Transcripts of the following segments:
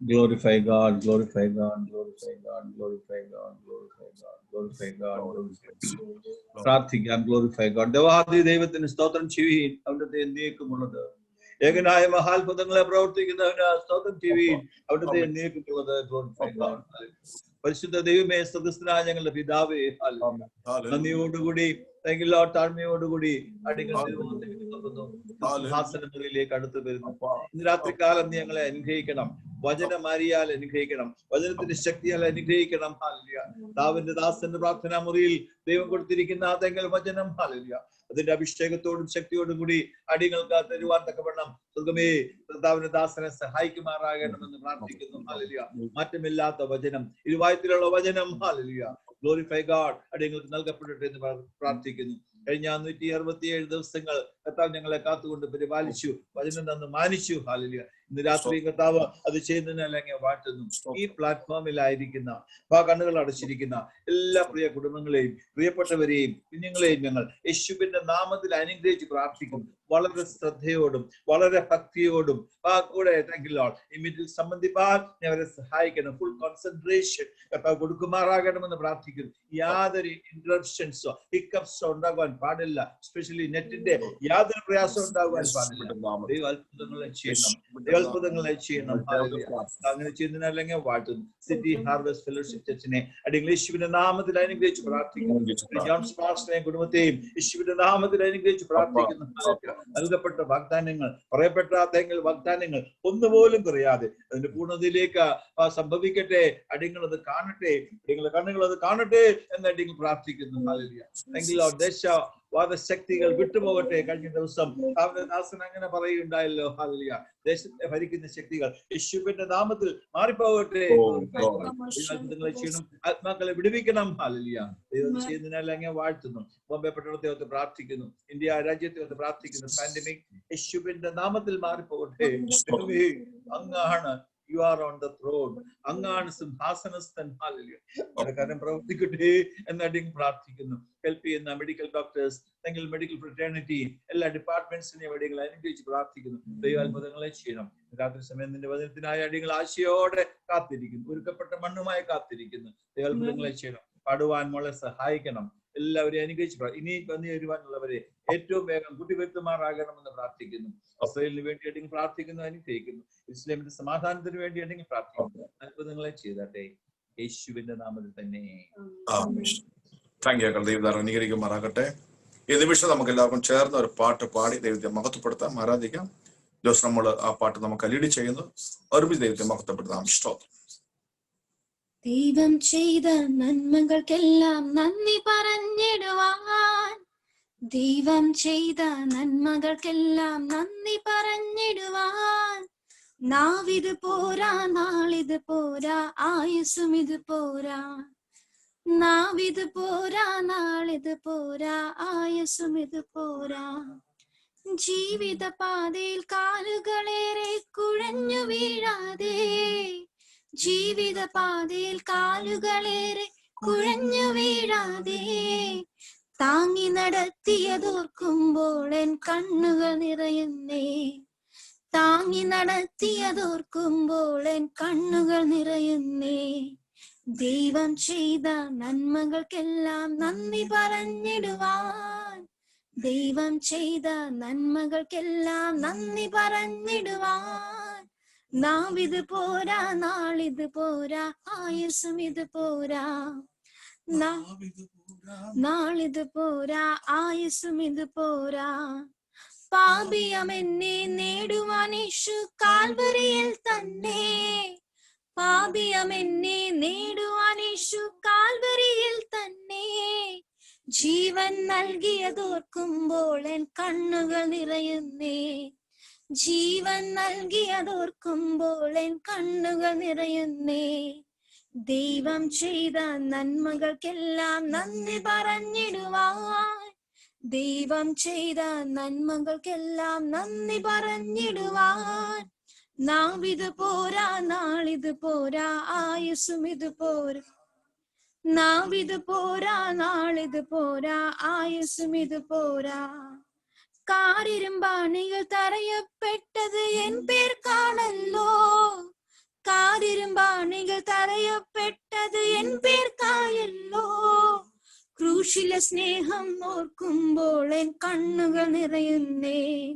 Glorify God, glorify God, glorify God, glorify God, glorify God, glorify God, glorify God. പ്രാർത്ഥിക്കാം. Glorify God. ദേവാദി ദൈവത്തിന് സ്തോത്രം ചെയ്യുവീൻ, അവിടുത്തെ എന്നേക്കുമുള്ളത്. ഏകനായ മഹാത്ഭുതങ്ങളെ പ്രവർത്തിക്കുന്നവന് സ്തോത്രം ചെയ്യുവീൻ, അവിടുത്തെ എന്നേക്കുമുള്ളത്. Glorify God. പരിശുദ്ധ ദൈവമേ, സ്വർഗ്ഗസ്ഥനായ ഞങ്ങളുടെ പിതാവേ, നന്ദിയോടുകൂടി താഴ്മയോടുകൂടി അടികൾ സിംഹാസനങ്ങളിലേക്ക് അടുത്ത് വരുന്നു. ഇന്ന് രാത്രികാലം നീ ഞങ്ങളെ അനുഗ്രഹിക്കണം. വചനമാരിയാൽ അനുഗ്രഹിക്കണം, വചനത്തിന്റെ ശക്തിയാൽ അനുഗ്രഹിക്കണം. ഹല്ലേലൂയ. ദാവീദിന്റെ ദാസന്റെ പ്രാർത്ഥനാ മുറിയിൽ ദൈവം കൊടുത്തിരിക്കുന്ന അതെങ്കിൽ വചനം, ഹല്ലേലൂയ, അതിന്റെ അഭിഷേകത്തോടും ശക്തിയോടും കൂടി അടികൾക്ക് തരുവാൻ തക്കവണ്ണം സ്വർഗ്ഗമേ കർത്താവിന്റെ ദാസനെ സഹായിക്കുമാറാകണമെന്ന് പ്രാർത്ഥിക്കുന്നു. ഹല്ലേലൂയ. മാറ്റമില്ലാത്ത വചനം, ഇരുവായത്തിലുള്ള വചനം, ഹല്ലേലൂയ. ഗ്ലോറിഫൈ ഗാഡ് അടിയങ്ങൾക്ക് നൽകപ്പെടട്ടെ എന്ന് പ്രാർത്ഥിക്കുന്നു. കഴിഞ്ഞ 167 ദിവസങ്ങൾ കർത്താവ് ഞങ്ങളെ കാത്തുകൊണ്ട് പരിപാലിച്ചു, വചനം തന്ന് മാനിച്ചു. ഹല്ലേലൂയ. ഇന്ന് രാത്രി കർത്താവ് അത് ചെയ്യുന്നതിനല്ലെങ്കിൽ വാഴ്ത്തുന്നു. ഈ പ്ലാറ്റ്ഫോമിലായിരിക്കുന്ന കണ്ണുകൾ അടച്ചിരിക്കുന്ന എല്ലാ പ്രിയ കുടുംബങ്ങളെയും പ്രിയപ്പെട്ടവരെയും കുഞ്ഞുങ്ങളെയും ഞങ്ങൾ യേശുവിന്റെ നാമത്തിൽ അനുഗ്രഹിച്ച് പ്രാർത്ഥിക്കുന്നു. വളരെ ശ്രദ്ധയോടും വളരെ ഭക്തിയോടും കൂടെ ഈ മീറ്റിൽ സംബന്ധിപ്പാൻ അവരെ സഹായിക്കണം. ഫുൾ കോൺസെൻട്രേഷൻ കർത്താവ് കൊടുക്കുമാറാകണമെന്ന് പ്രാർത്ഥിക്കുന്നു. യാതൊരു ഇന്ററപ്ഷൻസോ ഹിക്കപ്സോ ഉണ്ടാകുവാൻ പാടില്ല. സ്പെഷ്യലി നെറ്റിന്റെ യാതൊരു പ്രയാസം ഉണ്ടാകുവാൻ പാടില്ല. ദൈവ അത്ഭുതങ്ങളെ ചെയ്യണം, അത്ഭുതങ്ങളെ ചെയ്യണം. അങ്ങനെ ചെയ്യുന്നതിനല്ലെങ്കിൽ വാഴ്ത്തുന്നു. സിറ്റി ഹാർവെസ്റ്റ് ഫെലോഷിപ്പ് ചർച്ചിനെ യേശുവിന്റെ നാമത്തിൽ അനുഗ്രഹിച്ച് പ്രാർത്ഥിക്കുന്നു. ജോൺസ് പാസ്റ്ററെയും കുടുംബത്തെയും യേശുവിന്റെ നാമത്തിൽ അനുഗ്രഹിച്ച് പ്രാർത്ഥിക്കുന്നു. നൽകപ്പെട്ട വാഗ്ദാനങ്ങൾ, പറയപ്പെട്ട വാഗ്ദാനങ്ങൾ ഒന്നുപോലും കുറയാതെ അതിന്റെ പൂർണ്ണതയിലേക്ക് സംഭവിക്കട്ടെ. അടിയങ്ങൾ അത് കാണട്ടെ, അടിയങ്ങളുടെ കണ്ണുകൾ അത് കാണട്ടെ എന്ന് അടിയങ്ങൾ പ്രാർത്ഥിക്കുന്നു. ഹല്ലേലൂയ. Thank you lord. വാദശക്തികൾ വിട്ടുപോകട്ടെ. കഴിഞ്ഞ ദിവസം ദാസൻ അങ്ങനെ പറയുകയുണ്ടായല്ലോ. ഹല്ലേലൂയ. ദേശത്തെ ഭരിക്കുന്ന ശക്തികൾ യേശുവിന്റെ നാമത്തിൽ മാറിപ്പോകട്ടെ. അത്ഭുതങ്ങളെ ചെയ്യണം, ആത്മാക്കളെ വിടുവിക്കണം. ഹല്ലേലൂയ. ദൈവം ചെയ്യുന്നതിനെല്ലാം വാഴ്ത്തുന്നു. ബോംബെ പട്ടണത്തെ ഓർത്ത് പ്രാർത്ഥിക്കുന്നു, ഇന്ത്യ രാജ്യത്തെ ഓർത്ത് പ്രാർത്ഥിക്കുന്നു. പാൻഡമിക് യേശുവിന്റെ നാമത്തിൽ മാറിപ്പോകട്ടെ. അങ്ങാണ്, you are on the throne, അങ്ങാണ് സിംഹാസനസ്ഥൻ. ഹല്ലേലൂയ. കാര്യം പ്രവർത്തിക്കട്ടെ എന്നടിയും പ്രാർത്ഥിക്കുന്നു. ഹെൽപ്പ് ചെയ്യുന്ന മെഡിക്കൽ ഡോക്ടേഴ്സ്, അല്ലെങ്കിൽ മെഡിക്കൽ ഫ്രറ്റേണിറ്റി, എല്ലാ ഡിപ്പാർട്ട്മെന്റ്സിനെയും അടികൾ അനുഗ്രഹിച്ച് പ്രാർത്ഥിക്കുന്നു. ദൈവ അത്ഭുതങ്ങളെ ചെയ്യണം. രാത്രി സമയം നിന്റെ വചനത്തിനായ അടികൾ ആശയോടെ കാത്തിരിക്കുന്നു, ഒരുക്കപ്പെട്ട മണ്ണുമായി കാത്തിരിക്കുന്നു. ദൈവ അത്ഭുതങ്ങളെ ചെയ്യണം. പാടുവാൻ മോളെ സഹായിക്കണം. എല്ലാവരെയും അനുഗ്രഹിച്ച് ഇനി വന്നു വരുവാനുള്ളവരെ ഏറ്റവും വേഗം കൂട്ടിവരുത്തുമാറാകണമെന്ന് പ്രാർത്ഥിക്കുന്നു. ഇസ്രായേലിന് വേണ്ടി അടിങ്ങൾ പ്രാർത്ഥിക്കുന്നു, അനുഗ്രഹിക്കുന്നു. ഇസ്ലാമിന്റെ സമാധാനത്തിന് വേണ്ടി അടിങ്ങൾ പ്രാർത്ഥിക്കുന്നു. അത്ഭുതങ്ങളെ ചെയ്തട്ടെ യേശുവിന്റെ നാമത്തിൽ തന്നെ. ദൈവം അനുഗ്രഹിക്കുമാറാകട്ടെ. ഈ നിമിഷം നമുക്ക് എല്ലാവർക്കും ചേർന്ന് ഒരു പാട്ട് പാടി ദൈവത്തെ മഹത്വപ്പെടുത്താം, ആരാധിക്കാം. ജോസ് നമ്മൾ ആ പാട്ട് നമുക്ക് ലീഡ് ചെയ്യുന്നു. ഒരുമിച്ച് ദൈവത്തെ മഹത്വപ്പെടുത്താം. സ്തോത്രം. ദൈവം ചെയ്ത നന്മകൾക്കെല്ലാം നന്ദി പറഞ്ഞിടുവാൻ, ദൈവം ചെയ്ത നന്മകൾക്കെല്ലാം നന്ദി പറഞ്ഞിടുവാൻ. നാവിത് പോരാ, നാളിത് പോരാ, ആയുസ്സും ഇത് പോരാ. നാവിത് പോരാ, നാളിത് പോരാ, ആയുസ്സും ഇത് പോരാ. ജീവിത പാതയിൽ കാലുകളേറെ കുഴഞ്ഞു വീഴാതെ, ജീവിത പാതയിൽ കാലുകളേറെ കുഴഞ്ഞു വീഴാതെ, താങ്ങി നടത്തിയതോർക്കുമ്പോൾ എൻ കണ്ണുകൾ നിറയുന്നേ. താങ്ങി നടത്തിയതോർക്കുമ്പോൾ എൻ കണ്ണുകൾ നിറയുന്നേ. ദൈവം ചെയ്ത നന്മകൾക്കെല്ലാം നന്ദി പറഞ്ഞിടുവാൻ, ദൈവം ചെയ്ത നന്മകൾക്കെല്ലാം നന്ദി പറഞ്ഞിടുവാൻ. നാവിത് പോരാ, നാളിത് പോരാ, ആയുസ്സും ഇത് പോരാ. നാളിത് പോരാ, ആയുസ്സും ഇത് പോരാ. പാപിയമെന്നെ നേടുവാൻ യേശു കാൽവരിയിൽ തന്നെ, പാപിയമെന്നെ നേടുവാൻ യേശു കാൽവരിയിൽ തന്നെ. ജീവൻ നൽകിയതോർക്കുമ്പോൾ എൻ കണ്ണുകൾ നിറയുന്നേ. ജീവൻ നൽകിയതോർക്കുമ്പോൾ എൻ കണ്ണുകൾ നിറയുന്നേ. ദൈവം ചെയ്ത നന്മകൾക്കെല്ലാം നന്ദി പറഞ്ഞിടുവാൻ, ദൈവം ചെയ്ത നന്മകൾക്കെല്ലാം നന്ദി പറഞ്ഞിടുവാൻ. നാവിത് പോരാ, നാളിത് പോരാ, ആയുസ്സും ഇത് പോരാ. നാവിത് പോരാ, നാളിത് പോരാ, ആയുസ്സും ഇത് പോരാ. കാരിരുമ്പാണികൾ തറയപ്പെട്ടത് എൻ പേർക്കാണല്ലോ, കാരി കാരിരുമ്പാണികൾ തറയപ്പെട്ടത് എൻ പേർക്കായല്ലോ. ക്രൂശിലെ സ്നേഹം ഓർക്കുമ്പോൾ എൻ കണ്ണുകൾ നിറയുന്നേ.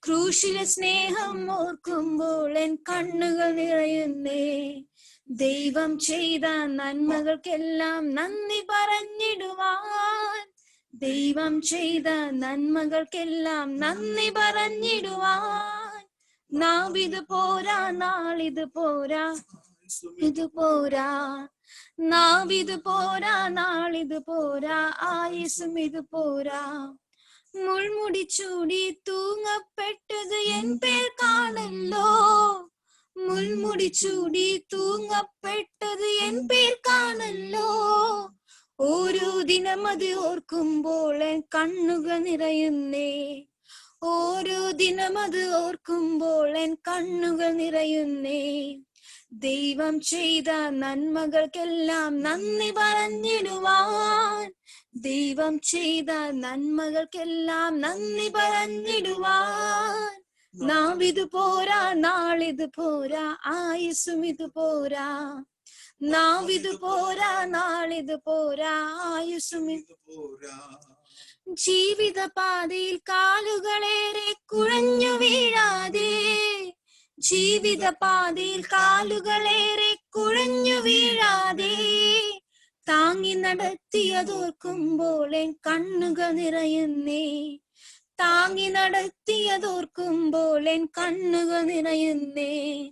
ക്രൂശിലെ സ്നേഹം ഓർക്കുമ്പോൾ എൻ കണ്ണുകൾ നിറയുന്നേ. ദൈവം ചെയ്ത നന്മകൾക്കെല്ലാം നന്ദി പറഞ്ഞിടുവാൻ. ദൈവം ചെയ്ത നന്മകൾക്കെല്ലാം നന്ദി പറഞ്ഞിടുവാൻ. നാവിത് പോരാ, നാളിത് പോരാ, ഇത് പോരാ. നാവിത് പോരാ, നാളിത് പോരാ, ആയുസും ഇത് പോരാ. മുൾമുടി ചൂടി തൂങ്ങപ്പെട്ടത് എൻ പേർക്കാണല്ലോ. മുൾമുടി ചൂടി തൂങ്ങപ്പെട്ടത് എൻ പേർക്കാണല്ലോ. ഓരോ ദിനം അത് ഓർക്കുമ്പോൾ എൻ കണ്ണുകൾ നിറയുന്നേ. ഓരോ ദിനം അത് ഓർക്കുമ്പോൾ എൻ കണ്ണുകൾ നിറയുന്നേ. ദൈവം ചെയ്ത നന്മകൾക്കെല്ലാം നന്ദി പറഞ്ഞിടുവാൻ. ദൈവം ചെയ്ത നന്മകൾക്കെല്ലാം നന്ദി പറഞ്ഞിടുവാൻ. നാവിത് പോരാ, നാളിത് പോരാ, ആയുസും ഇത് പോരാ. നാവിത് പോരാ, നാളിത് പോരാ, ആയുസും ഇത് പോരാ. ജീവിത പാതയിൽ കാലുകളേറെ കുഴഞ്ഞു വീഴാതെ. ജീവിത പാതയിൽ കാലുകളേറെ കുഴഞ്ഞു വീഴാതെ. താങ്ങി നടത്തിയതോർക്കുമ്പോൾ എൻ കണ്ണുകൾ നിറയുന്നേ. താങ്ങി നടത്തിയതോർക്കുമ്പോൾ എൻ കണ്ണുകൾ നിറയുന്നേ.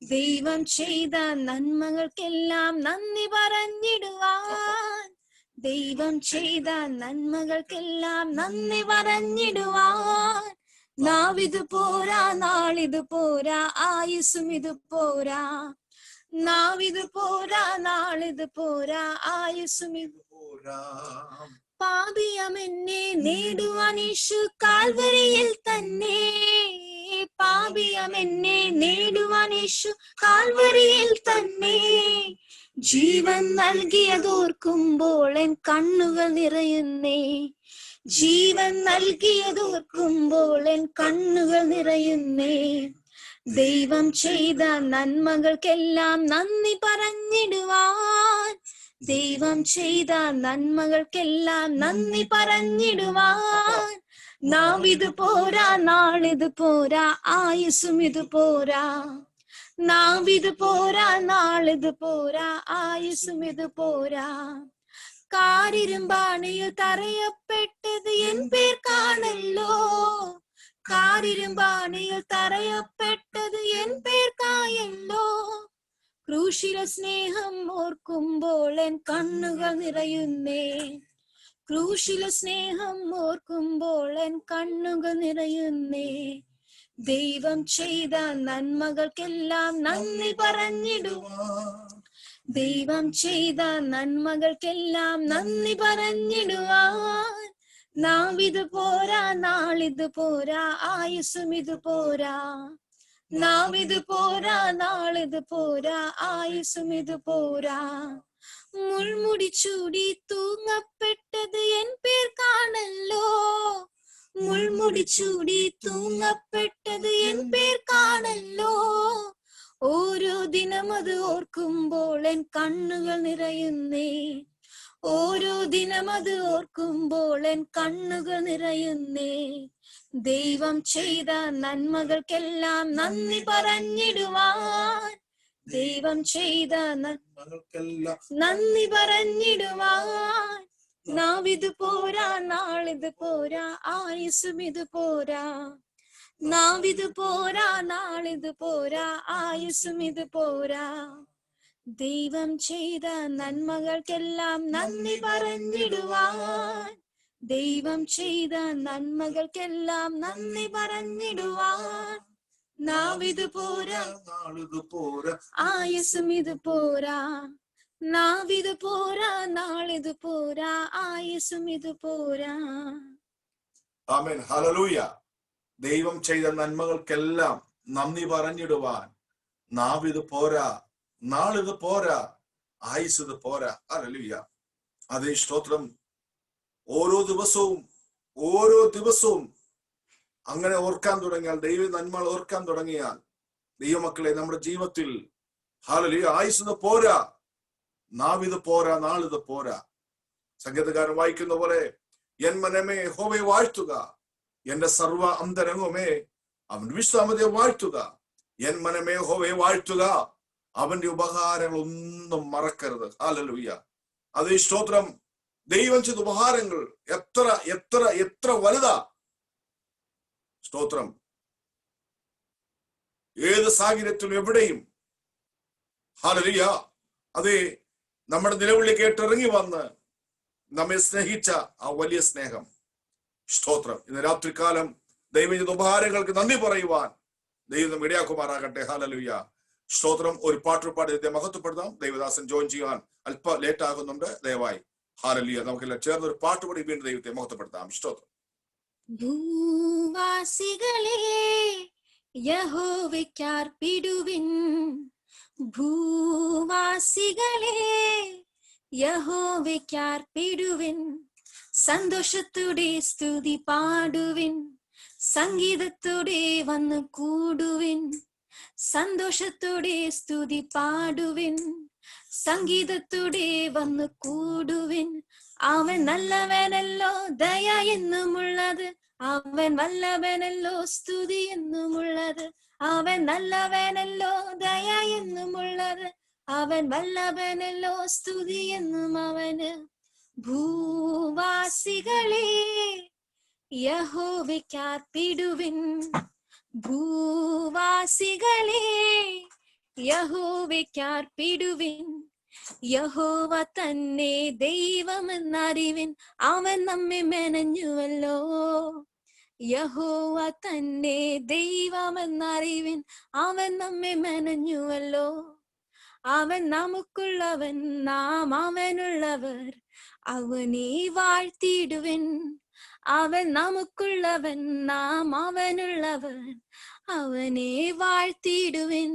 ദൈവം ചെയ്ത നന്മകൾക്കെല്ലാം നന്ദി പറഞ്ഞിടുവാൻ. ദൈവം ചെയ്ത നന്മകൾക്കെല്ലാം നന്ദി പറഞ്ഞിടുവാൻ. നാവിത് പോരാ, നാളിത് പോരാ, ആയുസും ഇത് പോരാ. നാവിത് പോരാ, നാളിത് പോരാ, ആയുസും ഇത് പോരാ. പാപിയമെന്നെ നേടുവാൻ യേശു കാൽവരിയിൽ തന്നെ. പാപിയമെന്നെ നേടുവാൻ യേശു കാൽവരിയിൽ തന്നെ. ജീവൻ നൽകിയതോർക്കുമ്പോൾ എൻ കണ്ണുകൾ നിറയുന്നേ. ജീവൻ നൽകിയതോർക്കുമ്പോൾ എൻ കണ്ണുകൾ നിറയുന്നേ. ദൈവം ചെയ്ത നന്മകൾക്കെല്ലാം നന്ദി പറഞ്ഞിടുവാൻ. ദൈവം ചെയ്ത നന്മകൾക്കെല്ലാം നന്ദി പറഞ്ഞിടുവാൻ. നാവിത് പോരാ, നാളിത് പോരാ, ആയുസും ഇത് പോരാ. നാവിത് പോരാ, നാളിത് പോരാ, ആയുസും ഇത് പോരാ. കാരിരുമ്പാണിയിൽ തറയപ്പെട്ടത് എൻ പേർക്കാണല്ലോ. കാരിരുമ്പാണിയിൽ തറയപ്പെട്ടത് എൻ പേർക്കായല്ലോ. ക്രൂശിലെ സ്നേഹം ഓർക്കുമ്പോൾ എൻ കണ്ണുകൾ നിറയുന്നേ. ക്രൂശിലെ സ്നേഹം ഓർക്കുമ്പോൾ എൻ കണ്ണുകൾ നിറയുന്നേ. ദൈവം ചെയ്ത നന്മകൾക്കെല്ലാം നന്ദി പറഞ്ഞിടുവാൻ. ദൈവം ചെയ്ത നന്മകൾക്കെല്ലാം നന്ദി പറഞ്ഞിടുവാൻ. നാവിത് പോരാ, നാളിത് പോരാ, ആയുസും ഇത് പോരാ. നാവിത് പോരാ, നാളിത് പോരാ, ആയുസും ഇത് പോരാ. മുൾമുടി ചൂടി തൂങ്ങപ്പെട്ടത് എൻ പേർക്കാണല്ലോ. മുൾമുടി ചൂടി തൂങ്ങപ്പെട്ടത് എൻ പേർക്കാണല്ലോ. ഓരോ ദിനം അത് ഓർക്കുമ്പോൾ എൻ കണ്ണുകൾ നിറയുന്നേ. ഓരോ ദിനം അത് ഓർക്കുമ്പോൾ എൻ കണ്ണുകൾ നിറയുന്നേ. ദൈവം ചെയ്ത നന്മകൾക്കെല്ലാം നന്ദി പറഞ്ഞിടുവാൻ. ദൈവം ചെയ്ത നന്മകൾക്കെല്ലാം നന്ദി പറഞ്ഞിടുവാൻ. നാവിത് പോരാ, നാളിത് പോരാ, ആയുസും ഇത് പോരാ. നാവിത് പോരാ, നാളിത് പോരാ, ആയുസും ഇത് പോരാ. ദൈവം ചെയ്ത നന്മകൾക്കെല്ലാം നന്ദി പറഞ്ഞിടുവാൻ. ദൈവം ചെയ്ത നന്മകൾക്കെല്ലാം നന്ദി പറഞ്ഞിടുവാൻ. നാവിത് പോരാ, നാളിത് പോരാ, ആയുസും ഇത് പോരാ. നാവിത് പോരാ, നാളിത് പോരാ, ആയുസും ഇത് പോരാ. ആമേൻ, ഹല്ലേലൂയ. ദൈവം ചെയ്ത നന്മകൾക്കെല്ലാം നന്ദി പറഞ്ഞിടുവാൻ. നാവിത് പോരാ, നാളിത് പോരാ, ആയുസ് ഇത് പോരാ. ഹല്ലേലൂയ. അതേ സ്തോത്രം. ഓരോ ദിവസവും അങ്ങനെ ഓർക്കാൻ തുടങ്ങിയാൽ, ദൈവ നന്മകൾ ഓർക്കാൻ തുടങ്ങിയാൽ, ദൈവമക്കളെ, നമ്മുടെ ജീവിതത്തിൽ ഹല്ലേലൂയ. ആയുസ് പോരാ, നാവിത് പോരാ, നാളിത് പോരാ. സംഗീതകാരൻ വായിക്കുന്ന പോലെ, എൻ മനമേ യഹോവയെ വാഴ്ത്തുക, എന്റെ സർവ അന്തരംഗമേ അവൻ വിശ്രാമത്തെ വാഴ്ത്തുക. എൻ മനമേ യഹോവയെ വാഴ്ത്തുക, അവന്റെ ഉപകാരങ്ങൾ ഒന്നും മറക്കരുത്. ഹല്ലേലൂയ. അത് ഈ സ്തോത്രം. ദൈവം ചെയ്ത ഉപഹാരങ്ങൾ എത്ര എത്ര എത്ര വലുതാ. സ്തോത്രം. ഏത് സാഹചര്യത്തിലും എവിടെയും ഹല്ലേലൂയ. അത് നമ്മുടെ നിലവിളി കേട്ടിറങ്ങി വന്ന് നമ്മെ സ്നേഹിച്ച ആ വലിയ സ്നേഹം. സ്തോത്രം. ഇന്ന് രാത്രികാലം ദൈവം ചെയ്ത ഉപഹാരങ്ങൾക്ക് നന്ദി പറയുവാൻ ദൈവം ഇടയാക്കുമാറാകട്ടെ. ഹല്ലേലൂയ. സ്തോത്രം. ഒരു പാട്ട് പാടി മഹത്വപ്പെടുത്താം. ദൈവദാസൻ ജോയിൻ ചെയ്യാൻ അല്പ ലേറ്റ് ആകുന്നുണ്ട്, ദയവായി. ഹല്ലേലൂയ. നമുക്കെല്ലാം ചേർന്ന് ഒരു പാട്ട് പാടി വീണ്ടും ദൈവത്തെ മഹത്വപ്പെടുത്താം. സ്തോത്രം. ഭൂവാസികളെ യഹോവയ്ക്കർപ്പിടുവിൻ, ഭൂവാസികളെ യഹോവയ്ക്കർപ്പിടുവിൻ, സന്തോഷത്തോടെ സ്തുതി പാടുവിൻ, സംഗീതത്തോടെ വന്നു കൂടുവിൻ, സന്തോഷത്തോടെ സ്തുതി പാടുവിൻ, സംഗീതത്തോടെ വന്നു കൂടുവിൻ. അവൻ നല്ലവനല്ലോ, ദയ എന്നുമുള്ളത്, അവൻ വല്ലവനല്ലോ, സ്തുതി എന്നുമുള്ളത്, അവൻ നല്ലവനല്ലോ, ദയ എന്നുമുള്ളത്, അവൻ വല്ലവനല്ലോ, സ്തുതി എന്നും അവന്. ഭൂവാസികളെ യഹോവയ്ക്കർപ്പിടുവിൻ, ഭൂവാസികളെ യഹോവയ്ക്കർപ്പിടുവിൻ, യഹോവ തന്നെ ദൈവമെന്നറിവിൻ, അവൻ നമ്മെ മെനഞ്ഞുവല്ലോ. യഹോവ തന്നെ ദൈവമെന്നറിവിൻ, അവൻ നമ്മെ മെനഞ്ഞുവല്ലോ. അവൻ നമുക്കുള്ളവൻ, നാം അവനുള്ളവർ, അവനെ വാഴ്ത്തിയിടുവിൻ. അവൻ നമുക്കുള്ളവൻ, നാം അവനുള്ളവർ, അവനെ വാഴ്ത്തിയിടുവിൻ.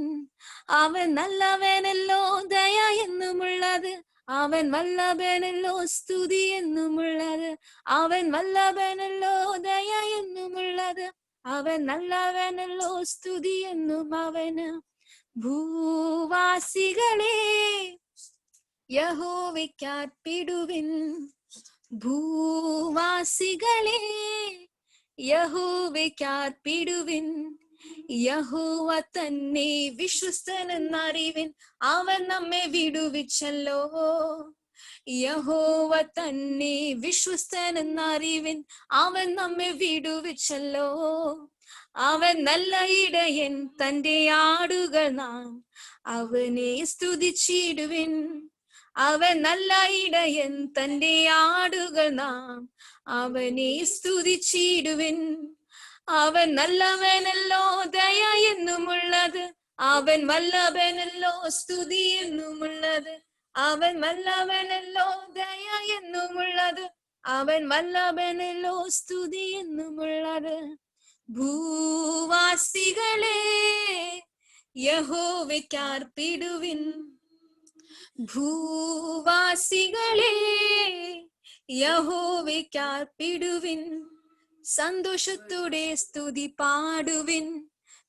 അവൻ നല്ലവനല്ലോ, ദയ എന്നുമുള്ളത്, അവൻ വല്ലഭനല്ലോ, സ്തുതി എന്നുമുള്ളത്, അവൻ വല്ലഭനല്ലോ, ദയ എന്നുമുള്ളത്, അവൻ നല്ലവനല്ലോ, സ്തുതി എന്നും അവന്. ഭൂവാസികളെ യഹോവയ്ക്കർപ്പിടുവിൻ, ഭൂവാസികളെ യഹോവയ്ക്കർപ്പിടുവിൻ, യഹോവ തന്നെ വിശ്വസ്തനെന്നറിവിൻ, അവൻ നമ്മെ വിടുവിച്ചല്ലോ. യഹോവ തന്നെ വിശ്വസ്തനെന്നറിവിൻ, അവൻ നമ്മെ വിടുവിച്ചല്ലോ. അവൻ നല്ല ഇടയൻ, തന്റെ ആടുകൾ നാം അവനെ സ്തുതിച്ചിടുവിൻ. അവൻ നല്ല ഇടയൻ, തന്റെ ആടുകൾ നാം അവനെ സ്തുതിച്ചിടുവിൻ. അവൻ നല്ലവനല്ലോ, ദയ എന്നുമുള്ളത്, അവൻ വല്ലഭനല്ലോ, സ്തുതി എന്നുമുള്ളത്, അവൻ വല്ലഭനല്ലോ, ദയ എന്നുമുള്ളത്, അവൻ വല്ലഭനല്ലോ, സ്തുതി എന്നുമുള്ളത്. ഭൂവാസികളെ യഹോവയ്ക്കർപ്പിടുവിൻ, ഭൂവാസികളെ യഹോവയ്ക്കർപ്പിടുവിൻ, സന്തോഷത്തോടെ സ്തുതി പാടുവിൻ,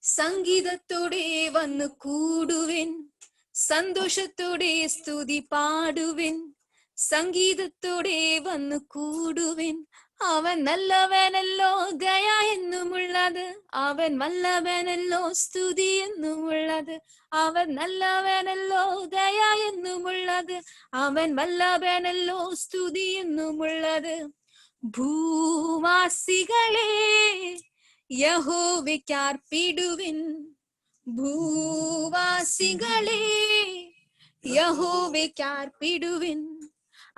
സംഗീതത്തോടെ വന്നു കൂടുവിൻ, സന്തോഷത്തോടെ സ്തുതി പാടുവിൻ, സംഗീതത്തോടെ വന്നു കൂടുവിൻ. അവൻ നല്ലവനല്ലോ, ദയ എന്നുമുള്ളത്, അവൻ വല്ലഭനല്ലോ, സ്തുതി എന്നുമുള്ളത്, അവൻ നല്ലവനല്ലോ, ദയ എന്നുമുള്ളത്, അവൻ വല്ലഭനല്ലോ, സ്തുതി എന്നുമുള്ളത്. ഭൂവാസികളെ യഹോവയ്ക്കർപ്പിടുവിൻ, ഭൂവാസികളെ യഹോവയ്ക്കർപ്പിടുവിൻ,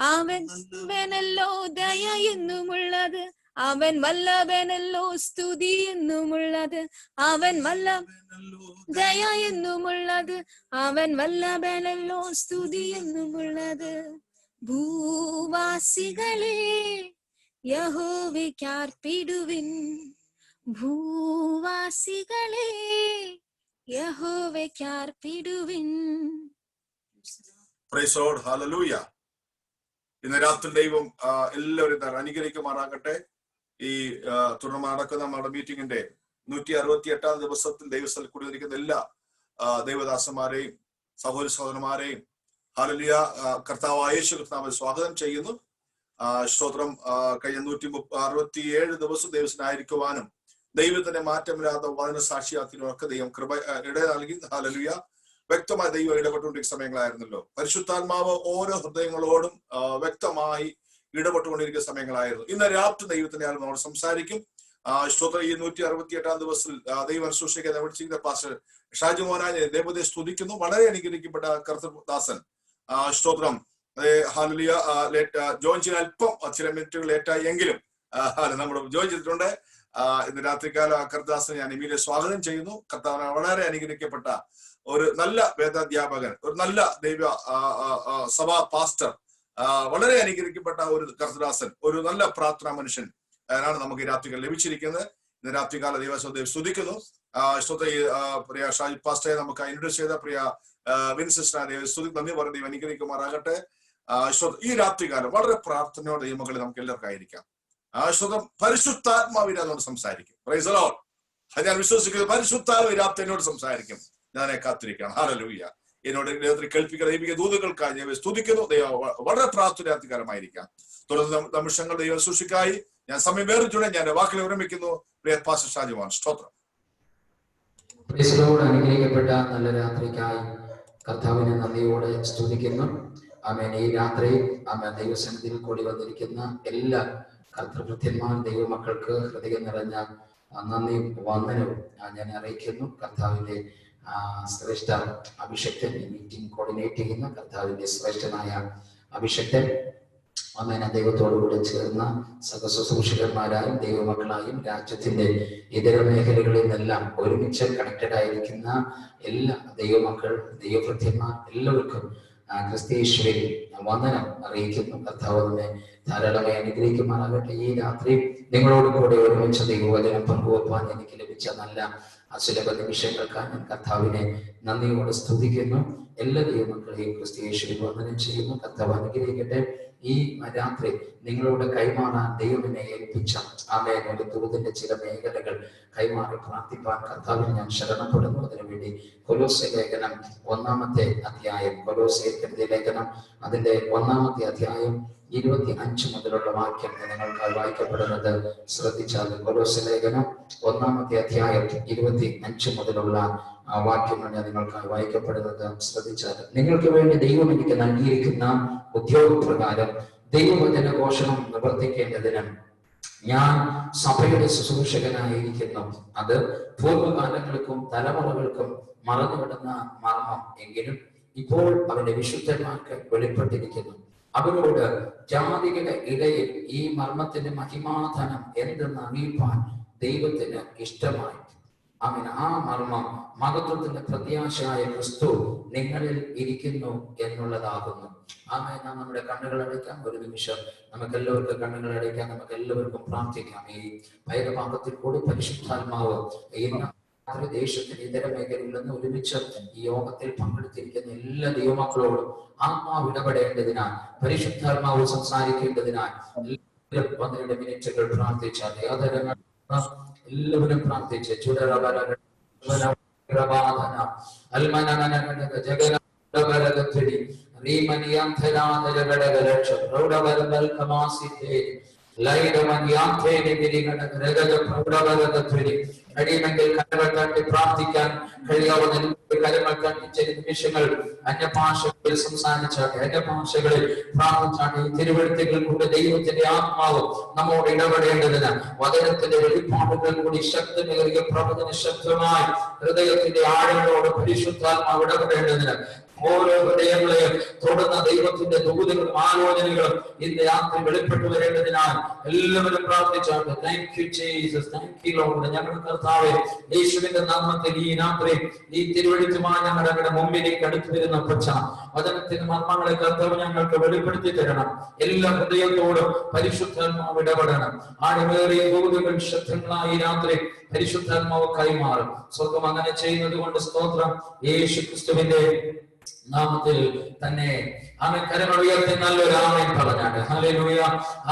അവൻ വല്ലഭനല്ലോ, ദയ എന്നുമുള്ളത്, അവൻ വല്ലഭനല്ലോ, സ്തുതി എന്നുമുള്ളത്, അവൻ വല്ലഭനല്ലോ, ദയ എന്നുമുള്ളത്, അവൻ വല്ലഭനല്ലോ, സ്തുതി എന്നുമുള്ളത്. ഭൂവാസികളെ യഹോവയ്ക്കർപ്പിടുവിൻ, ഭൂവാസികളെ യഹോവയ്ക്കർപ്പിടുവിൻ. Praise the lord. ഹല്ലേലൂയ. ഇന്ന് രാത്രി ദൈവം എല്ലാവരും അനുഗ്രഹിക്കുമാറാകട്ടെ. ഈ തുടർന്ന് നടക്കുന്ന നമ്മുടെ മീറ്റിംഗിന്റെ 168-ാം ദിവസത്തിൽ ദൈവസ്ഥൽ കൂടിയിരിക്കുന്ന എല്ലാ ദൈവദാസന്മാരെയും സഹോദര സഹോദരന്മാരെയും ഹല്ലേലൂയ കർത്താവായ യേശു കർത്താവിനെ സ്വാഗതം ചെയ്യുന്നു. സ്തോത്രം. കഴിഞ്ഞ 167 ദിവസം ദൈവത്തിനായിരിക്കുവാനും ദൈവത്തിന്റെ മാറ്റമില്ലാത്ത വചന സാക്ഷിയാക്കിയവർക്ക് ദൈവം കൃപ ഇട നൽകി. ഹല്ലേലൂയ. വ്യക്തമായി ദൈവം ഇടപെട്ടുകൊണ്ടിരിക്കുന്ന സമയങ്ങളായിരുന്നല്ലോ. പരിശുദ്ധാത്മാവ് ഓരോ ഹൃദയങ്ങളോടും വ്യക്തമായി ഇടപെട്ടുകൊണ്ടിരിക്കുന്ന സമയങ്ങളായിരുന്നു. ഇന്ന് രാത്രി ദൈവത്തിന്റെ നമ്മൾ സംസാരിക്കും. സ്തോത്രം. ഈ 168 ദിവസത്തിൽ ദൈവം സൂക്ഷിക്കാൻ വിളിച്ചിരിക്കുന്ന പാസ്റ്റർ ഷാജു മോഹനായ ദൈവത്തെ സ്തുതിക്കുന്നു. വളരെ അനുഗ്രഹിക്കപ്പെട്ട കർത്തദാസൻ. സ്തോത്രം. ഹല്ലേലൂയ. ജോയിൻ ചെയ്യാൻ അല്പം ചില മിനിറ്റുകൾ ലേറ്റായി എങ്കിലും നമ്മൾ ജോയിൻ ചെയ്തിട്ടുണ്ട്. ഇന്ന് രാത്രികാല കർത്തദാസനെ ഞാൻ ഇമീഡിയറ്റ് സ്വാഗതം ചെയ്യുന്നു. കർത്താവിനെ വളരെ അനുഗ്രഹിക്കപ്പെട്ട ഒരു നല്ല വേദാധ്യാപകൻ, ഒരു നല്ല ദൈവ സഭാ പാസ്റ്റർ, വളരെ അനുഗ്രഹിക്കപ്പെട്ട ഒരു കർത്തദാസൻ, ഒരു നല്ല പ്രാർത്ഥനാ മനുഷ്യൻ ആണ് നമുക്ക് ഈ രാത്രികൾ ലഭിച്ചിരിക്കുന്നത്. ഇന്ന് രാത്രികാല ദൈവത്തെ സ്തുതിക്കുന്നു. പ്രിയ ഷാജി പാസ്റ്ററെ നമുക്ക് ഇൻട്രൊഡ്യൂസ് ചെയ്ത പ്രിയ വിൻസിസ്റ്റർ സ്തുതി നന്ദി പറയുന്നത് ദൈവം അനുഗ്രഹിക്കുമാറാകട്ടെ. ഈ രാത്രികാലം വളരെ പ്രാർത്ഥനയോടെ ദൈവമക്കളെ നമുക്ക് എല്ലാവർക്കും ആയിരിക്കാം. പരിശുദ്ധാത്മാവിനെ അതുകൊണ്ട് സംസാരിക്കും. Price the Lord. ഞാൻ വിശ്വസിക്കുന്നത് പരിശുദ്ധാത്മാവ് രാത്രി എന്നോട് സംസാരിക്കും. ഞാനെ കാത്തിരിക്കണം. ഹല്ലേലൂയ. എന്നോട് കേൾപ്പിക്കുന്ന ദൈവിക ദൂതകൾക്കായി ഞാൻ സ്തുതിക്കുന്നു. ദൈവം വളരെ പ്രാർത്ഥനാധികാരമായിരിക്കാം. തുടർന്ന് നിമിഷങ്ങൾ ദൈവം സൂക്ഷിക്കായി ഞാൻ സമയം വേറിച്ചുടൻ ഞാൻ വാക്കിൽ വിരമിക്കുന്നു. പ്രിയ പാസ്റ്റർ ഷാജി മോഹൻ. സ്തോത്രം. അനുഗ്രഹിക്കപ്പെട്ട നല്ല രാത്രിക്കായി കർത്താവിനെ നന്ദിയോടെ സ്തുതിക്കുന്നു. ആമേൻ. ഈ രാത്രി ആമേൻ ദൈവസന്നിധിയിൽ കൂടി വന്നിരിക്കുന്ന എല്ലാ കർത്തൃഭൃത്യന്മാർ ദൈവമക്കൾക്ക് ഹൃദയം നിറഞ്ഞ നന്ദി വന്ദനവും ഞാൻ അറിയിക്കുന്നു. കർത്താവിന്റെ ശ്രേഷ്ഠ അഭിഷക്തൻ, മീറ്റിംഗ് കോർഡിനേറ്റ് ചെയ്യുന്ന കർത്താവിന്റെ ശ്രേഷ്ഠനായ അഭിഷക്തൻ ആമേൻ ദൈവത്തോടുകൂടെ ചേർന്ന സഹശുശ്രൂഷകന്മാരായും ദൈവമക്കളായും രാജ്യത്തിന്റെ ഇതര മേഖലകളിൽ നിന്നെല്ലാം ഒരുമിച്ച് കണക്റ്റഡ് ആയിരിക്കുന്ന എല്ലാ ദൈവമക്കൾ, ദൈവഭൃത്യന്മാർ എല്ലാവർക്കും ക്രിസ്തീശ്വരിൽ വന്ദനം അറിയിക്കുന്നു. കർത്താവ് നമ്മെ ധാരാളമായി അനുഗ്രഹിക്കുമാറാകട്ടെ. ഈ രാത്രി നിങ്ങളോട് കൂടെ ഒരുമിച്ച് ദൈവവചനം പങ്കുവെപ്പാൻ എനിക്ക് ലഭിച്ച നല്ല അസുലഭ നിമിഷങ്ങൾക്കാണ് ഞാൻ കർത്താവിനെ നന്ദിയോടെ സ്തുതിക്കുന്നു. എല്ലാ ദൈവമക്കളെയും ക്രിസ്തീശ്വരിൽ വന്ദനം ചെയ്യുന്നു. കർത്താവ് അനുഗ്രഹിക്കട്ടെ. ഈ രാത്രി നിങ്ങളോട് കൈമാറാൻ ദൈവം എന്നെ ഏൽപ്പിച്ച ആമേൻ ഒരു ദൂതന്റെ ചില മേഖലകൾ കൈമാറി പ്രാർത്ഥിപ്പാൻ കർത്താവിനെ ഞാൻ ശരണപ്പെടുന്നു. അതിനുവേണ്ടി കൊലോസ്യ ലേഖനം 1-ാമത്തെ അധ്യായം, കൊലോസ്യ ലേഖനം അതിന്റെ 1-ാമത്തെ അധ്യായം 25 മുതലുള്ള വാക്യം നിങ്ങൾക്കായി വായിക്കപ്പെടുന്നത് ശ്രദ്ധിച്ചാൽ. കൊലോസ്യ ലേഖനം 1-ാമത്തെ അധ്യായം 25 മുതലുള്ള വാക്യങ്ങൾ ഞാൻ നിങ്ങൾക്കായി വായിക്കപ്പെടുന്നത് ശ്രദ്ധിച്ചാൽ. നിങ്ങൾക്ക് വേണ്ടി ദൈവം എനിക്ക് നൽകിയിരിക്കുന്ന ഉദ്യോഗപ്രകാരം ദൈവവചന ഘോഷണം നിവർത്തിക്കേണ്ടതിന് ഞാൻ സഭയുടെ ശുശ്രൂഷകനായിരിക്കുന്നു. അത് പൂർവ്വകാലങ്ങൾക്കും തലമുറകൾക്കും മറന്നുകിടന്ന മർമ്മം എങ്കിലും ഇപ്പോൾ അവന്റെ വിശുദ്ധന്മാർക്ക് വെളിപ്പെട്ടിരിക്കുന്നു. അവരോട് ജാതികളുടെ ഇടയിൽ ഈ മർമ്മത്തിന്റെ മഹിമാധനം എന്തെന്ന് അറിയിപ്പാൻ ദൈവത്തിന് ഇഷ്ടമായി. അങ്ങനെ ആ മർമ്മം മഹത്വത്തിന്റെ പ്രത്യാശയായ ക്രിസ്തു നിങ്ങളിൽ ഇരിക്കുന്നു എന്നുള്ളതാകുന്നു. ആമേൻ. നാം നമ്മുടെ കണ്ണുകൾ അടയ്ക്കാം. ഒരു നിമിഷം നമുക്ക് എല്ലാവർക്കും കണ്ണുകൾ അടയ്ക്കാം. നമുക്ക് എല്ലാവർക്കും പ്രാർത്ഥിക്കാം. ഈ ഭൈരഭാഗത്തിൽ കൂടി പരിശുദ്ധാത്മാവ് ഇന്ന് ദേശത്തിന്റെ ഇതര മേഖലയിൽ നിന്ന് ഒരുമിച്ച് ഈ യോഗത്തിൽ പങ്കെടുത്തിരിക്കുന്ന എല്ലാ ദൈവമക്കളോടും ആത്മാവ് ഇടപെടേണ്ടതിനാൽ, പരിശുദ്ധാത്മാവ് സംസാരിക്കേണ്ടതിനാൽ 12 മിനിറ്റുകൾ പ്രാർത്ഥിച്ചാൽ എല്ലാവരും പ്രാർത്ഥിച്ച് കഴിയുമെങ്കിൽ കരങ്ങൾ തട്ടി പ്രാർത്ഥിക്കാൻ കഴിയാവുന്ന കരങ്ങൾ തട്ടി ചില നിമിഷങ്ങൾ അന്യഭാഷകളിൽ സംസാരിച്ചാട്ടെ, അന്യഭാഷകളിൽ പ്രാർത്ഥിച്ചാട്ടെ. ഈ തിരുവെഴുത്തുകൾ കൊണ്ട് ദൈവത്തിന്റെ ആത്മാവ് നമ്മോട് ഇടപെടേണ്ടതിന് വചനത്തിന്റെ വെളിപ്പാടുകൾ കൂടി ശക്തമേറിയ പ്രവചന ശബ്ദമായി ഹൃദയത്തിന്റെ ആഴങ്ങളോട് പരിശുദ്ധാത്മാവ് ഇടപെടേണ്ടതിന് ഓരോ ഹൃദയങ്ങളെയും തുടർന്ന ദൈവത്തിന്റെ ദൂതങ്ങളും ആലോചനകളും ഇന്ന് രാത്രി വെളിപ്പെട്ടു വരേണ്ടതിനാൽ എല്ലാവരും പ്രാർത്ഥിച്ചാട്ടെ. Thank you Jesus, thank you lord. ഞങ്ങളുടെ കർത്താവേ, യേശുവിന്റെ നാമത്തിൽ ഈ രാത്രി ഈ തിരുവെഴുത്തുമായി ഞങ്ങളുടെ മുമ്പിലേക്ക് അടുത്തു വരുന്ന പച്ച വചനത്തിന്റെ മർമ്മങ്ങളെ കർത്താവ് ഞങ്ങൾക്ക് വെളിപ്പെടുത്തി തരണം. എല്ലാ ഹൃദയത്തോടും പരിശുദ്ധാത്മാവ് ഇടപെടണം. ആഴമേറിയ ദൂതകൾ ശബ്ദങ്ങളായി രാത്രി പരിശുദ്ധാത്മാവ് കൈമാറും. സ്വർഗം അങ്ങനെ ചെയ്യുന്നത് കൊണ്ട് സ്തോത്രം. യേശു ക്രിസ്തുവിന്റെ നാമത്തിൽ തന്നെ ആമേൻ. കരങ്ങൾ ഉയർത്തി നല്ലൊരു ആമേൻ പറഞ്ഞാട്ടെ. ഹല്ലേലൂയ.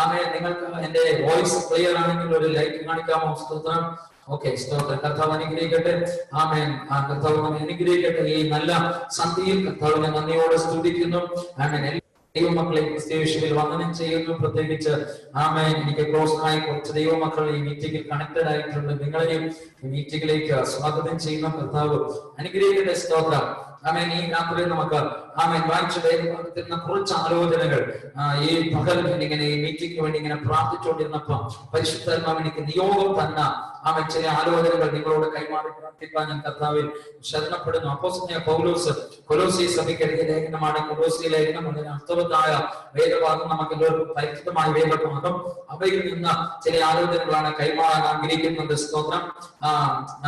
ആമേൻ. നിങ്ങൾക്ക് എന്റെ വോയിസ് ക്ലിയർ ആണെങ്കിൽ ഒരു ലൈക്ക് കാണിക്കാമോ? സ്തോത്രം. ഓക്കെ, സ്തോത്രം. കർത്താവ് അനുഗ്രഹിക്കട്ടെ. ആമേൻ. കർത്താവ് നമ്മെ അനുഗ്രഹിക്കട്ടെ. ഈ നല്ല സന്ധ്യയിൽ കർത്താവിനെ നന്ദിയോടെ സ്തുതിക്കുന്നു. ആമേൻ. ദൈവമക്കളെ ക്രിസ്തുയേശുവിൽ വന്ദനം ചെയ്യുന്നു. പ്രത്യേകിച്ച് ആമേൻ, എനിക്ക് ക്ലോസായി കുറച്ച് ദൈവമക്കൾ ഈ മീറ്റിംഗിൽ കണക്റ്റഡ് ആയിട്ടുണ്ട്. നിങ്ങളെയും ഈ മീറ്റിംഗിലേക്ക് സ്വാഗതം ചെയ്യുന്ന കർത്താവ് അനുഗ്രഹിക്കട്ടെ. സ്തോത്രം. ആമേൻ. ഈ രാത്രി നമുക്ക് ആമേൻ വായിച്ച വേദഭാഗത്തിരുന്ന കുറച്ച് ആലോചനകൾ ഈ പകൽ ഇങ്ങനെ ഈ മീറ്റിംഗിന് വേണ്ടി ഇങ്ങനെ പ്രാർത്ഥിച്ചുകൊണ്ടിരുന്നപ്പോ പരിശുദ്ധാത്മാവ് എനിക്ക് നിയോഗം തന്ന ആമേൻ ചില ആലോചനകൾ നിങ്ങളോട് കൈമാറി പ്രാർത്ഥിക്കാൻ ഞാൻ കർത്താവിൽ ശരണപ്പെടുന്നു. അപ്പോസ്തലനായ പൗലോസ് കൊലോസ്യ സഭയ്ക്ക് എഴുതിയ ലേഖനമാണ് കൊലോസ്യ ലേഖനം. അതിന് അർത്ഥവത്തായ വേദഭാഗം നമുക്ക് എല്ലാവർക്കും പരിചിതമായ വേദഭാഗം. അവയിൽ നിന്ന് ചില ആലോചനകളാണ് കൈമാറാൻ ആഗ്രഹിക്കുന്നത്. സ്തോത്രം.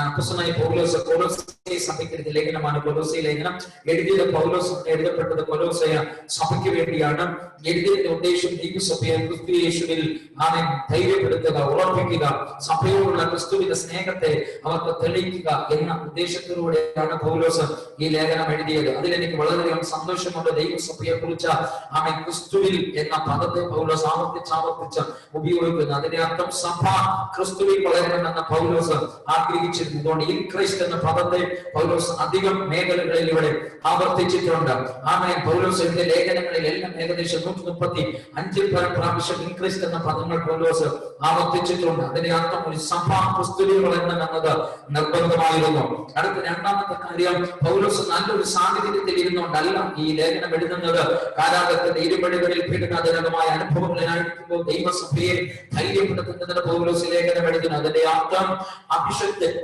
അപ്പോസ്തലനായ പൗലോസ് കൊലോസ്യ സഭയ്ക്ക് എഴുതിയ ലേഖനമാണ് കൊലോസ്യ ലേഖനം. എഴുതിയത് പൗലോസ്, എഴുതപ്പെട്ടത് കൊലോസ്യ സഭയ്ക്ക് വേണ്ടിയാണ്. എഴുതിയതിന്റെ ഉദ്ദേശം ദൈവസഭയെ ക്രിസ്തു യേശുവിൽ ആമേൻ ധൈര്യപ്പെടുത്തുക, ഉറപ്പിക്കുക, സഭയോടുള്ള ക്രിസ്തുവിന്റെ സ്നേഹത്തെ അവർക്ക് തെളിയിക്കുക എന്ന ഉദ്ദേശത്തിലൂടെയാണ് പൗലോസ് ഈ ലേഖനം എഴുതിയത്. അതിലെനിക്ക് വളരെയധികം സന്തോഷമുണ്ട്. ദൈവസഭയെ കുറിച്ച് ആമേൻ ക്രിസ്തുവിൽ എന്ന പദത്തെ പൗലോസ് ആവർത്തിച്ച് ഉപയോഗിക്കുന്നു. അതിന്റെ അർത്ഥം സഭ ക്രിസ്തുവിൽ വളരണമെന്ന് പൗലോസ് ആഗ്രഹിച്ചിരുന്നു. അതുകൊണ്ട് ഇൻ ക്രൈസ്റ്റ് എന്ന പദത്തെ പൗലോസ് അധികം മേഖലകളിൽ ഇവിടെ ആവർത്തിച്ചിട്ടുണ്ട്. ആമേൻ. പൗലോസ് എഴുതിയ ലേഖനങ്ങളിൽ എല്ലാം ഏകദേശം 135 പ്രാവശ്യം ഇൻ ക്രൈസ്റ്റ് എന്ന പദങ്ങൾ പൗലോസ് ആവർത്തിച്ചിട്ടുണ്ട്. അതിന്റെ അർത്ഥം ഒരു സഭ ക്രിസ്തുവിൽ വളരണം എന്നത് നിർബന്ധമായിരുന്നു. അടുത്ത രണ്ടാമത്തെ കാര്യം, പൗലോസ് നല്ലൊരു സാഹചര്യത്തിൽ ഇരുന്നുകൊണ്ടല്ല ഈ ലേഖനം എഴുതുന്നത്. കാരാഗ്രഹത്തിന്റെ ഇരുപടികളിൽ പീഡനജനകമായ അനുഭവങ്ങളിലായിരിക്കുമ്പോൾ ദൈവസഭയെ ധൈര്യപ്പെടുത്തുന്നതിന് പൗലോസ് ലേഖനം എഴുതുന്നു. അതിന്റെ അർത്ഥം അഭിഷക്തൻ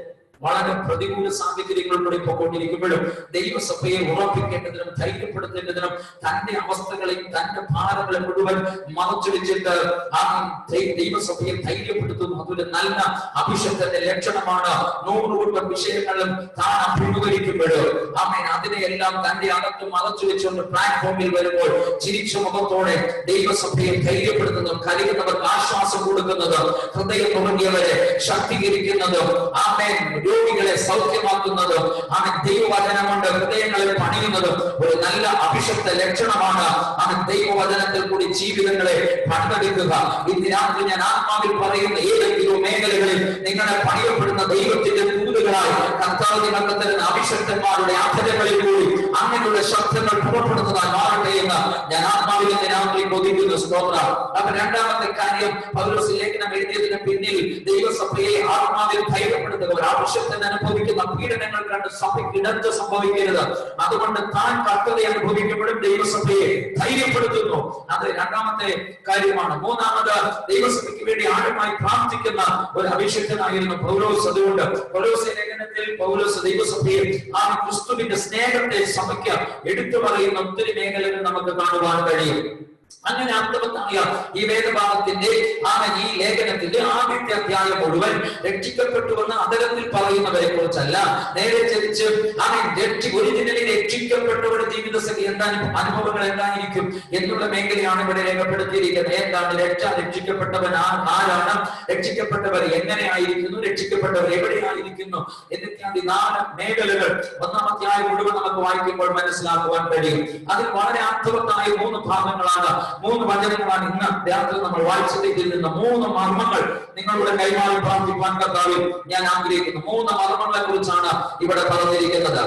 വളരെ പ്രതികൂല സാഹചര്യങ്ങളിലൂടെ പോയിക്കൊണ്ടിരിക്കുമ്പോഴും ദൈവസഭയെ ഉറപ്പിക്കേണ്ടതിനും ധൈര്യപ്പെടുത്തേണ്ടതിനും തന്റെ അവസ്ഥകളെയും തന്റെ ഭാരങ്ങളെ മുഴുവൻ മറച്ചു വെച്ചിട്ട് ആ ദൈവസഭയെ ധൈര്യപ്പെടുത്തുന്നു. അതൊരു നല്ല അഭിഷേകത്തിന്റെ ലക്ഷണമാണ്. 100 വിഷയങ്ങളും താൻ അഭിമുഖീകരിക്കുമ്പോഴും ആമേൻ അതിനെയെല്ലാം തന്റെ അകത്ത് മറച്ചു വെച്ചുകൊണ്ട് പ്ലാറ്റ്ഫോമിൽ വരുമ്പോൾ ചിരിച്ച മുഖത്തോടെ ദൈവസഭയെ ധൈര്യപ്പെടുത്തുന്നതും കരയുന്നവർക്ക് ആശ്വാസം കൊടുക്കുന്നതും ഹൃദയം തുടങ്ങിയവരെ ശക്തീകരിക്കുന്നതും ആമേൻ രോഗികളെ സൗഖ്യമാക്കുന്നത് അവൻ ദൈവവചനം കൊണ്ട് ഹൃദയങ്ങളെ പണിയുന്നതും ഒരു നല്ല അഭിഷക്ത ലക്ഷണമാണ്. അവൻ ദൈവവചനത്തിൽ കൂടി ജീവിതങ്ങളെ പണിതെടുക്കുക. ഇന്ന് രാത്രി ഞാൻ ആത്മാവിൽ പറയുന്ന ഏതെങ്കിലും മേഖലകളിൽ നിങ്ങളെ പണിയപ്പെടുന്ന ദൈവത്തിന്റെ ദൂതുകളായി കർത്താവ് നിങ്ങൾക്ക് തരുന്ന അഭിഷക്തന്മാരുടെ അധരങ്ങളിൽ കൂടി അങ്ങനെയുള്ള ശബ്ദങ്ങൾ പുറപ്പെടുന്നതായി മാറട്ടെ എന്ന് ഞാൻ ആത്മാവിൽ ഇന്ന് രാത്രി കൊതിക്കുന്നു. സ്തോത്രം. അപ്പൊ രണ്ടാമത്തെ കാര്യം, പൗലോസ് ലേഖനം എഴുതിയതിന് പിന്നിൽ ദൈവസഭയെ ആത്മാവിൽ ധൈര്യപ്പെടുത്തുക. ഒരു അനുഭവിക്കുന്ന പീഡനങ്ങൾ കണ്ട് സഭയ്ക്ക് ഇടത്ത് സംഭവിക്കരുത്. അതുകൊണ്ട് താൻ കർത്തത അനുഭവിക്കുമ്പോഴും ദൈവസഭയെ ധൈര്യപ്പെടുത്തുന്നു. അത് രണ്ടാമത്തെ കാര്യമാണ്. മൂന്നാമത്, ദൈവസഭയ്ക്ക് വേണ്ടി ആഴമായി പ്രാർത്ഥിക്കുന്ന ഒരു അഭിഷേകനായിരുന്നു പൗലോസ്. അതുകൊണ്ട് പൗലോസ് ലേഖനത്തിൽ പൗലോസ് ദൈവസഭയെ ആ ക്രിസ്തുവിന്റെ സ്നേഹത്തെ സഭയ്ക്ക് എടുത്തു പറയുന്ന ഒത്തിരി മേഖലകൾ നമുക്ക് കാണുവാൻ കഴിയും. അങ്ങനെ അർത്ഥവത്തായ ഈ വേദഭാഗത്തിന്റെ ഈ ലേഖനത്തിന്റെ ആദ്യത്തെ അധ്യായം മുഴുവൻ രക്ഷിക്കപ്പെട്ടുവെന്ന് അതരത്തിൽ പറയുന്നവരെ കുറിച്ചല്ല, നേരെ ചരിച്ച് ഒരിജിനലി രക്ഷിക്കപ്പെട്ടവരുടെ ജീവിതശൈലി അനുഭവങ്ങൾ എന്തായിരിക്കും എന്നുള്ള മേഖലയാണ് ഇവിടെ രേഖപ്പെടുത്തിയിരിക്കുന്നത്. എന്താണ് രക്ഷിക്കപ്പെട്ടവൻ ആരാണ്, രക്ഷിക്കപ്പെട്ടവർ എങ്ങനെയായിരിക്കുന്നു, രക്ഷിക്കപ്പെട്ടവർ എവിടെയായിരിക്കുന്നു എന്നൊക്കെയാണ് ഈ 4 മേഖലകൾ ഒന്നാം അധ്യായം മുഴുവൻ നമുക്ക് വായിക്കുമ്പോൾ മനസ്സിലാക്കുവാൻ കഴിയും. അതിൽ വളരെ അർത്ഥവത്തായ 3 ഭാഗങ്ങളാണ്, 3 വചനങ്ങളാണ് ഇന്ന് രാത്രി നമ്മൾ വായിച്ചത്. ഇതിൽ നിന്ന് 3 മർമ്മങ്ങൾ നിങ്ങളുടെ കൈമാറി പ്രാർത്ഥിക്കാൻ കർത്താവിൽ ഞാൻ ആഗ്രഹിക്കുന്നു. 3 മർമ്മങ്ങളെ കുറിച്ചാണ് ഇവിടെ പറഞ്ഞിരിക്കുന്നത്.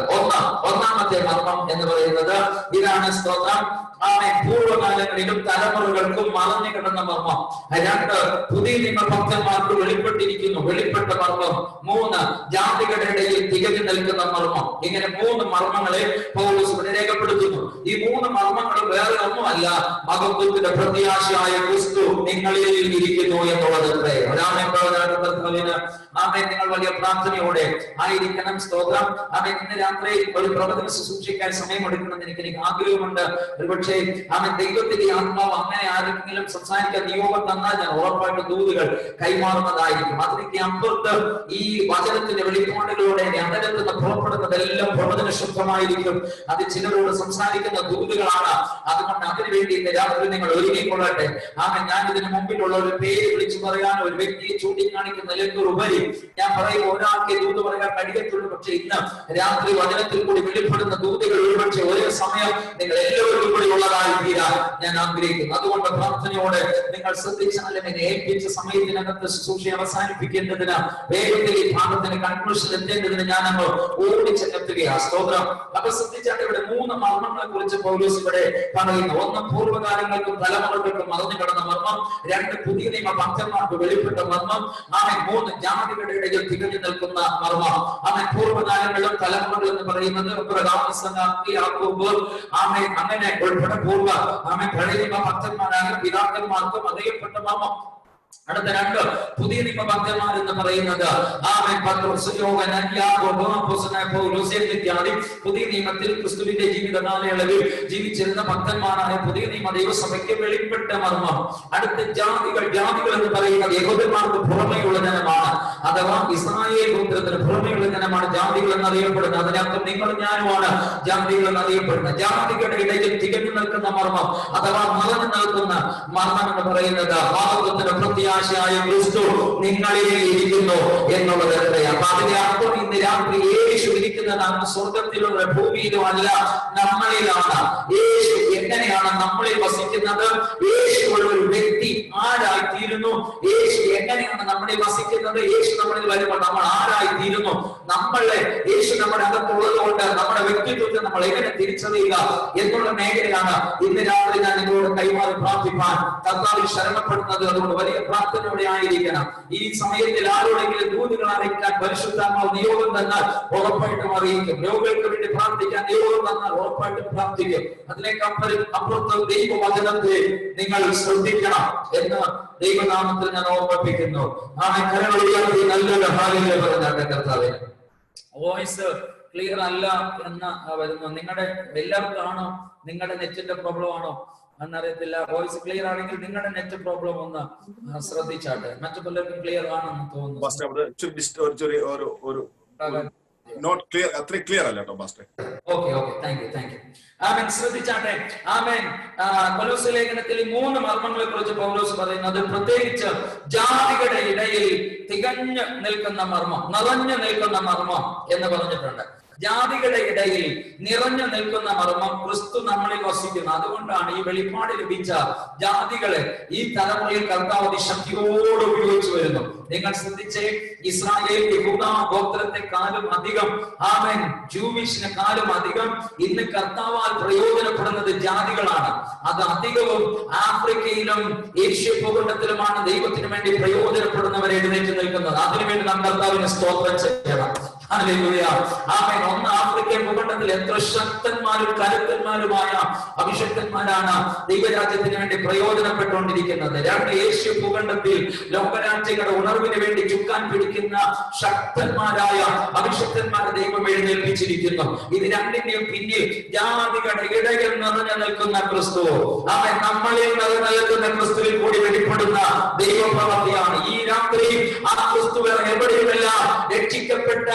ഒന്നാമത്തെ മർമ്മം എന്ന് പറയുന്നത് ഇതാണ്. സ്തോത്രം. ആമേൻ. പൂർവ്വകാലങ്ങളിലും തലമുറകൾക്കും മറഞ്ഞു കിടന്ന മർമ്മം. 2 പുതിയ നിയമ ഭക്തന്മാർക്ക് വെളിപ്പെട്ടിരിക്കുന്നു, വെളിപ്പെട്ട മർമ്മം. 3 ജാതികളുടെ ഇടയിൽ തികഞ്ഞു നിൽക്കുന്ന മർമ്മം. ഇങ്ങനെ 3 മർമ്മങ്ങളെ പൗലോസ് ഇവിടെ രേഖപ്പെടുത്തുന്നു. ഈ 3 മർമ്മങ്ങൾ വേറെ ഒന്നുമല്ല, മഹത്വത്തിന്റെ പ്രത്യാശയായ ക്രിസ്തു നിങ്ങളിൽ ഇരിക്കുന്നു എന്നുള്ളത്. ആമേൻ. നിങ്ങൾ വലിയ പ്രാർത്ഥനയോടെ ആയിരിക്കണം. സ്തോത്രം. ആമേൻ. ഇന്ന് രാത്രി ഒരു പ്രവചന ശുശ്രൂഷിക്കാൻ സമയമെടുക്കണമെന്ന് എനിക്ക് ആഗ്രഹമുണ്ട്. ഒരുപക്ഷെ ആമേൻ ദൈവത്തിന്റെ ആത്മാവ് അങ്ങനെ ആരെങ്കിലും സംസാരിക്കാൻ നിയോഗം തന്നാൽ ഞാൻ ഉറപ്പായിട്ട് ദൂതുകൾ കൈമാറുന്നതായിരിക്കും. അതിലേക്ക് അപ്പുറത്ത് ഈ വചനത്തിന്റെ വെളിപ്പാടുകളോടെ അതരത്തിൽ നിന്ന് പുറപ്പെടുന്നതെല്ലാം പ്രവചന ശുദ്ധമായിരിക്കും. അത് ചിലരോട് സംസാരിക്കുന്ന ദൂതുകളാണ്. അതുകൊണ്ട് അതിനുവേണ്ടി ഇന്ന് രാത്രി എല്ലാവരും നിങ്ങൾ ഒരുങ്ങിക്കൊള്ളട്ടെ. ഞാൻ ഇതിന് മുമ്പിലുള്ള ഒരു പേര് വിളിച്ചു പറയാൻ, ഒരു വ്യക്തിയെ ചൂണ്ടിക്കാണിക്കുന്നതിലേക്കുപരി ഞാൻ പറയും ഒരാൾക്ക് ദൂത് പറയാൻ കഴിയത്തുള്ളൂ. പക്ഷെ ഇന്ന് രാത്രി വചനത്തിൽ കൂടി വെളിപ്പെടുന്ന ദൂതുകൾ ഒരുപക്ഷെ ഒരേ സമയം നിങ്ങൾ എല്ലാവരും കൂടി ഉള്ളതായി തീരാൻ ഞാൻ ആഗ്രഹിക്കുന്നു. അതുകൊണ്ട് പ്രാർത്ഥനയോടെ നിങ്ങൾ ശ്രദ്ധിച്ചാൽ എന്നെ ഏൽപ്പിച്ച സമയത്തിനകത്ത് ശുശ്രൂഷ അവസാനിപ്പിക്കേണ്ടതിന് വേഗത്തിൽ ഈ ഭാഗത്തിന് കൺക്ലൂഷൻ എത്തേണ്ടതിന് ഞാൻ അങ്ങ് ഓടിച്ചെത്തുകയാണ്. സ്തോത്രം. അപ്പൊ ശ്രദ്ധിച്ചാൽ ഇവിടെ 3 മർമ്മങ്ങളെ കുറിച്ച് പൗലോസ് ഇവിടെ പറയുന്നു. 1 പൂർവ്വകാലങ്ങൾക്കും തലമുറകൾക്കും മറഞ്ഞു കിടന്ന മർമ്മം, 2 പുതിയ നിയമ ഭക്തന്മാർക്ക് വെളിപ്പെട്ട മർമ്മം, 3 ജാതികളുടെ ഇടയിൽ തികഞ്ഞു നിൽക്കുന്ന മർമ്മം. പൂർവ്വകാലങ്ങളും തലമുറകൾ എന്ന് പറയുന്നത് അങ്ങനെ ഉൾപ്പെടെ പഴയ നിയമ ഭക്തന്മാരായ പിതാക്കന്മാർക്കും അറിയപ്പെട്ട മർമ്മം. അടുത്ത 2 പുതിയ നിയമ ഭക്തന്മാർ എന്ന് പറയുന്നത് പുതിയ നിയമത്തിൽ ക്രിസ്തുവിന്റെ ജീവിത കാലയളവിൽ ജീവിച്ചിരുന്ന ഭക്തന്മാരായ പുതിയ നിയമ ദൈവസഭയ്ക്ക് വെളിപ്പെട്ട മർമ്മം. അടുത്ത ജാതികൾ എന്ന് പറയുന്നത് യഹൂദന്മാർക്ക് പുറമെയുള്ള ജനമാണ്, അഥവാ ഇസ്രായേൽ ഗോത്രത്തിന് പുറമെയുള്ള ജനമാണ് ജാതികൾ എന്നറിയപ്പെടുന്നത്. അതിനർത്ഥം നിങ്ങൾ ഞാനുമാണ് ജാതികൾ എന്നറിയപ്പെടുന്നത്. ജാതികളുടെ ഇടയിൽ തികഞ്ഞു നിൽക്കുന്ന മർമ്മം അഥവാ മറഞ്ഞു നിൽക്കുന്ന മർമ്മം എന്ന് പറയുന്നത് ഭാഗവതത്തിന്റെ പ്രത്യാശയായ ക്രിസ്തു നിങ്ങളിൽ ഇരിക്കുന്നു എന്നുള്ളത് എത്രയാണ്. അപ്പൊ അതിന്റെ അർത്ഥം ഇന്ന് രാത്രി യേശു ഇരിക്കുന്നതാണ് സ്വർഗത്തിലുള്ള ഭൂമിയിലും അല്ല, നമ്മളിലാണ്. യേശു എങ്ങനെയാണ് നമ്മളിൽ വസിക്കുന്നത്? യേശുവുള്ള ഒരു വ്യക്തി ആരായിത്തീരുന്നു? യേശു എങ്ങനെയാണ് നമ്മളിൽ വസിക്കുന്നത്? യേശു നമ്മളിൽ വരുമ്പോൾ നമ്മൾ ആരായിത്തീരുന്നു? നമ്മളെ യേശു നമ്മുടെ അകത്തുള്ളത് കൊണ്ട് നമ്മുടെ വ്യക്തിത്വത്തെ നമ്മൾ എങ്ങനെ തിരിച്ചറിയുക എന്നുള്ള മേഖലയാണ് ഇന്ന് രാത്രി ഞാൻ നിങ്ങളോട് കൈമാറി പ്രാർത്ഥിപ്പാൻ കർത്താവിൽ ശരണപ്പെടുന്നത്. അതുകൊണ്ട് വലിയ പ്രാർത്ഥനയോടെ ആയിരിക്കണം. ഈ സമയത്തിൽ ആരോടെങ്കിലും ദൂതുകൾ അറിയിക്കാൻ പരിശുദ്ധാത്മാവ് നിയോഗം തന്നാൽ ഉറപ്പായിട്ടും അറിയിക്കും. രോഗികൾക്ക് വേണ്ടി പ്രാർത്ഥിക്കാൻ നിയോഗം തന്നാൽ ഉറപ്പായിട്ടും പ്രാർത്ഥിക്കും. അതിനേക്കപ്പുറത്ത് ദൈവവചനത്തെ നിങ്ങൾ ശ്രദ്ധിക്കണം എന്ന് ദൈവനാമത്തിൽ ഞാൻ ഓർമ്മിപ്പിക്കുന്നു. കരങ്ങളുയർത്തി നല്ലൊരു ഹാലിലെ പറഞ്ഞാട്ടെ കർത്താവേ. വോയിസ് ക്ലിയർ അല്ല എന്ന് വരുന്നു. നിങ്ങളുടെ എല്ലാവർക്കും ആണോ? നിങ്ങളുടെ നെറ്റിന്റെ പ്രോബ്ലം ആണോ എന്നറിയത്തില്ല. വോയിസ് ക്ലിയർ ആണെങ്കിൽ നിങ്ങളുടെ നെറ്റ് പ്രോബ്ലം ഒന്ന് ശ്രദ്ധിച്ചാട്ടെ. മറ്റു പലർക്കും ക്ലിയർ ആണെന്ന് തോന്നുന്നു. നോട്ട് ക്ലിയർ, അത്ര ക്ലിയർ അല്ല കേട്ടോ പാസ്റ്റർ. Okay thank you. ആമേൻ. ശ്രദ്ധിച്ചാട്ടെ. ആമേൻ. കൊലോസ്യ ലേഖനത്തിൽ 3 മർമ്മങ്ങളെ കുറിച്ച് പൗലോസ് പറയുന്നത് പ്രത്യേകിച്ച് ജാതികളുടെ ഇടയിൽ തികഞ്ഞു നിൽക്കുന്ന മർമ്മം, നിറഞ്ഞു നിൽക്കുന്ന മർമ്മം എന്ന് പറഞ്ഞിട്ടുണ്ട്. ജാതികളുടെ ഇടയിൽ നിറഞ്ഞു നിൽക്കുന്ന മർമ്മം ക്രിസ്തു നമ്മളിൽ വസിക്കുന്നു. അതുകൊണ്ടാണ് ഈ വെളിപ്പാട് ലഭിച്ച ജാതികളെ ഈ തലമുറയിൽ കർത്താവ് ശക്തിയോട് ഉപയോഗിച്ചു വരുന്നു. നിങ്ങൾ ശ്രദ്ധിച്ചേ, ഇസ്രായേൽ യഹൂദ ഗോത്രത്തെക്കാളും അധികം, ആമേൻ, ജൂവിഷിനെക്കാളും അധികം ഇന്ന് കർത്താവാൽ പ്രയോജനപ്പെടുന്നത് ജാതികളാണ്. അത് അധികവും ആഫ്രിക്കയിലും ഏഷ്യ ഭൂഖണ്ഡത്തിലുമാണ് ദൈവത്തിന് വേണ്ടി പ്രയോജനപ്പെടുന്നവരെ എഴുന്നേറ്റ് നിൽക്കുന്നത്. അതിനുവേണ്ടി നാം കർത്താവിനെ സ്തോത്രം ചെയ്യണം. ആമേൻ. ഒന്ന് ആഫ്രിക്കൻ ഭൂഖണ്ഡത്തിൽ എത്ര ശക്തന്മാരും കരുത്തന്മാരുമായ അഭിഷക്തന്മാരാണ് ദൈവരാജ്യത്തിന് വേണ്ടി പ്രയോജനപ്പെട്ടുകൊണ്ടിരിക്കുന്നത്. 2 ഏഷ്യ ഭൂഖണ്ഡത്തിൽ ലോകരാജ്യങ്ങളുടെ ഉണർവിന് വേണ്ടി ചുക്കാൻ പിടിക്കുന്ന ശക്തന്മാരായ അഭിഷക്തന്മാരെ ദൈവം എഴുന്നേൽപ്പിച്ചിരിക്കുന്നു. ഇത് രണ്ടിന്റെയും പിന്നിൽ ജാതികളുടെ ഇടയിൽ നിറഞ്ഞു നിൽക്കുന്ന ക്രിസ്തു, അവൻ നമ്മളിൽ നിറഞ്ഞു നിൽക്കുന്ന ക്രിസ്തുവിൽ കൂടി വെളിപ്പെടുന്ന ദൈവപ്രവൃത്തിയാണ്. ഈ രാത്രി ആ ക്രിസ്തു എവിടെയുമല്ല രക്ഷിക്കപ്പെട്ട,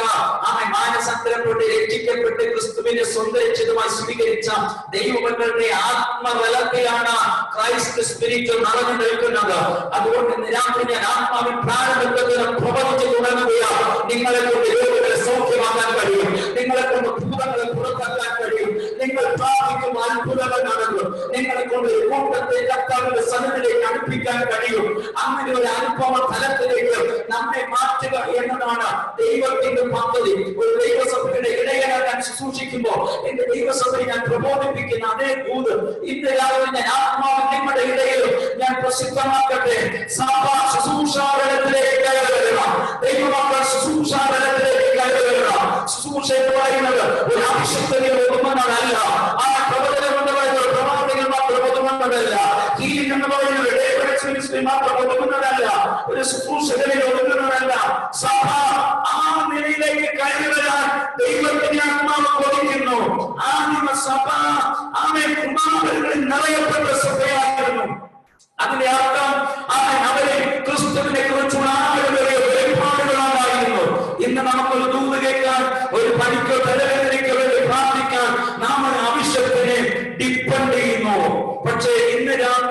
അവൻ മാനസാന്തരപ്പെട്ട് രക്ഷിക്കപ്പെട്ട് ക്രിസ്തുവിനെ സ്വന്തം രക്ഷിതമായി സ്വീകരിച്ച ദൈവമക്കളുടെ ആത്മബലത്തിലാണ് ക്രൈസ്റ്റ് സ്പിരിറ്റ് നിറഞ്ഞു നിൽക്കുന്നത്. അതുകൊണ്ട് രാത്രി ഞാൻ ആത്മാവിൻ പ്രാരംഭത്തിൽ പ്രവചിച്ചു തുടങ്ങുകയാണ്. നിങ്ങളെ കൊണ്ട് രോഗികളെ സൗഖ്യമാക്കാൻ കഴിയും, നിങ്ങളെ കൊണ്ട് ഭൂതങ്ങളെ പുറത്താക്കാൻ കഴിയും, നിങ്ങൾ പ്രാർത്ഥിക്കും അത്ഭുതങ്ങൾ നടക്കും, നിങ്ങളെ കൊണ്ട് കൂട്ടത്തെ കർത്താവിന്റെ സന്നിധിയിലേക്ക് അടുപ്പിക്കാൻ കഴിയും. അങ്ങനെ ഒരു അനുഭവ തലത്തിലേക്ക് നമ്മെ മാറ്റുക എന്നതാണ് ദൈവത്തിന്റെ പദ്ധതി. ഒരു ദൈവസഭയുടെ ഇടയനാകാൻ ശുശ്രൂഷിക്കുമ്പോൾ എന്റെ ദൈവസഭയെ ഞാൻ പ്രബോധിപ്പിക്കുന്ന അതേ ദൂത് ഇന്ന് രാവിലെ ഞാൻ ആത്മാവിൽ നിങ്ങളുടെ ഇടയിൽ ഞാൻ പ്രസിദ്ധമാക്കട്ടെ. സഭ ശുശ്രൂഷാതലത്തിലേക്ക് കയറി വരണം. ദൈവമക്കൾ ശുശ്രൂഷാതലത്തിലേക്ക് കയറി വരണം. ശുശ്രൂഷ എന്ന് പറയുന്നത് ഒരു അഭിഷക്തനെ ഒതുങ്ങുന്നതല്ല, ആ പ്രവചനം എന്ന് പറയുന്നത് പ്രവാചകൻ മാത്രം ഒതുങ്ങുന്നതല്ല, ഹീലിംഗ് എന്ന് പറയുന്നത് മാത്രം ഒതുങ്ങുന്നതല്ല, ഒരു ശുശ്രൂഷകനെ ഒതുങ്ങുന്നതല്ല. സഭ ആ നിലയിലേക്ക് കയറി വരാൻ ദൈവത്തിന്റെ ആത്മാവ് കൊതിക്കുന്നു. സഭ കുമാരങ്ങളിൽ നിറയപ്പെട്ട സഭയായിരുന്നു. അതിന്റെ അർത്ഥം അവരെ ക്രിസ്തുവിനെ കുറിച്ചുള്ള വെളിപ്പാടുകളായിരുന്നു. ഇന്ന് നമുക്കൊരു ദൂത് കേൾക്കാൻ, ഒരു പണിക്കോ തലവേദനയ്ക്കോ വേണ്ടി പ്രാർത്ഥിക്കാൻ നാം ഒരു ആവശ്യത്തിനെ ഡിപ്പെൻഡ് ചെയ്യുന്നു. പക്ഷേ ഇന്ന് രാത്രി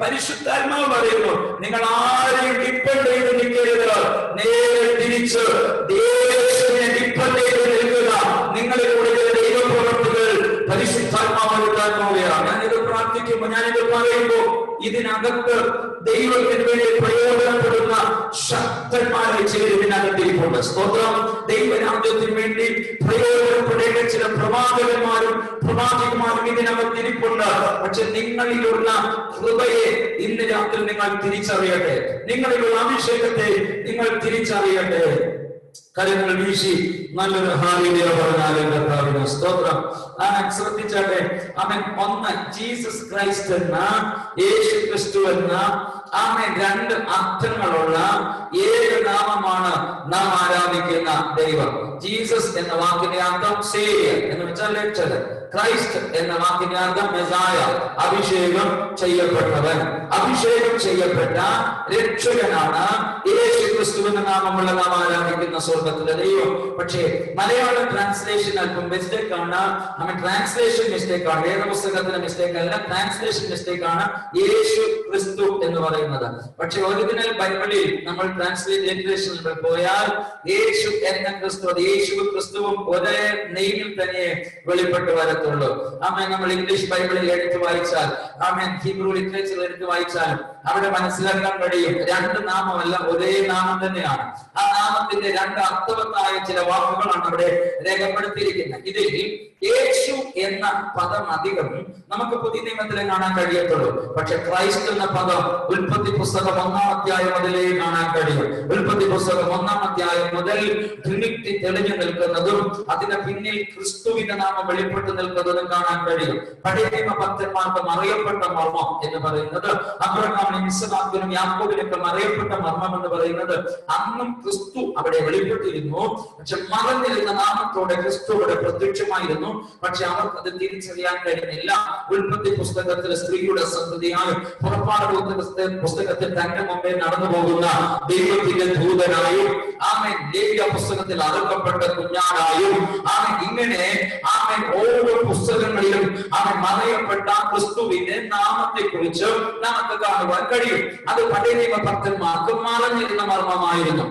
പരിശുദ്ധാത്മാവ് പറയുന്നു, നിങ്ങൾ ആരെയും ഡിപ്പെൻഡ് ചെയ്ത് നിൽക്കരുത്, നേരെ തിരിച്ച് യേശുവിനെ ഡിപ്പെൻഡ് ചെയ്ത് നിൽക്കുക. നിങ്ങളിൽ കൂടെ ദൈവപ്രവർത്തികൾ പരിശുദ്ധാത്മാവ് എടുക്കാൻ പോവുകയാണ്. ഞാനിത് പ്രാർത്ഥിക്കുമ്പോൾ, ഞാനിത് പറയുമ്പോൾ ഇതിനകത്ത് ദൈവത്തിന് വേണ്ടി പ്രയോജനപ്പെടുന്ന ശക്തന്മാരെ ചിലർ ഇതിനകത്തിരിപ്പുണ്ട്. സ്തോത്രം. ദൈവരാജ്യത്തിന് വേണ്ടി പ്രയോജനപ്പെടേണ്ട ചില പ്രവാചകന്മാരും പ്രവാചകന്മാരും ഇതിനകത്തിരിപ്പുണ്ട്. പക്ഷെ നിങ്ങളിലുള്ള കൃപയെ ഇന്ന് രാത്രി നിങ്ങൾ തിരിച്ചറിയട്ടെ, നിങ്ങളിലുള്ള അഭിഷേകത്തെ നിങ്ങൾ തിരിച്ചറിയട്ടെ. കരങ്ങൾ വീശി നല്ലൊരു ഹാലേലൂയ പറഞ്ഞാലും കർത്താവിന് സ്തോത്രം. ശ്രദ്ധിച്ചാട്ടെ, അവൻ ഒന്ന് ജീസസ് ക്രൈസ്റ്റ് എന്ന, യേശു ക്രിസ്തു എന്ന രണ്ട് അർത്ഥങ്ങളുള്ള ഏക നാമമാണ് നാം ആരാധിക്കുന്ന ദൈവം. ജീസസ് എന്ന വാക്കിന്റെ അർത്ഥം സേവിയർ എന്ന് വെച്ചാൽ രക്ഷകൻ. ക്രൈസ്റ്റ് എന്ന വാക്കിന്റെ അർത്ഥം മെസായ, അഭിഷേകം ചെയ്യപ്പെട്ടവൻ. അഭിഷേകം ചെയ്യപ്പെട്ട രക്ഷകനാണ് യേശു ക്രിസ്തു എന്ന നാമമുള്ള നാം ആരാധിക്കുന്ന സ്വർഗത്തിലെ ദൈവം. പക്ഷേ മലയാള ട്രാൻസ്ലേഷൻ അല്പം മിസ്റ്റേക്ക് ആണ്. ട്രാൻസ്ലേഷൻ മിസ്റ്റേക്ക് ആണ്, വേദപുസ്തകത്തിന്റെ മിസ്റ്റേക്ക് അല്ല, ട്രാൻസ്ലേഷൻ മിസ്റ്റേക്ക് ആണ് യേശു ക്രിസ്തു എന്ന് പറയുന്നത്. പക്ഷെ ഒറിജിനൽ ബൈബിളിൽ നമ്മൾ ട്രാൻസ്ലേഷനിൽ പോയാൽ യേശു എന്ന ക്രിസ്തു, അത് യേശുവും ക്രിസ്തുവും ഒരേ നെയിമിൽ തന്നെ വെളിപ്പെട്ട് വരത്തുള്ളൂ. നമ്മൾ ഇംഗ്ലീഷ് ബൈബിളിൽ എടുത്ത് വായിച്ചാൽ, ഹീബ്രു ലിറ്ററേച്ചർ എടുത്ത് വായിച്ചാലും അവിടെ മനസ്സിലാക്കാൻ കഴിയും, രണ്ട് നാമമല്ല, ഒരേ നാമം തന്നെയാണ്. ആ നാമത്തിന്റെ രണ്ട് അർത്ഥവത്തായ ചില വാക്കുകളാണ് അവിടെ രേഖപ്പെടുത്തിയിരിക്കുന്നത്. ഇതിൽ യേശു എന്ന പദം അധികം നമുക്ക് പുതിയ നിയമത്തിലെ കാണാൻ കഴിയത്തുള്ളൂ. പക്ഷെ ക്രൈസ്റ്റ് എന്ന പദം ഉൽപ്പത്തി പുസ്തകം 1-ാം അധ്യായം മുതലേ കാണാൻ കഴിയും. ഉൽപ്പത്തി പുസ്തകം 1-ാം അധ്യായം മുതൽ ട്രിനിറ്റി തെളിഞ്ഞു നിൽക്കുന്നതും അതിന് പിന്നിൽ ക്രിസ്തുവിന്റെ നാമം വെളിപ്പെട്ട് നിൽക്കുന്നതും കാണാൻ കഴിയും. പഴയ നിയമ ഭക്തന്മാർക്ക് അറിയപ്പെട്ട മർമ്മം എന്ന് പറയുന്നത്, അബ്രഹാമിനും ഇസ്ഹാക്കിനും യാക്കോബിനൊക്കെ അറിയപ്പെട്ട മർമ്മം എന്ന് പറയുന്നത്, അന്നും ക്രിസ്തു അവിടെ വെളിപ്പെട്ടിരുന്നു. പക്ഷെ മറന്നിരുന്ന നാമത്തോടെ ക്രിസ്തു അവിടെ പ്രത്യക്ഷമായിരുന്നു. പക്ഷെ അവർക്ക് അത് തിരിച്ചറിയാൻ കഴിയുന്നില്ല. ഉൽപ്പത്തി പുസ്തകത്തിൽ സ്ത്രീയുടെ സന്തതിയായും പുറപ്പാട് പുസ്തകത്തിൽ തന്റെ മുമ്പേ നടന്നു പോകുന്ന ദൈവത്തിന്റെ ദൂതനായും ലേവ്യ പുസ്തകത്തിൽ അറുക്കപ്പെട്ട കുഞ്ഞാനായും ഇങ്ങനെ ഓരോ പുസ്തകങ്ങളിലും മറയപ്പെട്ട ക്രിസ്തുവിന്റെ നാമത്തെ കുറിച്ച് നമുക്ക് കാണുവാൻ കഴിയും. അത് പഴയ നിയമ ഭക്തന്മാർക്ക് മറഞ്ഞിരുന്ന മർമ്മമായിരുന്നു.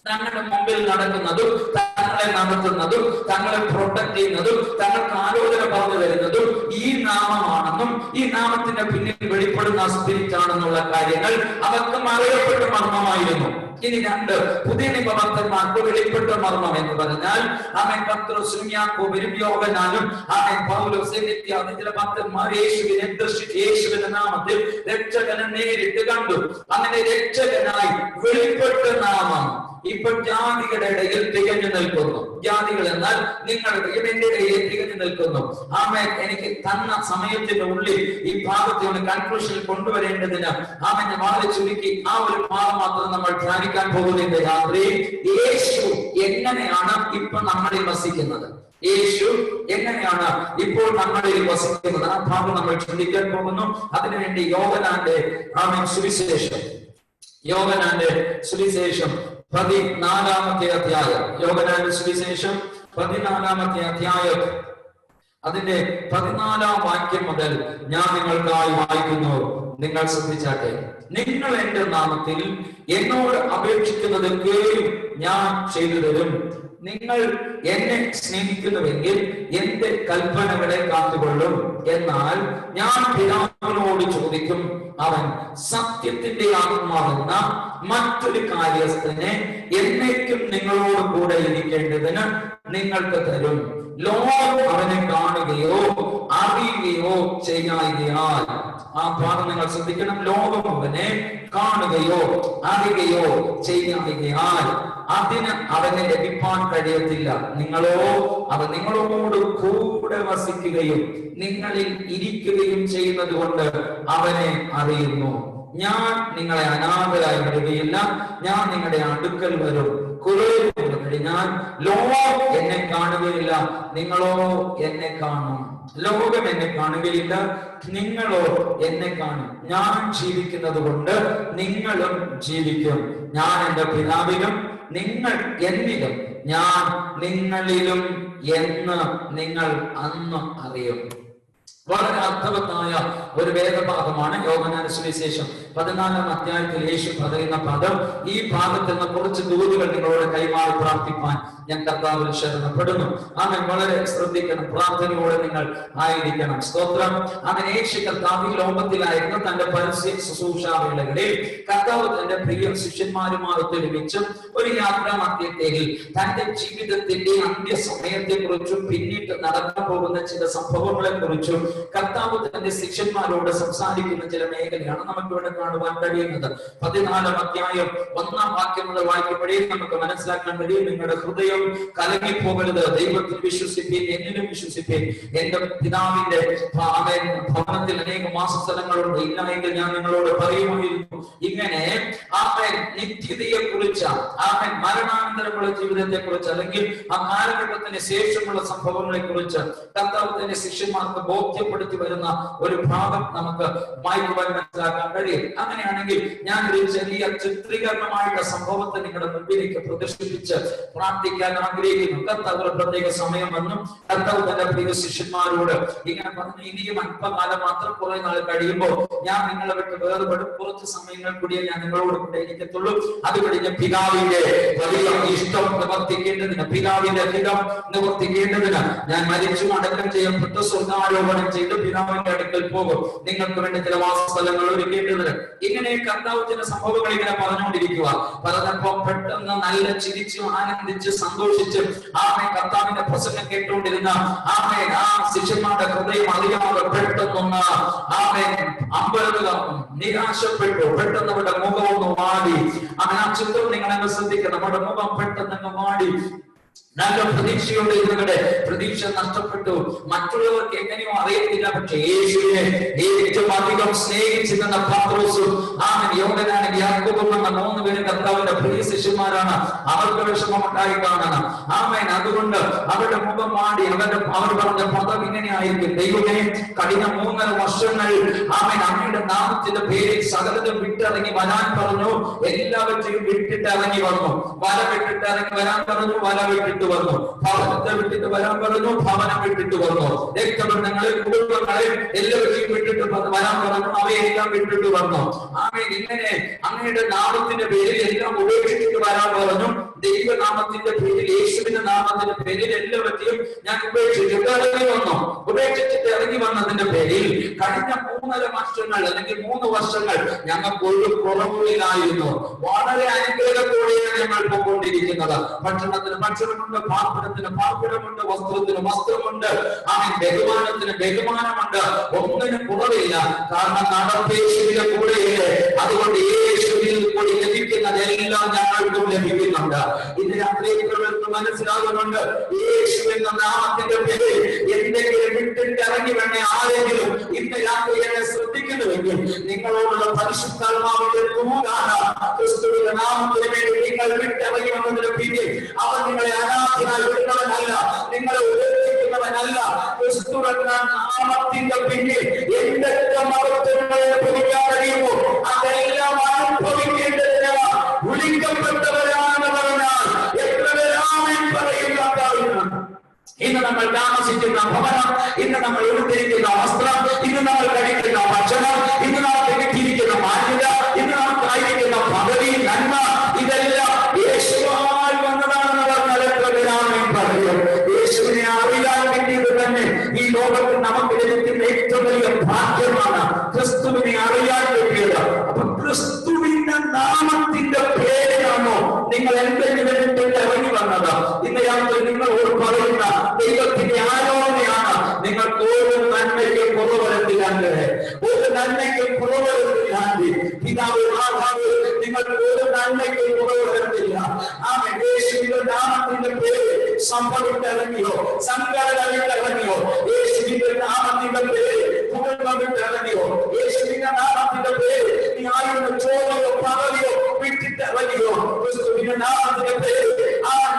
തങ്ങളുടെ മുമ്പിൽ നടക്കുന്നതും തങ്ങളെ നടത്തുന്നതും തങ്ങളെ പ്രൊട്ടക്ട് ചെയ്യുന്നതും തങ്ങൾക്ക് ആലോചന പറഞ്ഞു തരുന്നതും ഈ നാമമാണെന്നും ഈ നാമത്തിന്റെ പിന്നിൽ വെളിപ്പെടുന്ന സ്പിരിറ്റ് ആണെന്നുള്ള കാര്യങ്ങൾ അവർക്ക് അറിയപ്പെട്ട മർമ്മമായിരുന്നു. ഇനി രണ്ട് പുതിയ നിയമഭക്തന്മാർക്ക് വെളിപ്പെട്ട മർമ്മം എന്ന് പറഞ്ഞാൽ പത്രോസും യാക്കോബും യോഹന്നാനും പൗലോസും ഇത്യാദി ചില ഭക്തന്മാർ യേശുവിനെ ദർശിച്ച് യേശുവിന്റെ നാമത്തിൽ രക്ഷകനെ നേരിട്ട് കണ്ടു. അങ്ങനെ രക്ഷകനായി വെളിപ്പെട്ട നാമം ഇപ്പോൾ ജാതികളുടെ ഇടയിൽ തികഞ്ഞു നിൽക്കുന്നു. ജാതികൾ എന്നാൽ നിങ്ങളുടെ എന്റെ ഇടയിൽ തികഞ്ഞു നിൽക്കുന്നു. എനിക്ക് തന്ന സമയത്തിനുള്ളിൽ ഈ ഭാഗത്തെ ഒന്ന് കൺക്ലൂഷനിൽ കൊണ്ടുവരേണ്ടതിന് വളരെ ചുരുക്കി ആ ഒരു ഭാഗം മാത്രം നമ്മൾ ധ്യാനിക്കാൻ പോകുന്നതിന്റെ രാത്രി യേശു എങ്ങനെയാണ് ഇപ്പൊ നമ്മളിൽ വസിക്കുന്നത്, യേശു എങ്ങനെയാണ് ഇപ്പോൾ നമ്മളിൽ വസിക്കുന്നത്, ആ ഭാഗം നമ്മൾ ചിന്തിക്കാൻ പോകുന്നു. അതിനുവേണ്ടി യോഹന്നാന്റെ സുവിശേഷം, യോഹന്നാന്റെ സുവിശേഷം 14-ാമത്തെ അധ്യായം, യോഹന്നാന്റെ സുവിശേഷം 14-ാമത്തെ അധ്യായം അതിന്റെ 14-ാം വാക്യം മുതൽ ഞാൻ നിങ്ങൾക്കായി വായിക്കുന്നു. നിങ്ങൾ ശ്രദ്ധിച്ചാട്ടെ. നിങ്ങൾ എന്റെ നാമത്തിൽ എന്നോട് അപേക്ഷിക്കുന്നതൊക്കെയും ഞാൻ ചെയ്തു തരും. നിങ്ങൾ എന്നെ സ്നേഹിക്കുന്നുവെങ്കിൽ എന്റെ കൽപ്പനകളെ കാത്തുകൊള്ളും. എന്നാൽ ഞാൻ പിതാവിനോട് ചോദിക്കും, അവൻ സത്യത്തിന്റെ ആത്മാവെന്ന മറ്റൊരു കാര്യസ്ഥനെ എന്നേക്കും നിങ്ങളോട് കൂടെ ഇരിക്കേണ്ടതിന് നിങ്ങൾക്ക് തരും. ലോകം അവനെ കാണുകയോ അറിയുകയോ ചെയ്യായികയാൽ. ആ ഭാഗം നിങ്ങൾ ശ്രദ്ധിക്കണം. ലോകം അവനെ കാണുകയോ അറിയുകയോ ചെയ്യായികയാൽ അതിന് അവനെ ലഭിക്കാൻ കഴിയത്തില്ല. നിങ്ങളോ അവൻ നിങ്ങളോട് കൂടെ വസിക്കുകയും നിങ്ങളിൽ ഇരിക്കുകയും ചെയ്യുന്നത് കൊണ്ട് അവനെ അറിയുന്നു. ഞാൻ നിങ്ങളെ അനാഥരായി വിടുകയില്ല, ഞാൻ നിങ്ങളുടെ അടുക്കൽ വരും. കുറെ കഴിഞ്ഞാൽ ലോകം എന്നെ കാണുകയില്ല, നിങ്ങളോ എന്നെ കാണും. ലോകം എന്നെ കാണുകയില്ല, നിങ്ങളോ എന്നെ കാണും. ഞാൻ ജീവിക്കുന്നത് കൊണ്ട് നിങ്ങളും ജീവിക്കും. ഞാൻ എന്റെ പിതാവിലും നിങ്ങൾ എന്നിലും ഞാൻ നിങ്ങളിലും എന്ന് നിങ്ങൾ അന്ന് അറിയും. വളരെ അർത്ഥവത്തായ ഒരു വേദഭാഗമാണ് യോഹന്നാന്റെ സുവിശേഷം 14-ാം അധ്യായത്തിൽ യേശു പറയുന്ന പദം. ഈ ഭാഗത്ത് നിന്ന് കുറച്ച് ദൂതുകൾ നിങ്ങളോട് കൈമാറി പ്രാർത്ഥിപ്പാൻ ഞാൻ കർത്താവിൽ ശരണപ്പെടുന്നു. ആമേൻ. വളരെ ശ്രദ്ധിക്കണം, പ്രാർത്ഥനയോടെ നിങ്ങൾ ആയിരിക്കണം. സ്തോത്രം. ആമേൻ. യേശു കർത്താവ് ലോകത്തിലായിരുന്നു തന്റെ പരസ്യ ശുശ്രൂഷാവേളകളിൽ കർത്താവ് തന്റെ പ്രിയ ശിഷ്യന്മാരുമായി ഒത്തൊരുമിച്ച് ഒരു യാത്രാ മധ്യത്തിൽ തന്റെ ജീവിതത്തിന്റെ അന്ത്യസമയത്തെ കുറിച്ചും പിന്നീട് നടക്കാൻ പോകുന്ന ചില സംഭവങ്ങളെ കുറിച്ചും കർത്താവ് തന്റെ ശിഷ്യന്മാരോട് സംസാരിക്കുന്ന ചില മേഖലയാണ് നമുക്ക് ഇവിടെ കാണുവാൻ കഴിയുന്നത്. 14-ാം അധ്യായം 1-ാം വാക്യം മുതൽ വായിക്കുമ്പോഴേ നമുക്ക് മനസ്സിലാക്കാൻ കഴിയും, നിങ്ങളുടെ ഹൃദയം കലങ്ങിപ്പോകരുത്, ദൈവത്തിൽ വിശ്വസിപ്പീൻ, എന്നിലും വിശ്വസിപ്പീൻ. എന്റെ പിതാവിന്റെ ഭവനത്തിൽ അനേക വാസസ്ഥലങ്ങളുണ്ട്, ഇല്ലായെങ്കിൽ ഞാൻ നിങ്ങളോട് പറയുമായിരുന്നു. ഇങ്ങനെ നിത്യതയെ കുറിച്ച്, മരണാനന്തരമുള്ള ജീവിതത്തെ കുറിച്ച്, അല്ലെങ്കിൽ ആ കാലഘട്ടത്തിന് ശേഷമുള്ള സംഭവങ്ങളെ കുറിച്ച് കർത്താവ് തന്റെ ശിഷ്യന്മാർക്ക് ബോധ്യപ്പെടുത്തി വരുന്ന ഒരു ഭാഗം നമുക്ക് വായിക്കുവാൻ മനസ്സിലാക്കാൻ കഴിയും. അങ്ങനെയാണെങ്കിൽ ഞാൻ ഒരു ചെറിയ ചിത്രീകരണമായിട്ട് സംഭവത്തെ നിങ്ങളുടെ മുമ്പിലേക്ക് പ്രദർശിപ്പിച്ച് പ്രാർത്ഥിക്കാൻ ആഗ്രഹിക്കുന്നു. കർത്താവ് ഒരു പ്രത്യേക സമയം വന്നും കർത്താവ് തന്റെ പ്രിയ ശിഷ്യന്മാരോട് ഇങ്ങനെ പറഞ്ഞു, ഇനിയും അല്പകാലം മാത്രം, കുറെ നാൾ കഴിയുമ്പോൾ ഞാൻ നിങ്ങളെ വിട്ട് വേർപെടും, കുറച്ച് സമയങ്ങൾ കൂടിയേ ഞാൻ നിങ്ങളോട് കൂടെ ഇരിക്കത്തുള്ളൂ. അത് കഴിഞ്ഞ് പിതാവിന്റെ വലിയ ഇഷ്ടം നിവർത്തിക്കേണ്ടതിന്, പിതാവിന്റെ ഹിതം നിവർത്തിക്കേണ്ടതിന് ഞാൻ മരിച്ചു അടക്കം ചെയ്യപ്പെട്ട് സ്വർഗ്ഗാരോപണം ചെയ്ത് പിതാവിന്റെ അടുക്കൽ പോകും, നിങ്ങൾക്ക് വേണ്ടി ചില വാസസ്ഥലങ്ങൾ ഒരുക്കേണ്ടതിന്. ഇങ്ങനെ കർത്താവ് ചില സംഭവങ്ങൾ ഇങ്ങനെ പറഞ്ഞുകൊണ്ടിരിക്കുക. പറഞ്ഞപ്പോ പെട്ടെന്ന് നല്ല ചിരിച്ചു ആനന്ദിച്ച് സന്തോഷിച്ച് കർത്താവിന്റെ പ്രസംഗം കേട്ടുകൊണ്ടിരുന്ന ആ ശിഷ്യന്മാരുടെ ഹൃദയം അറിയാതെ പെട്ടെന്നൊന്ന് അമ്പരതുക, നിരാശപ്പെട്ടു. പെട്ടെന്ന് അവരുടെ മുഖം ഒന്ന് വാടി. ആ ചിത്രം നിങ്ങളെന്ന് ശ്രദ്ധിക്കണം. നമ്മുടെ മുഖം പെട്ടെന്ന് വാടി. നല്ല പ്രതീക്ഷയോടെ ഇരുന്നവരുടെ പ്രതീക്ഷ നഷ്ടപ്പെട്ടു. മറ്റുള്ളവർക്ക് എങ്ങനെയോ അറിയത്തില്ല, പക്ഷെ യേശുവിനെ ഏറ്റവും അധികം സ്നേഹിച്ചിരുന്ന പത്രോസും യോഹന്നാനും യാക്കോബും എന്ന 3 പേരും കർത്താവിന്റെ പ്രിയ ശിഷ്യന്മാരാണ്. അവർക്ക് വിഷമം ഉണ്ടായി കാണണം. ആമേൻ. അതുകൊണ്ട് അവരുടെ മുഖം മാടി. അവർ പറഞ്ഞ പദം ഇങ്ങനെയായിരിക്കും, ദൈവമേ, കഴിഞ്ഞ 3.5 വർഷങ്ങൾ അങ്ങയുടെ നാമത്തിന്റെ പേരിൽ സകലതും വിട്ടിറങ്ങി വരാൻ പറഞ്ഞു, എല്ലാവരെയും വിട്ടിട്ട് ഇറങ്ങി വന്നു. വല വിട്ടിട്ട് ഇറങ്ങി വരാൻ പറഞ്ഞു, വല വിട്ടിട്ട് വന്നു. ഭവനത്തെ വിട്ടിട്ട് വരാൻ പറഞ്ഞു, ഭവനം വിട്ടിട്ട് വന്നു. രക്തബന്ധങ്ങളിൽ, കുടുംബങ്ങളിൽ എല്ലാവരെയും വിട്ടിട്ട് വരാൻ പറഞ്ഞു, അവയെല്ലാം വിട്ടിട്ട് വന്നു. ആമേൻ. ഇങ്ങനെ അങ്ങയുടെ നാമത്തിന്റെ പേരിൽ എല്ലാം ഉപേക്ഷിച്ചിട്ട് വരാൻ പറഞ്ഞു. ദൈവനാമത്തിന്റെ പേരിൽ, യേശുവിന്റെ നാമത്തിന്റെ പേരിൽ എല്ലാവരെയും ഞാൻ ഉപേക്ഷിച്ചിട്ട് ഇറങ്ങി വന്നു. ഉപേക്ഷിച്ചിട്ട് ഇറങ്ങി വന്നതിന്റെ പേരിൽ കഴിഞ്ഞ 3.5 വർഷങ്ങൾ അല്ലെങ്കിൽ 3 വർഷങ്ങൾ ഞങ്ങൾക്ക് ഒരു കുറവുകളിലായിരുന്നു. വളരെ അനുഗ്രഹത്തോടെയാണ് ഞങ്ങൾ പോയിക്കൊണ്ടിരിക്കുന്നത്. ഭക്ഷണത്തിന് ഭക്ഷണമുണ്ട്, പാർപ്പിടത്തിന് പാർപ്പിടമുണ്ട്, വസ്ത്രത്തിന് വസ്ത്രമുണ്ട്, ബഹുമാനത്തിന് ബഹുമാനമുണ്ട്. ഒന്നിനും കുറവില്ല. കാരണം നടപ്പേശുവിന്റെ കൂടെയില്ലേ. അതുകൊണ്ട് യേശുവിൽ കൂടി ലഭിക്കുന്നതെല്ലാം ഞങ്ങൾക്കും ലഭിക്കുന്നുണ്ട്. ഇന്ന് രാത്രി മനസ്സിലാകുന്നുണ്ട്, യേശു എന്ന നാമത്തിന്റെ പേരിൽ എന്തെങ്കിലും വിട്ടിട്ട് ഇറങ്ങി വേണ്ട ആരെങ്കിലും ഇന്ന് രാത്രി എന്നെ ശ്രദ്ധിക്കുന്നുവെങ്കിൽ നിങ്ങളോടുള്ള പരിശുദ്ധാത്മാവിന്റെ ദൂതാണ്. ക്രിസ്തുവിന്റെ നാമത്തിന് വേണ്ടി നിങ്ങൾ വിട്ടിറങ്ങി വന്നതിന് പിന്നിൽ അവൻ നിങ്ങളെ അനാഥനായി വിടുന്നവനല്ല, നിങ്ങളെ ഉപേക്ഷിക്കുന്നവനല്ല. ക്രിസ്തു എന്ന നാമത്തിന്റെ പിന്നിൽ എന്തൊക്കെ മഹത്വങ്ങളെ ഭവിക്കാൻ കഴിയുമോ അതെല്ലാം അനുഭവിക്കേണ്ടതിന് വിളിക്കപ്പെട്ടവരാണെന്ന് പറഞ്ഞാൽ എത്ര പേരാമേൻ പറയുന്ന ഇന്ന് നമ്മൾ താമസിക്കുന്ന ഭവനം, ഇന്ന് നമ്മൾ ഉടുത്തിരിക്കുന്ന വസ്ത്രം, ഇന്ന് നമ്മൾ കഴിക്കുന്ന ഭക്ഷണം, ഇന്ന് നമുക്ക് കിട്ടിയിരിക്കുന്ന മാന്യത, ഇന്ന് നമുക്കായിരിക്കുന്ന പദവി, നന്മ, ഇതെല്ലാം യേശുവാൽ വന്നതാണെന്ന് പറഞ്ഞാൽ എത്ര പേരാമേൻ പറയും. യേശുവിനെ അറിയാൻ വേണ്ടിയത് തന്നെ ഈ ലോകത്തിൽ നമുക്ക് ലഭിക്കുന്ന ഏറ്റവും വലിയ ഭാഗ്യമാണ് ക്രിസ്തുവിനെ അറിയാൻ പറ്റിയത്. അപ്പൊ ക്രിസ്തുവിന്റെ നാമത്തിന്റെ പേരിലാണോ നിങ്ങൾ എന്തെങ്കിലും ഇറങ്ങി വന്നത്? ഇന്ന് യാതൊരു നിങ്ങളോട് പറയുന്ന ദൈവത്തിന്റെ ആലോചനയാണ്, നിങ്ങൾക്ക് ഓരോ നന്മയ്ക്കും കുറവരുത്തില്ലാണ്ട്, ഒരു നന്മയ്ക്കും കുറവരുത്തില്ലാണ്ട് പിതാവ് മാതാവ് നിങ്ങൾക്ക് ഒരു നന്മയ്ക്കും കുറവരുത്തില്ല. യേശുവിന്റെ നാമത്തിന്റെ പേര് സംഭവിച്ചിറങ്ങിയോ, സംഘടന വിട്ടിറങ്ങിയോ, യേശുവിന്റെ നാമത്തിന്റെ പേര് കുടുംബം വിട്ടിറങ്ങിയോ, യേശുവിന്റെ നാമത്തിന്റെ പേര് നീ ആയിരുന്ന ചോദ്യോ പദവിയോ വിട്ടിട്ടിറങ്ങിയോ, ക്രിസ്തുവിന്റെ നാമത്തിന്റെ പേര്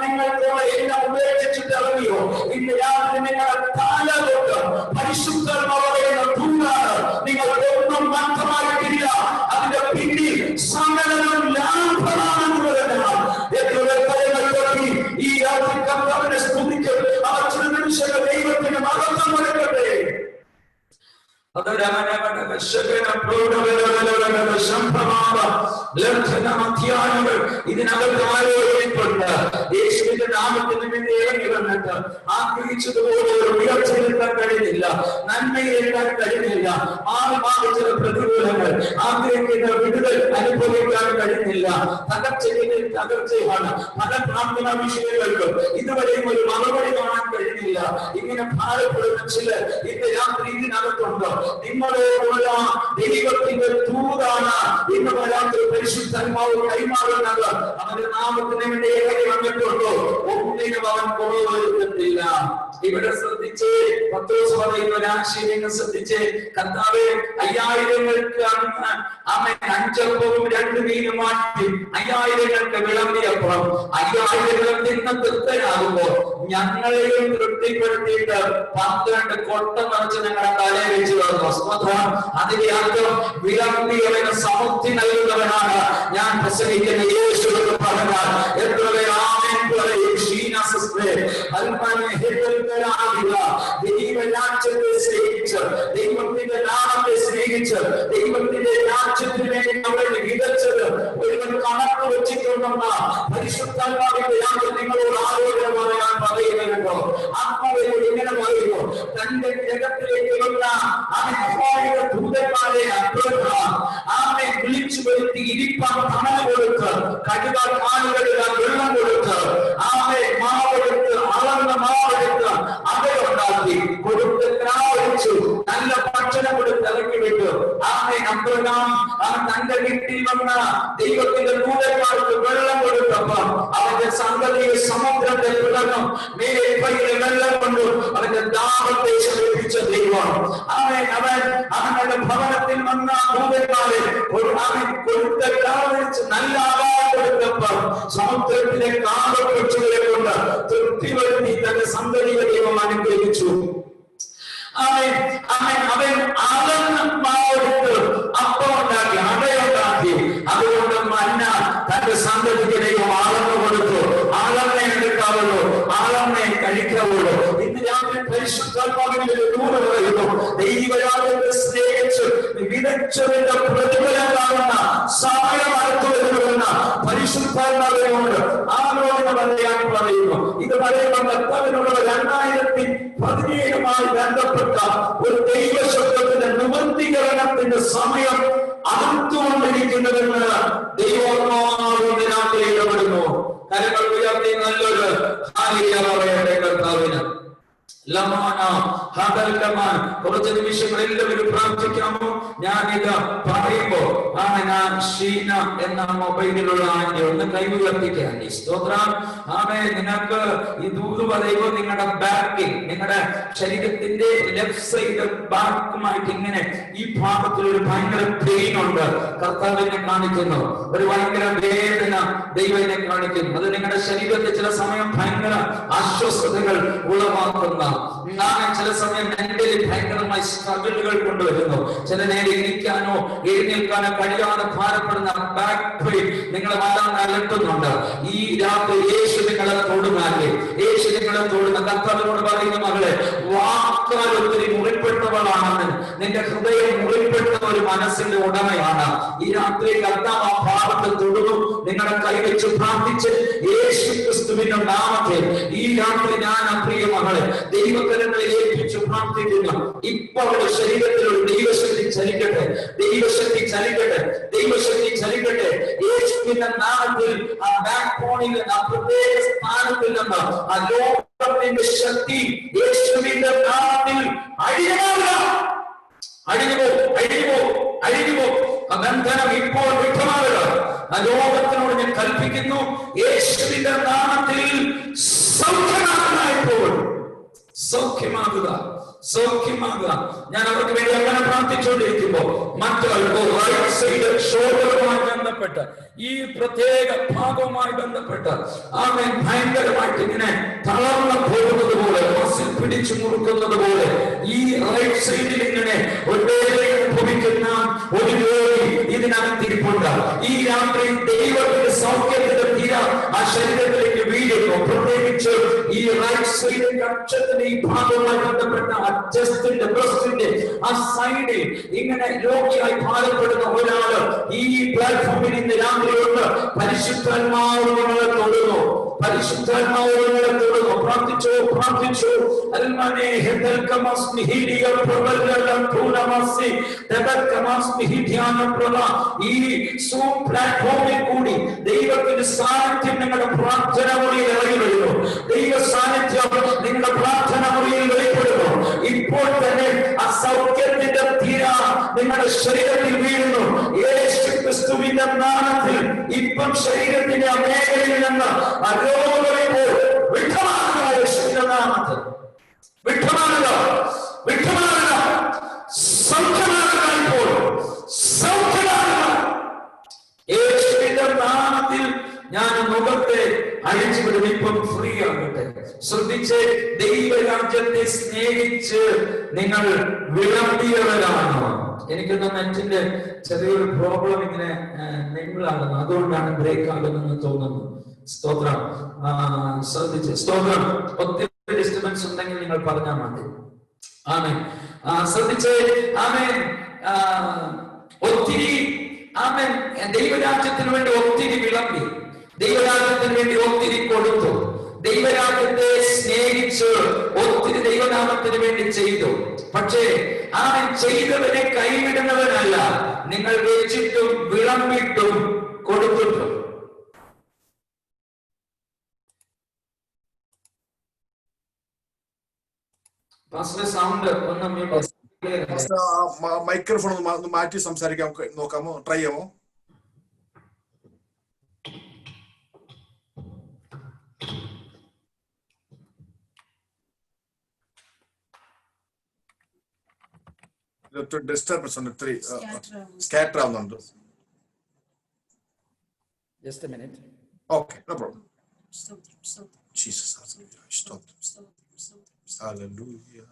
നിങ്ങൾക്കുള്ള എല്ലാം ഉപേക്ഷിച്ചിട്ട് ഇറങ്ങിയോ, ഇന്ന് രാത്രി നിങ്ങളുടെ കാലത്തോട്ട് പരിശുദ്ധമായ ദൂരാണ്. നിങ്ങൾ ഒന്നും ബന്ധമായിട്ടില്ല. അതിന്റെ പിന്നിൽ സകലം ലാഭമാണെന്നുള്ളതാണ്. എത്ര കാര്യങ്ങൾ ഈ രാത്രി കർത്താവിനെ സ്തുതിക്കും. അവർ ചില നിമിഷങ്ങൾ ദൈവത്തിന് മഹത്വം കൊടുക്കട്ടെ. ഇതിനകത്ത് ആലോചിച്ചിട്ടുണ്ട്. യേശുവിന്റെ നാമത്തിന് വേണ്ടി ഇറങ്ങി വന്നിട്ട് ആഗ്രഹിച്ചതുപോലെ ഒരു ഉയർച്ചയെടുക്കാൻ കഴിഞ്ഞില്ല, നന്മയെടുക്കാൻ കഴിഞ്ഞില്ല, മാറിച്ച പ്രതികൂലങ്ങൾ ആഗ്രഹിക്കുന്ന വിടുതൽ അനുഭവിക്കാൻ കഴിഞ്ഞില്ല. തകർച്ചയിൽ തകർച്ചയാണ്. പല പ്രാർത്ഥനാ വിഷയങ്ങൾക്കും ഇതുവരെയും ഒരു മറുപടി കാണാൻ കഴിഞ്ഞില്ല. ഇങ്ങനെ ഭാരപ്പെടുന്ന ചിലർ ഇന്ന് രാത്രി ഇതിനകത്തുണ്ട്. നിങ്ങളോടുള്ള ദൈവത്തിന്റെ ദൂതാണ് ഇന്ന് രാത്രി പരിശുദ്ധാത്മാവ് കൈമാറുന്നത്. അവന്റെ നാമത്തിന് വേണ്ടി ഇറങ്ങി വന്നിട്ടുണ്ടോ? ഒന്നിനും അവൻ കുറവ് വരുത്തില്ല. ഇവിടെ ശ്രദ്ധിച്ച് പത്രോസ് പറയുന്ന ഒരാശയം ശ്രദ്ധിച്ച്, കർത്താവേ 5000-ങ്ങൾക്ക് അന്ന് അവൻ 5 അപ്പവും 2 മീനും മാറ്റി 5000-ങ്ങൾക്ക് വിളമ്പിയപ്പോൾ 5000 നിന്ന് തൃപ്തരാകുമ്പോൾ ഞങ്ങളെയും തൃപ്തിപ്പെടുത്തിയിട്ട് 12 കൊട്ട നിറച്ച് ഞങ്ങളുടെ തലയിൽ വെച്ച് തന്നു. അതിന്റെ അർത്ഥം വിളമ്പിയവന് സമൃദ്ധി നൽകുന്നവനാണ് ഞാൻ പ്രസംഗിക്കുന്ന യേശു എന്ന് പറഞ്ഞാൽ എത്ര ആമേൻ പറയും. ദൈവരാജ്യത്തെ സ്നേഹിച്ച്, ദൈവത്തിന്റെ നാമത്തെ സ്നേഹിച്ച്, ദൈവത്തിന്റെ രാജ്യത്തിന് വേണ്ടി നമ്മൾ വിതച്ചത് ഒരുവൻ കണക്ക് വെച്ചിട്ടുണ്ടെന്ന പരിശുദ്ധാത്മാവിന്റെ യാത്ര നിങ്ങളോട് ആലോചന പറയാൻ പറയുന്നുണ്ടോ? ആത്മാവിനോട് ഇങ്ങനെ പറയുന്നു, തന്റെ ജഗത്തിലേക്ക് വന്ന അവന്റെ ദൂതന്മാരെ ആമെ വിളിച്ചു വരുത്തി ഇരിപ്പാൻ പണം കൊടുത്ത്, കടുവാൻ ആളുകളിൽ വെള്ളം കൊടുത്ത്, ആമെ മാവെടുത്ത് അളന്ന മാവെടുത്ത് അവരുണ്ടാക്കി കൊടുത്ത് ക്രാവടിച്ചു, നല്ല ഭക്ഷണം കൊടുത്ത് ഇറക്കി വിട്ടു. ആമെ അബ്രഹാം അവൻ തന്റെ വീട്ടിൽ വന്ന ദൈവത്തിന്റെ ദൂതന്മാർക്ക് വെള്ളം കൊടുത്തപ്പോൾ അവന്റെ സന്തതിയെ സമുദ്രത്തെ പിളർന്നു മേൽപ്പയിലെ വെള്ളം കൊണ്ടു അവന്റെ ദാഹത്തെ ശമിപ്പിച്ച ദൈവം. അവന്റെ ഭവനത്തിൽ വന്ന ദൂതന്മാരെ അവൻ കൊടുത്ത ക്രാവടിച്ച് നല്ല ആഹാരം കൊടുത്തപ്പോൾ സമുദ്രത്തിലെ കാവൽക്കൊച്ചുകളെ കൊണ്ട് തൃപ്തി വരുത്തി തന്റെ സന്തതിയെ ദൈവം അനുഗ്രഹിച്ചു. അവൻ അളന്ന് മാവെടുത്ത് അപ്പം ഉണ്ടാക്കി, അടയുണ്ടാക്കി. അതുകൊണ്ട് മന്ന തന്റെ സന്തതിക്ക് ദൈവം അളന്ന് കൊടുത്തു. അളന്നെ എടുക്കാവുള്ളൂ, അളന്നെ കഴിക്കാവുള്ളൂ. ഇന്ന് രാത്രി പരിശുദ്ധാത്മാവിന്റെ ദൂരം പറയുന്നു, ദൈവരാജ്യത്തെ സ്നേഹിച്ച് വിതച്ചതിന്റെ പ്രതിഫലം കാണുന്ന സമയം അടുത്തു വരുന്നുവെന്ന പരിശുദ്ധാത്മാവിനോട് ആലോചന പറയാൻ പറയുന്നു. ഇത് പറയുമ്പോൾ കർത്താവിനുള്ള 2017 ബന്ധപ്പെട്ട ഒരു ദൈവശബ്ദത്തിന്റെ നിവർത്തീകരണത്തിന്റെ സമയം അടുത്തുകൊണ്ടിരിക്കുന്നതെന്ന് ദൈവമാവിന്റെ രാത്രി ഇടപെടുന്നു. കരങ്ങൾ ഉയർത്തി നല്ലൊരു ഹാലേലൂയ പറയട്ടെ കർത്താവിന്. കുറച്ച് നിമിഷങ്ങൾ എല്ലാവരും പ്രാർത്ഥിക്കാമോ? ഞാനിത് പറയുമ്പോ ഞാൻ ഷീന എന്ന മൊബൈലിലുള്ള ആന്റി ഒന്ന് കൈവുയർത്തിക്കാൻ സ്തോത്രം. നിങ്ങൾക്ക് ഈ ദൂത് പറയുമ്പോൾ നിങ്ങളുടെ ബാക്കിൽ, നിങ്ങളുടെ ശരീരത്തിന്റെ ലെഫ്റ്റ് സൈഡ് ബാക്കുമായിട്ട് ഇങ്ങനെ ഈ ഭാഗത്തിൽ ഒരു ഭയങ്കര പെയിൻ ഉണ്ട്. കർത്താവിനെ കാണിക്കുന്നു. ഒരു ഭയങ്കര വേദന ദൈവനെ കാണിക്കുന്നു. അത് നിങ്ങളുടെ ശരീരത്തിൽ ചില സമയം ഭയങ്കര അസ്വസ്ഥതകൾ ഉളവാക്കുന്ന, ചില സമയം മെന്റലി ഭയങ്കരമായി സ്ട്രഗിളുകൾ കൊണ്ടുവരുന്നു. ചില നേരം ഇരിക്കാനോ എഴുന്നേൽക്കാനോ കഴിയാതെ ഭാരപ്പെടുന്ന ബാക്ക് പെയിൻ നിങ്ങളെ വല്ലാതെ അലട്ടുന്നുണ്ട്. ഈ രാത്രി യേശു നിങ്ങളെ തൊടുമാറ്റി, യേശു നിങ്ങളെ തൊടുന്ന കർത്താവിനോട് പറയുന്ന മകളെ, വാക്കാൽ ഒത്തിരി മുറിപ്പെട്ടവളാണെന്ന്, നിന്റെ ഹൃദയം മുറിപ്പെട്ട ഒരു മനസ്സിന്റെ ഉടമയാണ്. ഈ രാത്രി കർത്താവ് ആ ഭാവത്തെ തൊടുന്നു. നിങ്ങളെ കൈവച്ച് പ്രാർത്ഥിച്ച് യേശു ക്രിസ്തുവിന്റെ നാമത്തിൽ ഈ രാത്രി ഞാൻ പ്രിയ മകളെ ദൈവകരങ്ങളെ ഏൽപ്പിച്ചു പ്രാർത്ഥിക്കുന്നു. ഇപ്പൊ അവരുടെ ശരീരത്തിൽ ഒരു ദൈവശക്തി ചലിക്കട്ടെ, ദൈവശക്തി ചലിക്കട്ടെ, ദൈവശക്തി ചലിക്കട്ടെ. യേശുവിന്റെ നാമത്തിൽ ആ ബാക്ക് ബോണിൽ ആ പ്രത്യേക സ്ഥാനത്തിൽ നിന്ന് ആ ലോകത്തിന്റെ ശക്തി യേശുവിന്റെ നാമത്തിൽ അഴിഞ്ഞുപോകുക, അഴിഞ്ഞുപോ, അഴിഞ്ഞുപോ, അഴിഞ്ഞുപോ. ആ ബന്ധനം ഇപ്പോൾ വിട്ടുമാറുക. ആ ലോകത്തിനോട് ഞാൻ കൽപ്പിക്കുന്നു, യേശുവിന്റെ നാമത്തിൽ സൗഖ്യമാകുന്നതായപ്പോൾ സൗഖ്യമാകുക, സൗഖ്യമാകുക. ഞാൻ അവർക്ക് വേണ്ടി അങ്ങനെ പ്രാർത്ഥിച്ചുകൊണ്ടിരിക്കുമ്പോ മറ്റൊരു റൈറ്റ് സൈഡ് ഷോൾഡറുമായി ബന്ധപ്പെട്ട് ഈ പ്രത്യേക ഭാഗവുമായി ബന്ധപ്പെട്ട് അവൻ ഭയങ്കരമായിട്ട് ഇങ്ങനെ തളർന്നു പോകുന്നത് പോലെ, മസിൽ പിടിച്ചു മുറുക്കുന്നത് പോലെ ഈ റൈറ്റ് സൈഡിൽ ഇങ്ങനെ ഒരു വേദന അനുഭവിക്കുന്ന ഒരു രോഗി ഇതിനകത്തിരിപ്പുണ്ട്. ഈ രാത്രി ദൈവത്തിന്റെ സൗഖ്യത്തിന്റെ തീര ആ ശരീരത്തിലേക്ക് വീഴുന്നു. പ്രത്യേകിച്ച് ഈ റൈറ്റ് സൈഡിന്റെ അക്ഷത്തിന്റെ ഈ ഭാഗവുമായി ബന്ധപ്പെട്ട ചെസ്റ്റിന്റെ ബ്രസ്റ്റിന്റെ ആ സൈഡിൽ ഇങ്ങനെ രോഗിയായി ഭാരപ്പെടുന്ന ഒരാള് ഈ പ്ലാറ്റ്ഫോമിൽ ഇന്ന് രാത്രിയുണ്ട്. പരിശുദ്ധാത്മാവ് നിങ്ങളെ തൊടുന്നു. പരിശുദ്ധാത്മാവ് നിങ്ങളെ തൊടുന്നു. പ്രാർത്ഥിച്ചു പ്രാർത്ഥിച്ചു. അൽമാനെ ഹെദൽകമസ്മി ഹിഡിയ പ്രവല്ലം തുനമസി തബക്കമസ്മി ഹിദ്യാന പ്രഭ. ഈ സൂം പ്ലാറ്റ്ഫോമിൽ കൂടി ദൈവത്തിന്റെ സാന്നിധ്യം നിങ്ങളുടെ പ്രാർത്ഥന മുറിയിൽ ഇറങ്ങി വരുന്നു. ദൈവ സാന്നിധ്യം നിങ്ങളുടെ പ്രാർത്ഥന മുറിയിൽ വെളിപ്പെടുന്നു. ഇപ്പോൾ തന്നെ ആ സൗഖ്യത്തിന്റെ തീര നിങ്ങളുടെ ശരീരത്തിൽ വീഴുന്നു. യേശു ക്രിസ്തുവിന്റെ നാമത്തിൽ ഇപ്പം ശരീരത്തിന്റെ മേഖലയിൽ നിന്ന് അരോഗമിപ്പോൾ വിട്ടുമാറുക. യേശുവിന്റെ നാമത്തിൽ വിട്ടുമാറുക, വിട്ടുമാറുക, സൗഖ്യമാകുക. ഇപ്പോൾ സൗഖ്യമാകുക യേശുവിന്റെ നാമത്തിൽ. ഞാൻ മുഖത്തെ അഴിച്ചുവിടും. ഇപ്പം ഫ്രീ ആകട്ടെ. ശ്രദ്ധിച്ച്, ദൈവരാജ്യത്തെ സ്നേഹിച്ച് നിങ്ങൾ വിളമ്പിയവരാണ്. എനിക്കൊന്ന് നെറ്റിന്റെ ചെറിയൊരു പ്രോബ്ലം ഇങ്ങനെ നിങ്ങളാകുന്നു, അതുകൊണ്ടാണ് ബ്രേക്ക് ആകുന്നെന്ന് തോന്നുന്നു. സ്തോത്രം. ശ്രദ്ധിച്ച്, സ്തോത്രം. ഒത്തിരി ഡിസ്റ്റർബൻസ് ഉണ്ടെങ്കിൽ നിങ്ങൾ പറഞ്ഞാൽ മതി. ആമേൻ. ശ്രദ്ധിച്ച്, ആമേൻ. ഒത്തിരി, ആമേൻ, ദൈവരാജ്യത്തിന് വേണ്ടി ഒത്തിരി വിളമ്പി, ദൈവരാജ്യത്തിന് വേണ്ടി ഒത്തിരി കൊടുത്തു, ദൈവരാജ്യത്തെ സ്നേഹിച്ച് ഒത്തിരി ദൈവനാമത്തിന് വേണ്ടി ചെയ്തു. പക്ഷേ അവൻ ചെയ്തവനെ കൈവിടുന്നവനല്ല. നിങ്ങൾ വെച്ചിട്ടും വിളമ്പിട്ടും കൊടുത്തിട്ടും. സൗണ്ട് ഒന്ന് മൈക്രോഫോൺ ഒന്ന് മാറ്റി സംസാരിക്കാൻ നോക്കാമോ? ട്രൈ ചെയ്യാമോ? ഡിസ്റ്റർബൻസ് ഉണ്ട്, ഇത്തിരി സ്കാറ്റർ ആവുന്നുണ്ട്. Just a minute. Okay, no problem. Jesus, hallelujah.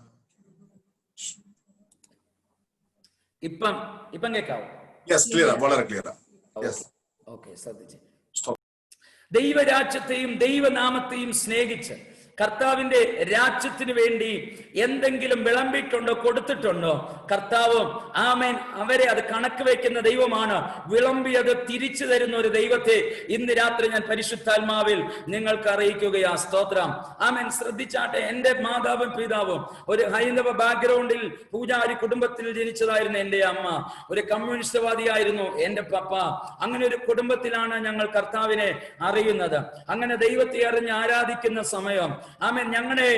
ഇപ്പം കേൾക്കാവോ? Yes, clear, വളരെ ക്ലിയർ. Yes. Okay, ശ്രദ്ധിച്ച്. ദൈവരാജ്യത്തെയും ദൈവനാമത്തെയും സ്നേഹിച്ച് കർത്താവിന്റെ രാജ്യത്തിന് വേണ്ടി എന്തെങ്കിലും വിളമ്പിയിട്ടുണ്ടോ, കൊടുത്തിട്ടുണ്ടോ? കർത്താവ് ആമേൻ അവരെ അത് കണക്ക് വെക്കുന്ന ദൈവമാണ്. വിളമ്പിയത് തിരിച്ചു തരുന്ന ഒരു ദൈവത്തെ ഇന്ന് രാത്രി ഞാൻ പരിശുദ്ധാത്മാവിൽ നിങ്ങൾക്ക് അറിയിക്കുകയാ. സ്തോത്രം. ആമേൻ. ശ്രദ്ധിച്ചാട്ടെ, എന്റെ മാതാവും പിതാവും ഒരു ഹൈന്ദവ ബാക്ക്ഗ്രൗണ്ടിൽ പൂജാരി കുടുംബത്തിൽ ജനിച്ചതായിരുന്നു. എന്റെ അമ്മ ഒരു കമ്മ്യൂണിസ്റ്റ്വാദിയായിരുന്നു. എന്റെ പപ്പ. അങ്ങനെ ഒരു കുടുംബത്തിലാണ് ഞങ്ങൾ കർത്താവിനെ അറിയുന്നത്. അങ്ങനെ ദൈവത്തെ അറിഞ്ഞ് ആരാധിക്കുന്ന സമയം ആമേൻ ഞങ്ങളെ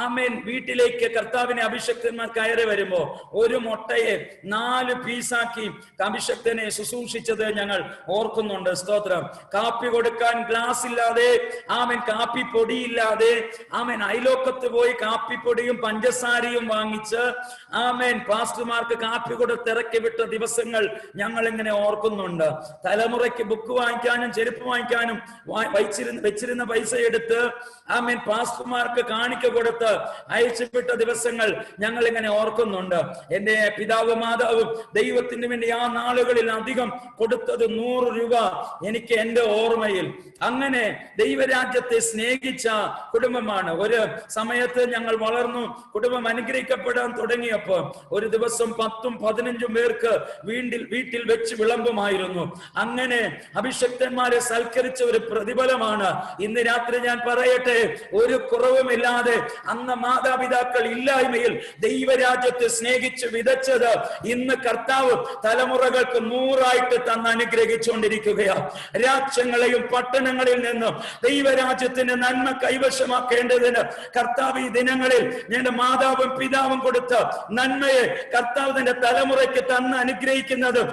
ആമേൻ വീട്ടിലേക്ക് കർത്താവിനെ അഭിഷക്തന്മാർ കയറി വരുമ്പോ ഒരു മുട്ടയെ 4 പീസാക്കി അഭിഷക്തനെ ശുശ്രൂഷിച്ചത് ഞങ്ങൾ ഓർക്കുന്നുണ്ട്. സ്തോത്രം. കാപ്പി കൊടുക്കാൻ ഗ്ലാസ് ഇല്ലാതെ, ആമേൻ കാപ്പി പൊടിയില്ലാതെ, ആമേൻ അയലോക്കത്ത് പോയി കാപ്പിപ്പൊടിയും പഞ്ചസാരയും വാങ്ങിച്ച് ആമേൻ പാസ്റ്റർമാർക്ക് കാപ്പി കൊടുത്തിറക്കി വിട്ട ദിവസങ്ങൾ ഞങ്ങൾ ഇങ്ങനെ ഓർക്കുന്നുണ്ട്. തലമുറയ്ക്ക് ബുക്ക് വാങ്ങിക്കാനും ചെരുപ്പ് വാങ്ങിക്കാനും വെച്ചിരുന്ന പൈസ എടുത്ത് ആമേൻ പാസ്റ്റർമാർക്ക് കാണിക്ക കൊടുത്ത് അയച്ചുവിട്ട ദിവസങ്ങൾ ഞങ്ങൾ ഇങ്ങനെ ഓർക്കുന്നുണ്ട്. എന്റെ പിതാവ് മാതാവും ദൈവത്തിന് വേണ്ടി ആ നാളുകളിൽ അധികം കൊടുത്തത് 100 രൂപ എനിക്ക് എന്റെ ഓർമ്മയിൽ. അങ്ങനെ ദൈവരാജ്യത്തെ സ്നേഹിച്ച കുടുംബമാണ്. ഒരു സമയത്ത് ഞങ്ങൾ വളർന്നു, കുടുംബം അനുഗ്രഹിക്കപ്പെടാൻ തുടങ്ങിയപ്പോൾ ഒരു ദിവസം 10ഉം 15ഉം പേർക്ക് വീട്ടിൽ വെച്ച് വിളമ്പുമായിരുന്നു. അങ്ങനെ അഭിഷക്തന്മാരെ സൽക്കരിച്ച ഒരു പ്രതിഫലമാണ്. ഇന്ന് രാത്രി ഞാൻ പറയട്ടെ, ഒരു കുറവുമില്ലാതെ അന്ന് മാതാപിതാക്കൾ ഇല്ലായ്മയിൽ ദൈവരാജ്യത്തെ സ്നേഹിച്ച് വിതച്ചത് ഇന്ന് കർത്താവ് തലമുറകൾക്ക് 100ആയിട്ട് തന്ന് അനുഗ്രഹിച്ചുകൊണ്ടിരിക്കുകയാണ്. രാജ്യങ്ങളെയും പട്ടണങ്ങളിൽ നിന്നും ദൈവരാജ്യത്തിന്റെ നന്മ കൈവശമാക്കേണ്ടതിന് കർത്താവ് ഈ ദിനങ്ങളിൽ ഞങ്ങളുടെ മാതാവും പിതാവും കൊടുത്ത നന്മയെ കർത്താവ് തന്റെ തലമുറയ്ക്ക് തന്ന് അനുഗ്രഹിക്കുന്നത്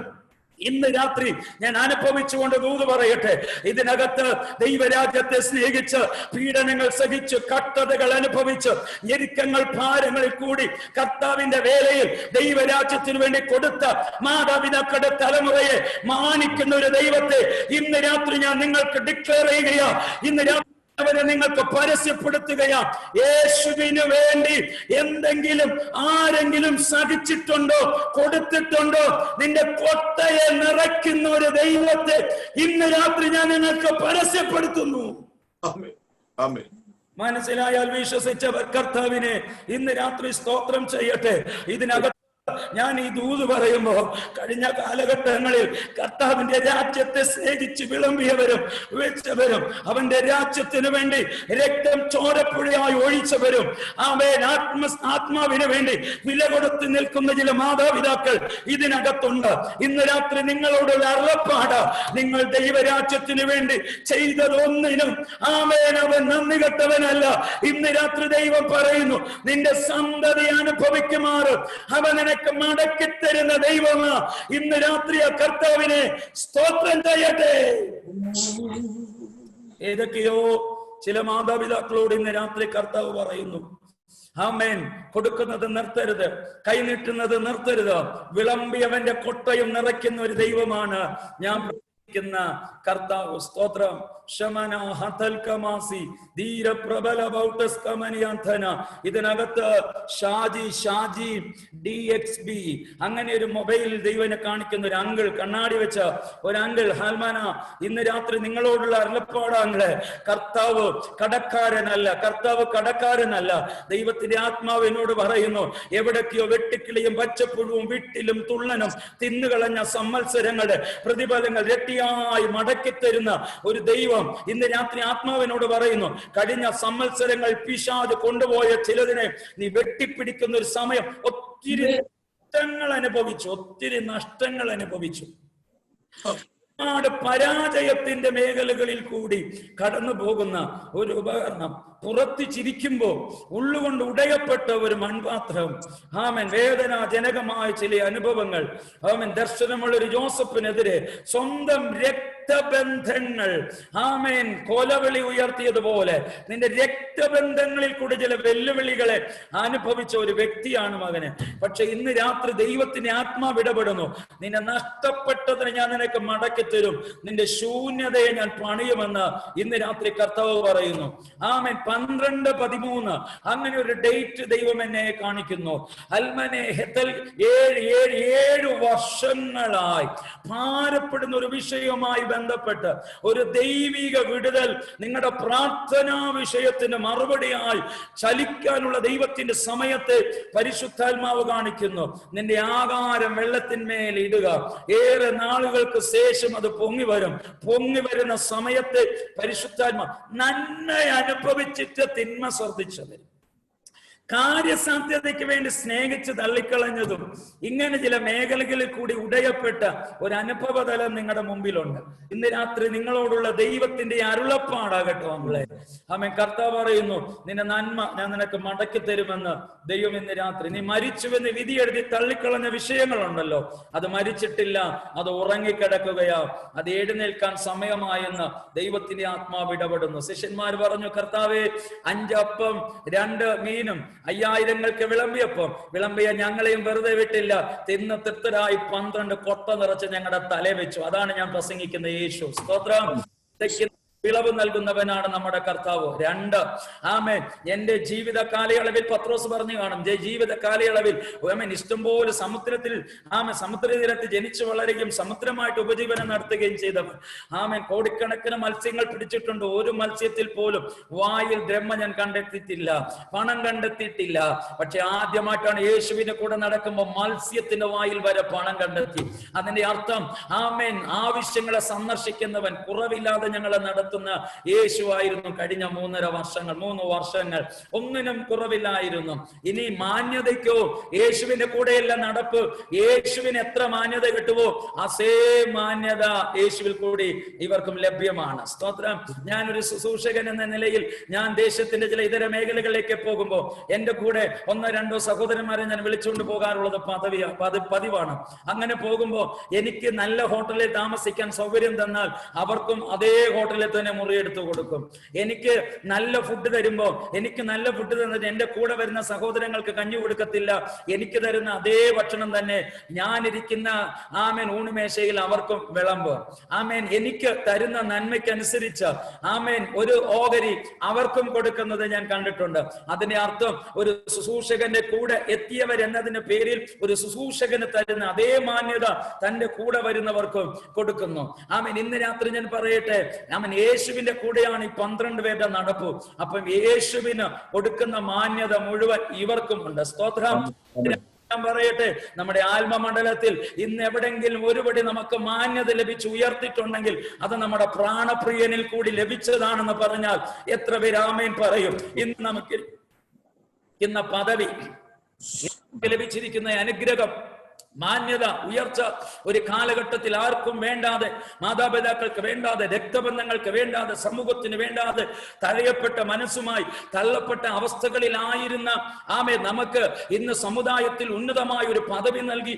ഇന്ന് രാത്രി ഞാൻ അനുഭവിച്ചുകൊണ്ട് ദൂത് പറയട്ടെ. ഇതിനകത്ത് ദൈവരാജ്യത്തെ സ്നേഹിച്ച് പീഡനങ്ങൾ സഹിച്ച് കഷ്ടതകൾ അനുഭവിച്ച് ഞെരുക്കങ്ങൾ ഭാരങ്ങളിൽ കൂടി കർത്താവിന്റെ വേലയിൽ ദൈവരാജ്യത്തിന് വേണ്ടി കൊടുത്ത മാതാപിതാക്കളുടെ തലമുറയെ മാനിക്കുന്ന ഒരു ദൈവത്തെ ഇന്ന് രാത്രി ഞാൻ നിങ്ങൾക്ക് ഡിക്ലെയർ ചെയ്യുകയാ. ഇന്ന് രാത്രി അവരെ നിങ്ങൾക്ക് പരസ്യപ്പെടുത്തുകയാ. യേശുവിന് വേണ്ടി എന്തെങ്കിലും ആരെങ്കിലും സഹിച്ചിട്ടുണ്ടോ, കൊടുത്തിട്ടുണ്ടോ? നിന്റെ കൊട്ടയെ നിറയ്ക്കുന്ന ഒരു ദൈവത്തെ ഇന്ന് രാത്രി ഞാൻ നിങ്ങൾക്ക് പരസ്യപ്പെടുത്തുന്നു. മനസ്സിലായാൽ വിശ്വസിച്ചവർ കർത്താവിനെ ഇന്ന് രാത്രി സ്തോത്രം ചെയ്യട്ടെ. ഇതിനകത്ത് ഞാൻ ഈ ദൂത് പറയുമ്പോ കഴിഞ്ഞ കാലഘട്ടങ്ങളിൽ കർത്താവിന്റെ രാജ്യത്തെ സ്നേഹിച്ച് വിളമ്പിയവരും വെച്ചവരും അവന്റെ രാജ്യത്തിന് വേണ്ടി രക്തം ചോരപ്പുഴയായി ഒഴിച്ചവരും ആത്മാവിന് വേണ്ടി വില കൊടുത്ത് നിൽക്കുന്ന ചില മാതാപിതാക്കൾ ഇതിനകത്തുണ്ട്. ഇന്ന് രാത്രി നിങ്ങളോടുള്ള അരുളപ്പാട്, നിങ്ങൾ ദൈവരാജ്യത്തിന് വേണ്ടി ചെയ്തതൊന്നിനും അവൻ നന്ദി കെട്ടവനല്ല. ഇന്ന് രാത്രി ദൈവം പറയുന്നു, നിന്റെ സന്തതി അനുഭവിക്കുമാറ് അവൻ മടക്കി തരുന്ന ദൈവമാ. ഇന്ന് രാത്രി ആ കർത്താവിനെ സ്തോത്രം ചെയ്യട്ടെ. ഏതൊക്കെയോ ചില മാതാപിതാക്കളോട് ഇന്ന് രാത്രി കർത്താവ് പറയുന്നു, ആമേൻ, കൊടുക്കുന്നത് നിർത്തരുത്, കൈനീട്ടുന്നത് നിർത്തരുത്. വിളമ്പിയവന്റെ കൊട്ടയും നിറയ്ക്കുന്ന ഒരു ദൈവമാണ് ഞാൻ ക്കുന്ന കർത്താവ്. സ്തോത്രം. ശമന ഹതൽ കമാസി ധീര പ്രബല ബൗട്ടസ്കമനിയാന്തന. ഇതിനകത്ത് ഷാജി DXB അങ്ങനെ ഒരു മൊബൈൽ ദൈവനെ കാണിക്കുന്ന ഒരു അങ്കിൾ, കണ്ണാടി വെച്ച ഒരു അങ്കിൾ. ഹാൽമാന, ഇന്ന് രാത്രി നിങ്ങളോടുള്ള അരുളപ്പാടാങ്ങളെ, കർത്താവ് കടക്കാരനല്ല. ദൈവത്തിന്റെ ആത്മാവ് എന്നോട് പറയുന്നു, എവിടൊക്കെയോ വെട്ടിക്കിളിയും പച്ചപ്പുഴുവും വിട്ടിലും തുള്ളനും തിന്നുകളഞ്ഞ സംവത്സരങ്ങളുടെ പ്രതിഫലങ്ങൾ ഇരട്ടിയായി മടക്കിത്തരുന്ന ഒരു ദൈവം ഇന്ന് രാത്രി ആത്മാവിനോട് പറയുന്നു. കഴിഞ്ഞ സംവത്സരങ്ങൾ പിശാച് കൊണ്ടുപോയ ചിലതിനെ നീ വെട്ടിപ്പിടിക്കുന്ന ഒരു സമയം. ഒത്തിരി നഷ്ടങ്ങൾ അനുഭവിച്ചു. പരാജയത്തിന്റെ മേഖലകളിൽ കൂടി കടന്നു പോകുന്ന ഒരു ഉപകരണം. പുറത്ത് ചിരിക്കുമ്പോ ഉള്ളുകൊണ്ട് ഉടയപ്പെട്ട ഒരു മൺപാത്രം. ആമൻ. വേദനാജനകമായ ചില അനുഭവങ്ങൾ. ആമൻ. ദർശനമുള്ള ഒരു ജോസഫിനെതിരെ സ്വന്തം രക്തബന്ധങ്ങൾ ആമേൻ കൊലവിളി ഉയർത്തിയതുപോലെ നിന്റെ രക്തബന്ധങ്ങളിൽ കൂടി ചില വെല്ലുവിളികളെ അനുഭവിച്ച ഒരു വ്യക്തിയാണ് മകന്. പക്ഷെ ഇന്ന് രാത്രി ദൈവത്തിന്റെ ആത്മാവ് ഇടപെടുന്നു. നിന്നെ നഷ്ടപ്പെട്ടതിന് ഞാൻ നിനക്ക് മടക്കി തരും, നിന്റെ ശൂന്യതയെ ഞാൻ പണിയുമെന്ന് ഇന്ന് രാത്രി കർത്താവ് പറയുന്നു. ആമേൻ. 12-13 അങ്ങനെ ഒരു ഡേറ്റ് ദൈവം എന്നെ കാണിക്കുന്നു. അൽമനെ ഹെത്തൽ 7 വർഷങ്ങളായി ഭാരപ്പെടുന്ന ഒരു വിഷയവുമായി ബന്ധപ്പെട്ട് ഒരു ദൈവിക വിടുതൽ നിങ്ങളുടെ പ്രാർത്ഥനാ വിഷയത്തിന് മറുപടിയായി ചലിക്കാനുള്ള ദൈവത്തിന്റെ സമയത്തെ പരിശുദ്ധാത്മാവ് കാണിക്കുന്നു. നിന്റെ ആകാരം വെള്ളത്തിന്മേൽ ഇടുക. ഏറെ നാളുകൾക്ക് ശേഷം അത് പൊങ്ങി വരുന്ന സമയത്തെ പരിശുദ്ധാത്മാ നന്മ അനുഭവിച്ചിട്ട് തിന്മ ശ്രദ്ധിച്ചവർ, കാര്യസാധ്യതയ്ക്ക് വേണ്ടി സ്നേഹിച്ച് തള്ളിക്കളഞ്ഞതും, ഇങ്ങനെ ചില മേഖലകളിൽ കൂടി ഉടയപ്പെട്ട ഒരു അനുഭവതലം നിങ്ങളുടെ മുമ്പിലുണ്ട്. ഇന്ന് രാത്രി നിങ്ങളോടുള്ള ദൈവത്തിന്റെ അരുളപ്പാടാകട്ടെ നമ്മളെ. ആമേൻ. കർത്താവ് പറയുന്നു, നിന്റെ നന്മ ഞാൻ നിനക്ക് മടക്കി തരുമെന്ന് ദൈവം ഇന്ന് രാത്രി. നീ മരിച്ചുവെന്ന് വിധി എഴുതി തള്ളിക്കളഞ്ഞ വിഷയങ്ങളുണ്ടല്ലോ, അത് മരിച്ചിട്ടില്ല, അത് ഉറങ്ങിക്കിടക്കുകയാ, അത് എഴുന്നേൽക്കാൻ സമയമായെന്ന് ദൈവത്തിന്റെ ആത്മാവ് ഇടപെടുന്നു. ശിഷ്യന്മാർ പറഞ്ഞു, കർത്താവേ, 5 അപ്പം 2 മീനും 5000 വിളമ്പിയ ഞങ്ങളെയും വെറുതെ വിട്ടില്ല, തിന്ന് തൃപ്തരായി 12 കൊട്ട നിറച്ച് ഞങ്ങളുടെ തല വെച്ചു. അതാണ് ഞാൻ പ്രസംഗിക്കുന്ന യേശു. സ്തോത്രം. വിളവ് നൽകുന്നവനാണ് നമ്മുടെ കർത്താവ്. 2 ആമേൻ. എന്റെ ജീവിത കാലയളവിൽ പത്രോസ് പറഞ്ഞു കാണും, ജീവിത കാലയളവിൽ ആമേൻ ഇഷ്ടംപോലെ സമുദ്രതീരത്ത് ജനിച്ചു വളരുകയും സമുദ്രമായിട്ട് ഉപജീവനം നടത്തുകയും ചെയ്തവൻ. ആമേൻ. കോടിക്കണക്കിന് മത്സ്യങ്ങൾ പിടിച്ചിട്ടുണ്ട്. ഒരു മത്സ്യത്തിൽ പോലും വായിൽ ദ്രഹ്മ ഞാൻ കണ്ടെത്തിയിട്ടില്ല, പണം കണ്ടെത്തിയിട്ടില്ല. പക്ഷെ ആദ്യമായിട്ടാണ് യേശുവിന്റെ കൂടെ നടക്കുമ്പോൾ മത്സ്യത്തിന്റെ വായിൽ വരെ പണം കണ്ടെത്തി. അതിന്റെ അർത്ഥം ആമേൻ ആവശ്യങ്ങളെ സന്ദർശിക്കുന്നവൻ, കുറവില്ലാതെ ഞങ്ങളെ നടത്തുന്ന യേശുവായിരുന്നു. കഴിഞ്ഞ 3 വർഷങ്ങൾ ഒന്നിനും കുറവില്ലായിരുന്നു. ഇനി മാന്യതയ്ക്കോ യേശുവിന്റെ കൂടെയല്ല നടപ്പ്. യേശുവിന് എത്ര മാന്യത കിട്ടുവോ അസേ മാന്യത യേശുവിൽ കൂടി ഇവർക്കും ലഭ്യമാണ്. സ്തോത്രം. ഞാനൊരു ശുശ്രൂഷകൻ എന്ന നിലയിൽ ഞാൻ ദേശത്തിന്റെ ചില ഇതര മേഖലകളിലേക്ക് പോകുമ്പോൾ എന്റെ കൂടെ 1-2 സഹോദരന്മാരെ ഞാൻ വിളിച്ചുകൊണ്ട് പോകാറുള്ളത് പതിവാണ്. അങ്ങനെ പോകുമ്പോൾ എനിക്ക് നല്ല ഹോട്ടലിൽ താമസിക്കാൻ സൗകര്യം തന്നാൽ അവർക്കും അതേ ഹോട്ടലിൽ തന്നെ തന്നെ മുറിയെടുത്ത് കൊടുക്കും. എനിക്ക് നല്ല ഫുഡ് തരുമ്പോ, എനിക്ക് നല്ല ഫുഡ് തന്നിട്ട് എന്റെ കൂടെ വരുന്ന സഹോദരങ്ങൾക്ക് കഞ്ഞി കൊടുക്കത്തില്ല. എനിക്ക് തരുന്ന അതേ ഭക്ഷണം തന്നെ ഞാനിരിക്കുന്ന ഊണുമേശയിൽ അവർക്കും വിളമ്പ്. എനിക്ക് തരുന്ന നന്മയ്ക്കനുസരിച്ച് ഒരു ഓഹരി അവർക്കും കൊടുക്കുന്നത് ഞാൻ കണ്ടിട്ടുണ്ട്. അതിന്റെ അർത്ഥം ഒരു ശുശ്രൂഷകന്റെ കൂടെ എത്തിയവർ എന്നതിന്റെ പേരിൽ ഒരു ശുശ്രൂഷകന് തരുന്ന അതേ മാന്യത തന്റെ കൂടെ വരുന്നവർക്കും കൊടുക്കുന്നു. ഇന്ന് രാത്രി ഞാൻ പറയട്ടെ, യേശുവിന്റെ കൂടെയാണ് ഈ 12 പേരുടെ നടപ്പ്. അപ്പം യേശുവിന് കൊടുക്കുന്ന മാന്യത മുഴുവൻ ഇവർക്കും ഉണ്ട്. സ്തോത്രം. ഞാൻ പറയട്ടെ, നമ്മുടെ ആത്മമണ്ഡലത്തിൽ ഇന്ന് എവിടെങ്കിലും ഒരുപടി നമുക്ക് മാന്യത ലഭിച്ച് ഉയർത്തിയിട്ടുണ്ടെങ്കിൽ അത് നമ്മുടെ പ്രാണപ്രിയനിൽ കൂടി ലഭിച്ചതാണെന്ന് പറഞ്ഞാൽ എത്ര പേര് ആമേൻ പറയും? ഇന്ന് നമുക്ക് ഇന്ന പദവി ലഭിച്ചിരിക്കുന്ന അനുഗ്രഹം, മാന്യത, ഉയർച്ച ഒരു കാലഘട്ടത്തിൽ ആർക്കും വേണ്ടാതെ, മാതാപിതാക്കൾക്ക് വേണ്ടാതെ, രക്തബന്ധങ്ങൾക്ക് വേണ്ടാതെ, സമൂഹത്തിന് വേണ്ടാതെ തഴയപ്പെട്ട മനസ്സുമായി തള്ളപ്പെട്ട അവസ്ഥകളിലായിരുന്ന നമുക്ക് ഇന്ന് സമുദായത്തിൽ ഉന്നതമായ ഒരു പദവി നൽകി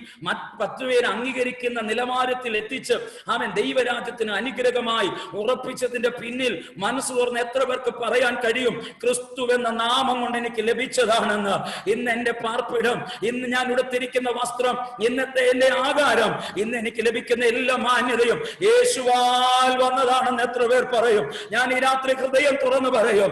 10 പേര് അംഗീകരിക്കുന്ന നിലവാരത്തിൽ എത്തിച്ച് ദൈവരാജ്യത്തിന് അനുഗ്രഹമായി ഉറപ്പിച്ചതിന്റെ പിന്നിൽ മനസ്സ് തുറന്ന് എത്ര പേർക്ക് പറയാൻ കഴിയും, ക്രിസ്തു എന്ന നാമം കൊണ്ട് എനിക്ക് ലഭിച്ചതാണെന്ന്? ഇന്ന് എന്റെ പാർപ്പിടം, ഇന്ന് ഞാൻ ഉടുത്തിരിക്കുന്ന വസ്ത്രം, ഇന്നത്തെ എന്റെ ആകാരം, ഇന്ന് എനിക്ക് ലഭിക്കുന്ന എല്ലാ മാന്യതയും യേശുവാൽ വന്നതാണെന്ന് എത്ര പേർ പറയും? ഞാൻ ഈ രാത്രി ഹൃദയം തുറന്നു പറയും.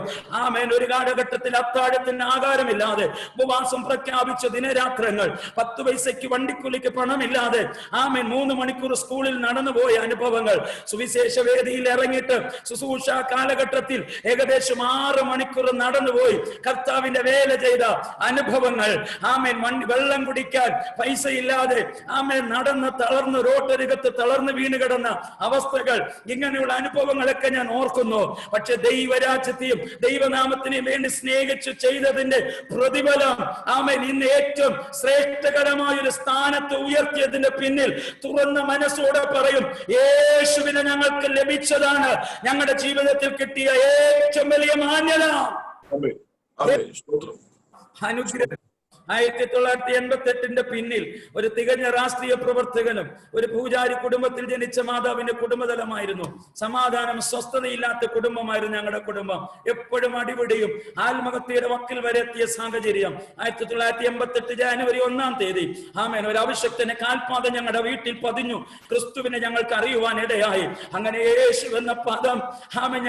ഒരു കാലഘട്ടത്തിൽ അത്താഴത്തിന് ആകാരമില്ലാതെ ഉപവാസം പ്രഖ്യാപിച്ച ദിനരാത്രങ്ങൾ, 10 പൈസയ്ക്ക് വണ്ടിക്കൂലിക്ക് പണമില്ലാതെ 3 മണിക്കൂർ സ്കൂളിൽ നടന്നുപോയ അനുഭവങ്ങൾ, സുവിശേഷ വേദിയിൽ ഇറങ്ങിയിട്ട് ശുശ്രൂഷ കാലഘട്ടത്തിൽ ഏകദേശം 6 മണിക്കൂർ നടന്നുപോയി കർത്താവിന്റെ വേല ചെയ്ത അനുഭവങ്ങൾ, വെള്ളം കുടിക്കാൻ പൈസയില്ലാതെ നടന്ന് തളർന്ന് റോട്ടരികത്ത് തളർന്ന് വീണ് കിടന്ന അവസ്ഥകൾ, ഇങ്ങനെയുള്ള അനുഭവങ്ങളൊക്കെ ഞാൻ ഓർക്കുന്നു. പക്ഷെ ദൈവരാജ്യത്തെയും ദൈവനാമത്തിനെയും വേണ്ടി സ്നേഹിച്ച് ചെയ്തതിന്റെ പ്രതിഫലം ഇന്ന് ഏറ്റവും ശ്രേഷ്ഠകരമായ ഒരു സ്ഥാനത്ത് ഉയർത്തിയതിന്റെ പിന്നിൽ തുറന്ന മനസ്സോടെ പറയും, യേശുവിനെ ഞങ്ങൾക്ക് ലഭിച്ചതാണ് ഞങ്ങളുടെ ജീവിതത്തിൽ കിട്ടിയ ഏറ്റവും വലിയ മാന്യത, അനുഗ്രഹം. 1988 പിന്നിൽ ഒരു തികഞ്ഞ രാഷ്ട്രീയ പ്രവർത്തകനും ഒരു പൂജാരി കുടുംബത്തിൽ ജനിച്ച മാതാവിന്റെ കുടുംബതലമായിരുന്നു. സമാധാനം, സ്വസ്ഥതയില്ലാത്ത കുടുംബമായിരുന്നു ഞങ്ങളുടെ കുടുംബം. എപ്പോഴും അടിപിടിയും ആത്മഹത്യയുടെ വക്കിൽ വരെ എത്തിയ സാഹചര്യം. 1988 ജനുവരി 1-ാം തീയതി ഒരു അഭിഷക്തന്റെ കാൽപാദം ഞങ്ങളുടെ വീട്ടിൽ പതിഞ്ഞു. ക്രിസ്തുവിനെ ഞങ്ങൾക്ക് അറിയുവാൻ ഇടയായി. അങ്ങനെ യേശു എന്ന പദം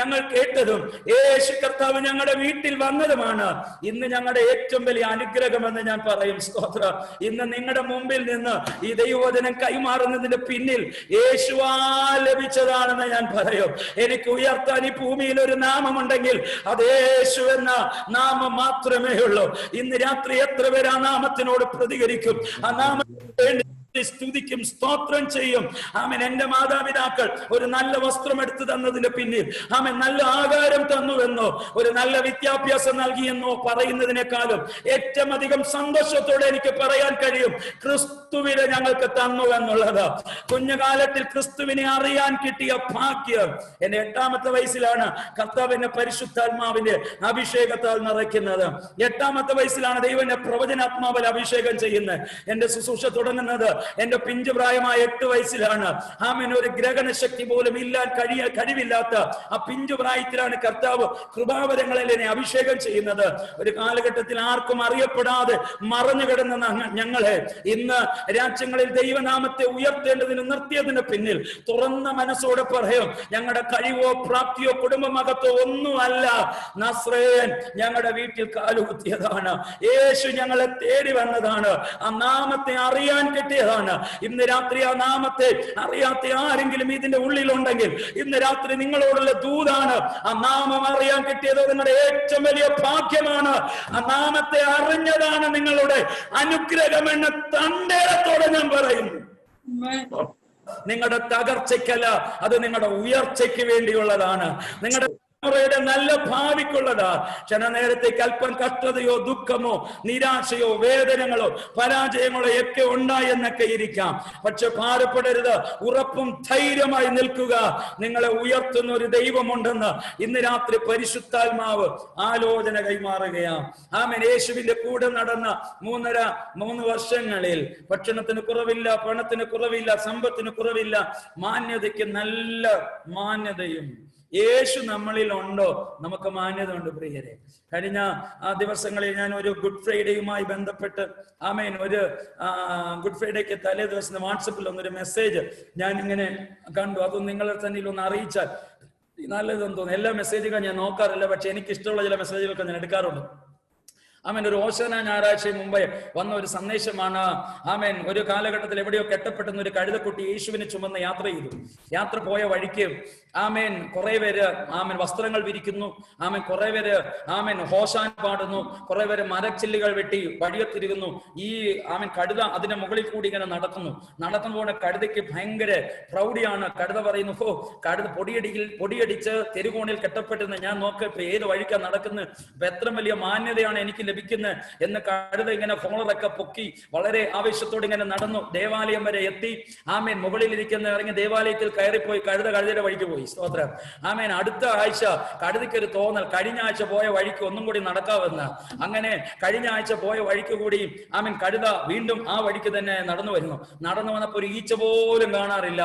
ഞങ്ങൾ കേട്ടതും യേശു കർത്താവ് ഞങ്ങളുടെ വീട്ടിൽ വന്നതുമാണ് ഇന്ന് ഞങ്ങളുടെ ഏറ്റവും വലിയ അനുഗ്രഹമെന്ന് ഞാൻ പറയും. സ്തോത്രം. ഇന്ന് നിങ്ങളുടെ മുമ്പിൽ നിന്ന് ഈ ദൈവവചനം കൈമാറുന്നതിന്റെ പിന്നിൽ യേശുവാൽ ലഭിച്ചതാണെന്ന് ഞാൻ പറയും. എനിക്ക് ഉയർത്താൻ ഈ ഭൂമിയിൽ ഒരു നാമമുണ്ടെങ്കിൽ അത് യേശു എന്ന നാമം മാത്രമേ ഉള്ളൂ. ഇന്ന് രാത്രി എത്ര പേർ ആ നാമത്തിനോട് പ്രതികരിക്കും? ആ നാമത്തിന് സ്തുതിക്കും, സ്തോത്രം ചെയ്യും. എന്റെ മാതാപിതാക്കൾ ഒരു നല്ല വസ്ത്രം എടുത്തു തന്നതിന്റെ പിന്നിൽ നല്ല ആകാരം തന്നുവെന്നോ ഒരു നല്ല വിദ്യാഭ്യാസം നൽകിയെന്നോ പറയുന്നതിനേക്കാളും ഏറ്റവും അധികം സന്തോഷത്തോടെ എനിക്ക് പറയാൻ കഴിയും, ക്രിസ്തുവിനെ ഞങ്ങൾക്ക് തന്നു എന്നുള്ളത്. കുഞ്ഞുകാലത്തിൽ ക്രിസ്തുവിനെ അറിയാൻ കിട്ടിയ ഭാഗ്യം. എന്റെ 8-ാമത്തെ വയസ്സിലാണ് കർത്താവിന്റെ പരിശുദ്ധാത്മാവിന്റെ അഭിഷേകത്താൽ നിറയ്ക്കുന്നത്. 8-ാമത്തെ വയസ്സിലാണ് ദൈവന്റെ പ്രവചനാത്മാവിൽ അഭിഷേകം ചെയ്യുന്നത്. എന്റെ ശുശ്രൂഷ തുടങ്ങുന്നത് എന്റെ പിഞ്ചു പ്രായമായ 8 വയസ്സിലാണ്. ഒരു ഗ്രഹണ ശക്തി പോലും ഇല്ലാൻ കഴിവില്ലാത്ത ആ പിഞ്ചു പ്രായത്തിലാണ് കർത്താവ് കൃപാവരങ്ങളിൽ എന്നെ അഭിഷേകം ചെയ്യുന്നത്. ഒരു കാലഘട്ടത്തിൽ ആർക്കും അറിയപ്പെടാതെ മറഞ്ഞു കിടന്ന ഞങ്ങളെ ഇന്ന് രാജ്യങ്ങളിൽ ദൈവനാമത്തെ ഉയർത്തേണ്ടതിന് നിർത്തിയതിന് പിന്നിൽ തുറന്ന മനസ്സോടെ പറയും, ഞങ്ങളുടെ കഴിവോ പ്രാപ്തിയോ കുടുംബമകത്തോ ഒന്നുമല്ല, നസ്രേയൻ ഞങ്ങളുടെ വീട്ടിൽ കാലുകുത്തിയതാണ്. യേശു ഞങ്ങളെ തേടി വന്നതാണ്. ആ നാമത്തെ അറിയാൻ കിട്ടിയതാണ്. ഇന്ന് രാത്രി ആ നാമത്തെ അറിയാത്ത ആരെങ്കിലും ഇതിന്റെ ഉള്ളിലുണ്ടെങ്കിൽ ഇന്ന് രാത്രി നിങ്ങളോടുള്ള ദൂതാണ്. ആ നാമം അറിയാൻ കിട്ടിയത് നിങ്ങളുടെ ഏറ്റവും വലിയ ഭാഗ്യമാണ്. ആ നാമത്തെ അറിഞ്ഞതാണ് നിങ്ങളുടെ അനുഗ്രഹമെന്ന് തന്റേടത്തോടെ ഞാൻ പറയുന്നു. നിങ്ങളുടെ തകർച്ചയ്ക്കല്ല, അത് നിങ്ങളുടെ ഉയർച്ചയ്ക്ക് വേണ്ടിയുള്ളതാണ്. നിങ്ങളുടെ നല്ല ഭാവിക്കുള്ളതാ. ക്ഷണനേരത്തേക്ക് അല്പം കഷ്ടതയോ ദുഃഖമോ നിരാശയോ വേദനകളോ പരാജയങ്ങളോ ഒക്കെ ഉണ്ടായെന്നൊക്കെ ഇരിക്കാം. പക്ഷെ ഭാരപ്പെടരുത്, ഉറപ്പും ധൈര്യമായി നിൽക്കുക. നിങ്ങളെ ഉയർത്തുന്ന ഒരു ദൈവമുണ്ടെന്ന് ഇന്ന് രാത്രി പരിശുദ്ധാത്മാവ് ആലോചന കൈമാറുകയാണ്. യേശുവിന്റെ കൂടെ നടന്ന 3 വർഷങ്ങളിൽ ഭക്ഷണത്തിന് കുറവില്ല, പണത്തിന് കുറവില്ല, സമ്പത്തിന് കുറവില്ല, മാന്യതയ്ക്ക് നല്ല മാന്യതയും യേശു നമ്മളിൽ ഉണ്ടോ? നമുക്ക് മാന്യത ഉണ്ട് പ്രിയരെ. കഴിഞ്ഞ ദിവസങ്ങളിൽ ഞാൻ ഒരു ഗുഡ് ഫ്രൈഡേയുമായി ബന്ധപ്പെട്ട് ഒരു ഗുഡ് ഫ്രൈഡേക്ക് തലേ ദിവസം വാട്സപ്പിൽ ഒന്നൊരു മെസ്സേജ് ഞാൻ ഇങ്ങനെ കണ്ടു. അതൊന്നും നിങ്ങളെ തന്നെ ഒന്ന് അറിയിച്ചാൽ നല്ലതെന്ന് തോന്നുന്നു. എല്ലാ മെസ്സേജുകളും ഞാൻ നോക്കാറില്ല, പക്ഷെ എനിക്ക് ഇഷ്ടമുള്ള ചില മെസ്സേജുകളൊക്കെ ഞാൻ എടുക്കാറുണ്ട്. ഒരു ഓശാന ഞായറാഴ്ച മുമ്പേ വന്ന ഒരു സന്ദേശമാണ്. ഒരു കാലഘട്ടത്തിൽ എവിടെയോ കെട്ടപ്പെട്ടെന്ന ഒരു കഴുതക്കുട്ടി യേശുവിനെ ചുമന്ന് യാത്ര ചെയ്തു. യാത്ര പോയ വഴിക്ക് കുറെ പേര് വസ്ത്രങ്ങൾ വിരിക്കുന്നു. കുറെ പേര് ഹോശാൻ പാടുന്നു. കുറെ പേര് മരച്ചില്ലുകൾ വെട്ടി വഴിയൊത്തിരിക്കുന്നു. ഈ കഴുത അതിന്റെ മുകളിൽ കൂടി ഇങ്ങനെ നടക്കുന്നു. കഴുതയ്ക്ക് ഭയങ്കര പ്രൗഢിയാണ്. കഴുത പറയുന്നു, കഴുത പൊടിയടിച്ച് തെരുകോണിൽ കെട്ടപ്പെട്ടിരുന്ന ഞാൻ നോക്കപ്പോ ഏത് വഴിക്കാ നടക്കുന്നത്, അപ്പൊ എത്ര വലിയ മാന്യതയാണ് എനിക്ക് ലഭിക്കുന്നത് എന്ന് കഴുത ഇങ്ങനെ ഫോളറൊക്കെ പൊക്കി വളരെ ആവേശത്തോടെ ഇങ്ങനെ നടന്നു. ദേവാലയം വരെ എത്തി. മുകളിലിരിക്കുന്ന ഇറങ്ങി ദേവാലയത്തിൽ കയറിപ്പോയി. കഴുതയുടെ വഴിക്ക് പോയി. സ്തോത്രം. അടുത്ത ആഴ്ച കഴുതയ്ക്ക് ഒരു തോന്നൽ, കഴിഞ്ഞ ആഴ്ച പോയ വഴിക്ക് ഒന്നും കൂടി നടക്കാമെന്ന്. അങ്ങനെ കഴിഞ്ഞ ആഴ്ച പോയ വഴിക്ക് കൂടി കഴുത വീണ്ടും ആ വഴിക്ക് തന്നെ നടന്നു വന്നപ്പോ ഒരു ഈച്ച പോലും കാണാറില്ല.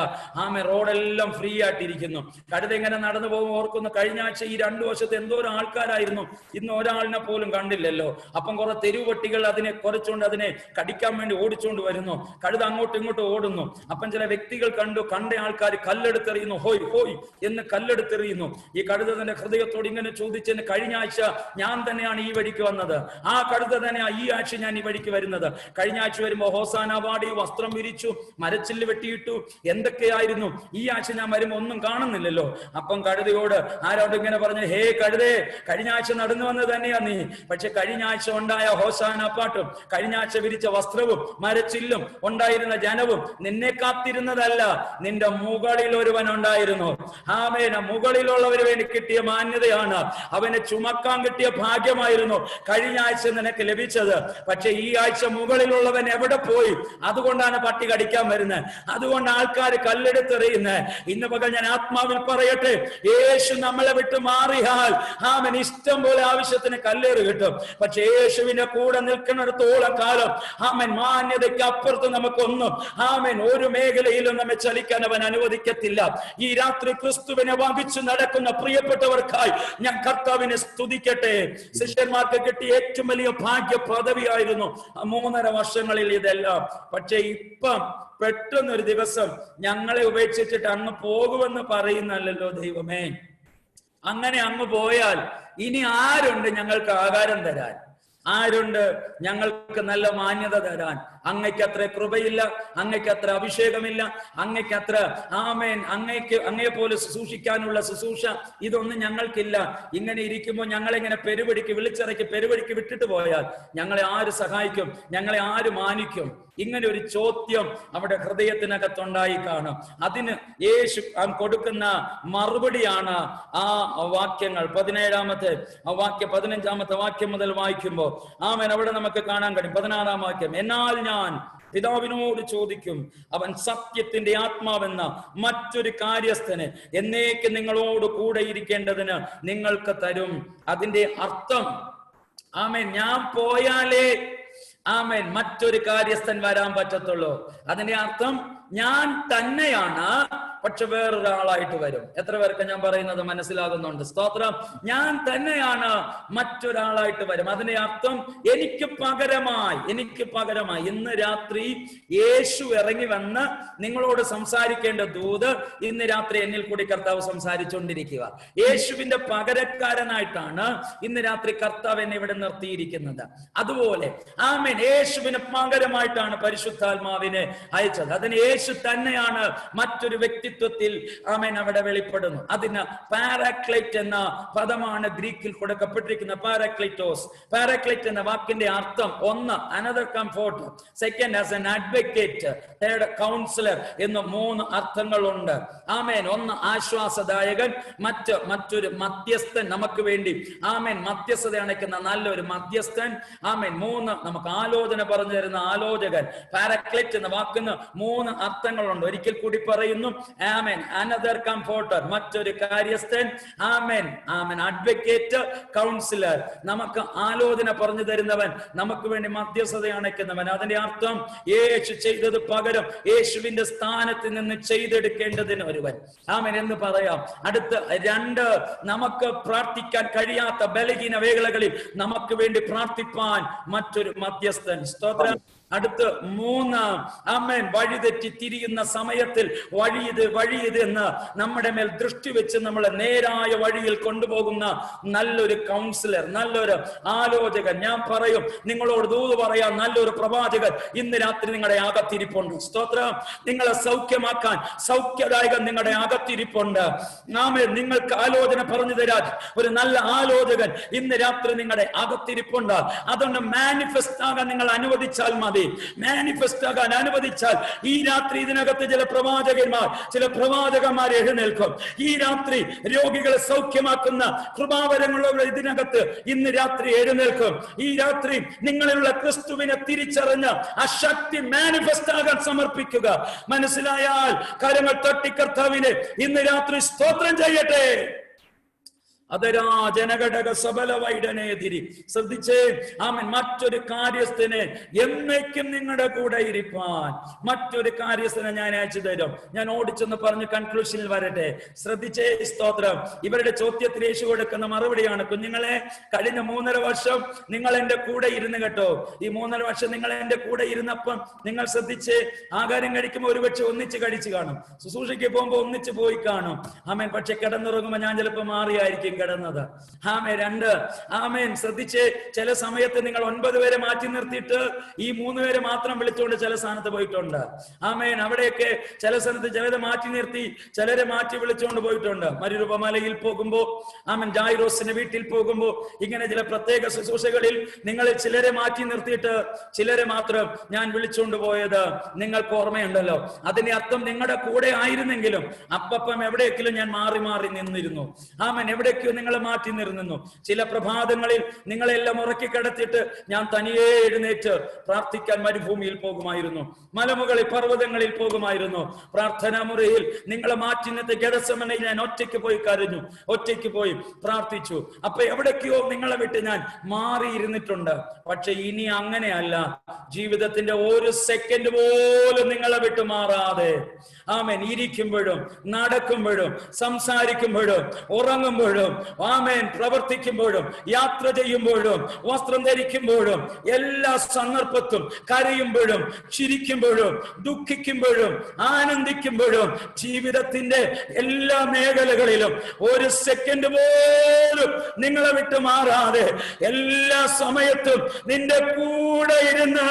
റോഡെല്ലാം ഫ്രീ ആയിട്ടിരിക്കുന്നു. കഴുത ഇങ്ങനെ നടന്നു പോകുമ്പോൾ ഓർക്കുന്നു, കഴിഞ്ഞ ആഴ്ച ഈ 2 വർഷത്തെ എന്തോരം ആൾക്കാരായിരുന്നു, ഇന്ന് ഒരാളിനെ പോലും കണ്ടില്ലല്ലോ. അപ്പം കുറെ തെരുവട്ടികൾ അതിനെ കുറച്ചുകൊണ്ട് അതിനെ കടിക്കാൻ വേണ്ടി ഓടിച്ചുകൊണ്ട് വരുന്നു. കഴുത അങ്ങോട്ടും ഇങ്ങോട്ടും ഓടുന്നു. അപ്പം ചില വ്യക്തികൾ കണ്ട ആൾക്കാർ കല്ലെടുത്തെറിയുന്നു. ഹോയ് ഹോയ് എന്ന് കല്ലെടുത്തെറിയുന്നു. ഈ കഴുത തന്റെ ഹൃദയത്തോട് ഇങ്ങനെ ചോദിച്ചതിന്, കഴിഞ്ഞ ആഴ്ച ഞാൻ തന്നെയാണ് ഈ വഴിക്ക് വന്നത്, ആ കഴുത തന്നെയാണ് ഈ ആഴ്ച ഞാൻ ഈ വഴിക്ക് വരുന്നത്. കഴിഞ്ഞ ആഴ്ച വരുമ്പോ ഹോസാന പാടി, വസ്ത്രം വിരിച്ചു, മരച്ചില്ല് വെട്ടിയിട്ടു, എന്തൊക്കെയായിരുന്നു. ഈ ആഴ്ച ഞാൻ വരുമ്പോ ഒന്നും കാണുന്നില്ലല്ലോ. അപ്പം കഴുതയോട് ആരോട് ഇങ്ങനെ പറഞ്ഞു, ഹേ കഴുതേ, കഴിഞ്ഞ ആഴ്ച നടന്നു വന്നത് തന്നെയാ നീ. പക്ഷെ കഴിഞ്ഞ ആഴ്ച ഉണ്ടായ ഹോസാന പാട്ടും കഴിഞ്ഞ ആഴ്ച വിരിച്ച വസ്ത്രവും മരച്ചില്ലും ഉണ്ടായിരുന്ന ജനവും നിന്നെ കാത്തിരുന്നതല്ല, നിന്റെ മുകളിൽ ഒരുവൻ ഉണ്ടായിരുന്നു. മുകളിലുള്ളവന് വേണ്ടി കിട്ടിയ മാന്യതയാണ്, അവനെ ചുമക്കാൻ കിട്ടിയ ഭാഗ്യമായിരുന്നു കഴിഞ്ഞ ആഴ്ച നിനക്ക് ലഭിച്ചത്. പക്ഷെ ഈ ആഴ്ച മുകളിലുള്ളവൻ എവിടെ പോയി? അതുകൊണ്ടാണ് പട്ടി കടിക്കാൻ വരുന്നത്, അതുകൊണ്ട് ആൾക്കാർ കല്ലെടുത്തെറിയുന്നത്. ഇന്ന് പകൽ ഞാൻ ആത്മാവിൽ പറയട്ടെ, യേശു നമ്മളെ വിട്ട് മാറിയാൽ ഇഷ്ടം പോലെ ആവശ്യത്തിന് കല്ലേറ് കിട്ടും. പക്ഷെ യേശുവിന്റെ കൂടെ നിൽക്കുന്നിടത്തോളം കാലം മാന്യതയ്ക്ക് അപ്പുറത്ത് നമുക്കൊന്നും ഒരു മേഖലയിലും നമ്മെ ചലിക്കാൻ അവൻ അനുവദിക്കത്തില്ല. ഈ രാത്രി ക്രിസ്തുവിനെ വഹിച്ചു നടക്കുന്ന പ്രിയപ്പെട്ടവർക്കായി ഞാൻ കർത്താവിനെ സ്തുതിക്കട്ടെ. ശിഷ്യന്മാർക്ക് കിട്ടിയ ഏറ്റവും വലിയ ഭാഗ്യ പദവിയായിരുന്നു 3.5 വർഷങ്ങളിൽ ഇതെല്ലാം. പക്ഷെ ഇപ്പം പെട്ടെന്നൊരു ദിവസം ഞങ്ങളെ ഉപേക്ഷിച്ചിട്ട് അങ്ങ് പോകുമെന്ന് പറയുന്നല്ലോ ദൈവമേ. അങ്ങനെ അങ്ങ് പോയാൽ ഇനി ആരുണ്ട് ഞങ്ങൾക്ക് ആഹാരം തരാൻ? ആരുണ്ട് ഞങ്ങൾക്ക് നല്ല മാന്യത തരാൻ? അങ്ങയ്ക്ക് അത്ര കൃപയില്ല, അങ്ങയ്ക്ക് അത്ര അഭിഷേകമില്ല, അങ്ങയ്ക്ക് അത്ര അങ്ങയെ പോലെ ശുശ്രൂഷിക്കാനുള്ള ശുശ്രൂഷ ഇതൊന്നും ഞങ്ങൾക്കില്ല. ഇങ്ങനെ ഇരിക്കുമ്പോൾ ഞങ്ങളെങ്ങനെ വിളിച്ചിറക്കി പെരുവഴിക്ക് വിട്ടിട്ട് പോയാൽ ഞങ്ങളെ ആര് സഹായിക്കും? ഞങ്ങളെ ആര് മാനിക്കും? ഇങ്ങനെ ഒരു ചോദ്യം അവിടെ ഹൃദയത്തിനകത്തുണ്ടായി കാണും. അതിന് യേശു കൊടുക്കുന്ന മറുപടിയാണ് ആ വാക്യങ്ങൾ. 17-ാമത്തെ വാക്യം, 15-ാമത്തെ വാക്യം മുതൽ വായിക്കുമ്പോൾ അവിടെ നമുക്ക് കാണാൻ കഴിയും. 16-ാം വാക്യം, എന്നാൽ ഞാൻ പിതാവിനോട് ചോദിക്കും, അവൻ സത്യത്തിന്റെ ആത്മാവെന്ന മറ്റൊരു കാര്യസ്ഥന് എന്നേക്ക് നിങ്ങളോട് കൂടെ ഇരിക്കേണ്ടതിന് നിങ്ങൾക്ക് തരും. അതിന്റെ അർത്ഥം ഞാൻ പോയാലേ മറ്റൊരു കാര്യസ്ഥൻ വരാൻ പറ്റത്തുള്ളൂ. അതിന്റെ അർത്ഥം ഞാൻ തന്നെയാണ്, പക്ഷെ വേറൊരാളായിട്ട് വരും. എത്ര പേർക്ക് ഞാൻ പറയുന്നത് മനസ്സിലാകുന്നുണ്ട്? സ്തോത്രം. ഞാൻ തന്നെയാണ്, മറ്റൊരാളായിട്ട് വരും. അതിന്റെ അർത്ഥം എനിക്ക് പകരമായി ഇന്ന് രാത്രി യേശു ഇറങ്ങി വന്ന് നിങ്ങളോട് സംസാരിക്കേണ്ട ദൂത് ഇന്ന് രാത്രി എന്നിൽ കൂടി കർത്താവ് സംസാരിച്ചുകൊണ്ടിരിക്കുക. യേശുവിന്റെ പകരക്കാരനായിട്ടാണ് ഇന്ന് രാത്രി കർത്താവ് എന്നെ ഇവിടെ നിർത്തിയിരിക്കുന്നത്. അതുപോലെ യേശുവിന് പകരമായിട്ടാണ് പരിശുദ്ധാത്മാവിനെ അയച്ചത്. അതിന് യേശു തന്നെയാണ് മറ്റൊരു വ്യക്തിത്വത്തിൽ അവിടെ വെളിപ്പെടുന്നു. അതിന് പാരാക്ലൈറ്റ് എന്ന പദമാണ് ഗ്രീക്കിൽ കൊടുക്കപ്പെട്ടിരിക്കുന്ന. പാരാക്ലൈറ്റ് എന്ന വാക്കിന്റെ അർത്ഥം ഒന്ന് another comfort, second as an advocate, third councillor എന്ന് 3 അർത്ഥങ്ങളുണ്ട്. ഒന്ന് ആശ്വാസദായകൻ, മറ്റൊരു മധ്യസ്ഥൻ, നമുക്ക് വേണ്ടി മധ്യസ്ഥത അണയ്ക്കുന്ന നല്ലൊരു മധ്യസ്ഥൻ. 3 നമുക്ക് ആലോചന പറഞ്ഞു തരുന്ന ആലോചകൻ. പാരാക്ലൈറ്റ് എന്ന വാക്കിന് 3 അർത്ഥങ്ങളുണ്ട്. ഒരിക്കൽ കൂടി പറയുന്നു, ആമേൻ. അനദർ കംഫോർട്ടർ, മറ്റൊരു കാര്യസ്ഥൻ. ആമേൻ, ആമേൻ. അഡ്വക്കേറ്റ്, കൗൺസിലർ, നമുക്ക് ആലോചന പറഞ്ഞു തരുന്നവൻ, നമുക്ക് വേണ്ടി മധ്യസ്ഥത അണയ്ക്കുന്നവൻ. അതിന്റെ അർത്ഥം യേശു ചെയ്തത് പകരം യേശുവിന്റെ സ്ഥാനത്ത് നിന്ന് ചെയ്തെടുക്കേണ്ടതിന് ഒരുവൻ. ആമേൻ എന്ന് പറയാം. അടുത്ത 2, നമുക്ക് പ്രാർത്ഥിക്കാൻ കഴിയാത്ത ബലഹീന വേളകളിൽ നമുക്ക് വേണ്ടി പ്രാർത്ഥിപ്പാൻ മറ്റൊരു മധ്യസ്ഥൻ. സ്തോത്രം. അടുത്ത് 3, ആമേൻ, വഴിതെറ്റി തിരിയുന്ന സമയത്തിൽ വഴിയത് എന്ന് നമ്മുടെ മേൽ ദൃഷ്ടി വെച്ച് നമ്മളെ നേരായ വഴിയിൽ കൊണ്ടുപോകുന്ന നല്ലൊരു കൗൺസിലർ, നല്ലൊരു ആലോചകൻ. ഞാൻ പറയും, നിങ്ങളോട് ദൂത് പറയാൻ നല്ലൊരു പ്രവാചകൻ ഇന്ന് രാത്രി നിങ്ങളുടെ അകത്തിരിപ്പുണ്ട്. സ്തോത്രം. നിങ്ങളെ സൗഖ്യമാക്കാൻ സൗഖ്യദായകൻ നിങ്ങളുടെ അകത്തിരിപ്പുണ്ട്. ആമേൻ. നിങ്ങൾക്ക് ആലോചന പറഞ്ഞു തരാൻ ഒരു നല്ല ആലോചകൻ ഇന്ന് രാത്രി നിങ്ങളുടെ അകത്തിരിപ്പുണ്ട്. അതുകൊണ്ട് മാനിഫെസ്റ്റ് ആകാൻ നിങ്ങൾ അനുവദിച്ചാൽ മതി. മാനിഫെസ്റ്റ് ആകാൻ അനുവദിച്ചാൽ ഈ രാത്രി ഇതിനകത്ത് ചില പ്രവാചകന്മാർ എഴുന്നേൽക്കും. ഈ രാത്രി രോഗികളെ സൗഖ്യമാക്കുന്ന കൃപാവരങ്ങളുള്ള ഇതിനകത്ത് ഇന്ന് രാത്രി എഴുന്നേൽക്കും. ഈ രാത്രി നിങ്ങളിലുള്ള ക്രിസ്തുവിനെ തിരിച്ചറിഞ്ഞ് ആ ശക്തി മാനിഫെസ്റ്റ് ആകാൻ സമർപ്പിക്കുക. മനസ്സിലായാൽ കരങ്ങൾ തട്ടി കർത്താവിനെ ഇന്ന് രാത്രി സ്തോത്രം ചെയ്യട്ടെ. അതരാ ജനഘടക സബലവൈഡനെതിരി ശ്രദ്ധിച്ചേ. ആമേൻ. മറ്റൊരു കാര്യസ്ഥനെ എന്നേക്കും നിങ്ങളുടെ കൂടെ ഇരിപ്പാൻ മറ്റൊരു കാര്യസ്ഥനെ ഞാൻ അയച്ചു തരും. ഞാൻ ഓടിച്ചെന്ന് പറഞ്ഞ് കൺക്ലൂഷനിൽ വരട്ടെ. ശ്രദ്ധിച്ചേ. സ്തോത്രം. ഇവരുടെ ചോദ്യത്തിൽ യേശു കൊടുക്കുന്ന മറുപടിയാണ്, കുഞ്ഞുങ്ങളെ, കഴിഞ്ഞ 3.5 വർഷം നിങ്ങൾ എന്റെ കൂടെ ഇരുന്ന് കേട്ടോ. ഈ 3.5 വർഷം നിങ്ങൾ എന്റെ കൂടെ ഇരുന്നപ്പം നിങ്ങൾ ശ്രദ്ധിച്ചേ, ആഹാരം കഴിക്കുമ്പോൾ ഒരുപക്ഷെ ഒന്നിച്ച് കഴിച്ചു കാണും, ശുശ്രൂഷയ്ക്ക് പോകുമ്പോൾ ഒന്നിച്ച് പോയി കാണും. ആമേൻ. പക്ഷെ കിടന്നുറങ്ങുമ്പോൾ ഞാൻ ചിലപ്പോൾ മാറിയായിരിക്കും കിടന്നത്. ആമേൻ. 2, ആമേൻ. ശ്രദ്ധിച്ച്, ചില സമയത്ത് നിങ്ങൾ 9 പേരെ മാറ്റി നിർത്തിയിട്ട് ഈ 3 പേരെ മാത്രം വിളിച്ചുകൊണ്ട് ചില സ്ഥാനത്ത് പോയിട്ടുണ്ട്. ആമേൻ. അവിടെയൊക്കെ ചില സ്ഥലത്ത് ചിലരെ മാറ്റി നിർത്തി ചിലരെ മാറ്റി വിളിച്ചുകൊണ്ട് പോയിട്ടുണ്ട്. മരുരൂപമലയിൽ പോകുമ്പോ, ആമേൻ, ജായിറോസിന്റെ വീട്ടിൽ പോകുമ്പോ, ഇങ്ങനെ ചില പ്രത്യേക ശുശ്രൂഷകളിൽ നിങ്ങളിൽ ചിലരെ മാറ്റി നിർത്തിയിട്ട് ചിലരെ മാത്രം ഞാൻ വിളിച്ചുകൊണ്ട് പോയത് നിങ്ങൾക്ക് ഓർമ്മയുണ്ടല്ലോ. അതിന്റെ അർത്ഥം നിങ്ങളുടെ കൂടെ ആയിരുന്നെങ്കിലും അപ്പം എവിടെയെങ്കിലും ഞാൻ മാറി മാറി നിന്നിരുന്നു. ആമേൻ. എവിടേക്കോ നിങ്ങളെ മാറ്റി നിർന്നു. ചില പ്രഭാതങ്ങളിൽ നിങ്ങളെല്ലാം ഉറക്കി കിടത്തിയിട്ട് ഞാൻ തനിയെ എഴുന്നേറ്റ് പ്രാർത്ഥിക്കാൻ മരുഭൂമിയിൽ പോകുമായിരുന്നു, മലമുകളിൽ പർവ്വതങ്ങളിൽ പോകുമായിരുന്നു. പ്രാർത്ഥനാ മുറിയിൽ നിങ്ങളെ മാറ്റി നിർത്തി ഗെത്സമനയിൽ ഞാൻ ഒറ്റയ്ക്ക് പോയി കരഞ്ഞു, ഒറ്റയ്ക്ക് പോയി പ്രാർത്ഥിച്ചു. അപ്പൊ എവിടേക്കോ നിങ്ങളെ വിട്ട് ഞാൻ മാറിയിരുന്നിട്ടുണ്ട്. പക്ഷെ ഇനി അങ്ങനെയല്ല. ജീവിതത്തിന്റെ ഒരു സെക്കൻഡ് പോലും നിങ്ങളെ വിട്ട് മാറാതെ, ആമേൻ, ഇരിക്കുമ്പോഴും നടക്കുമ്പോഴും സംസാരിക്കുമ്പോഴും ഉറങ്ങുമ്പോഴും, ആമേൻ, പ്രവർത്തിക്കുമ്പോഴും യാത്ര ചെയ്യുമ്പോഴും വസ്ത്രം ധരിക്കുമ്പോഴും എല്ലാ സന്ദർഭത്തും കരയുമ്പോഴും ചിരിക്കുമ്പോഴും ദുഃഖിക്കുമ്പോഴും ആനന്ദിക്കുമ്പോഴും ജീവിതത്തിന്റെ എല്ലാ മേഖലകളിലും ഒരു സെക്കൻഡ് പോലും നിങ്ങളെ വിട്ട് മാറാതെ എല്ലാ സമയത്തും നിന്റെ കൂടെ ഇരുന്ന്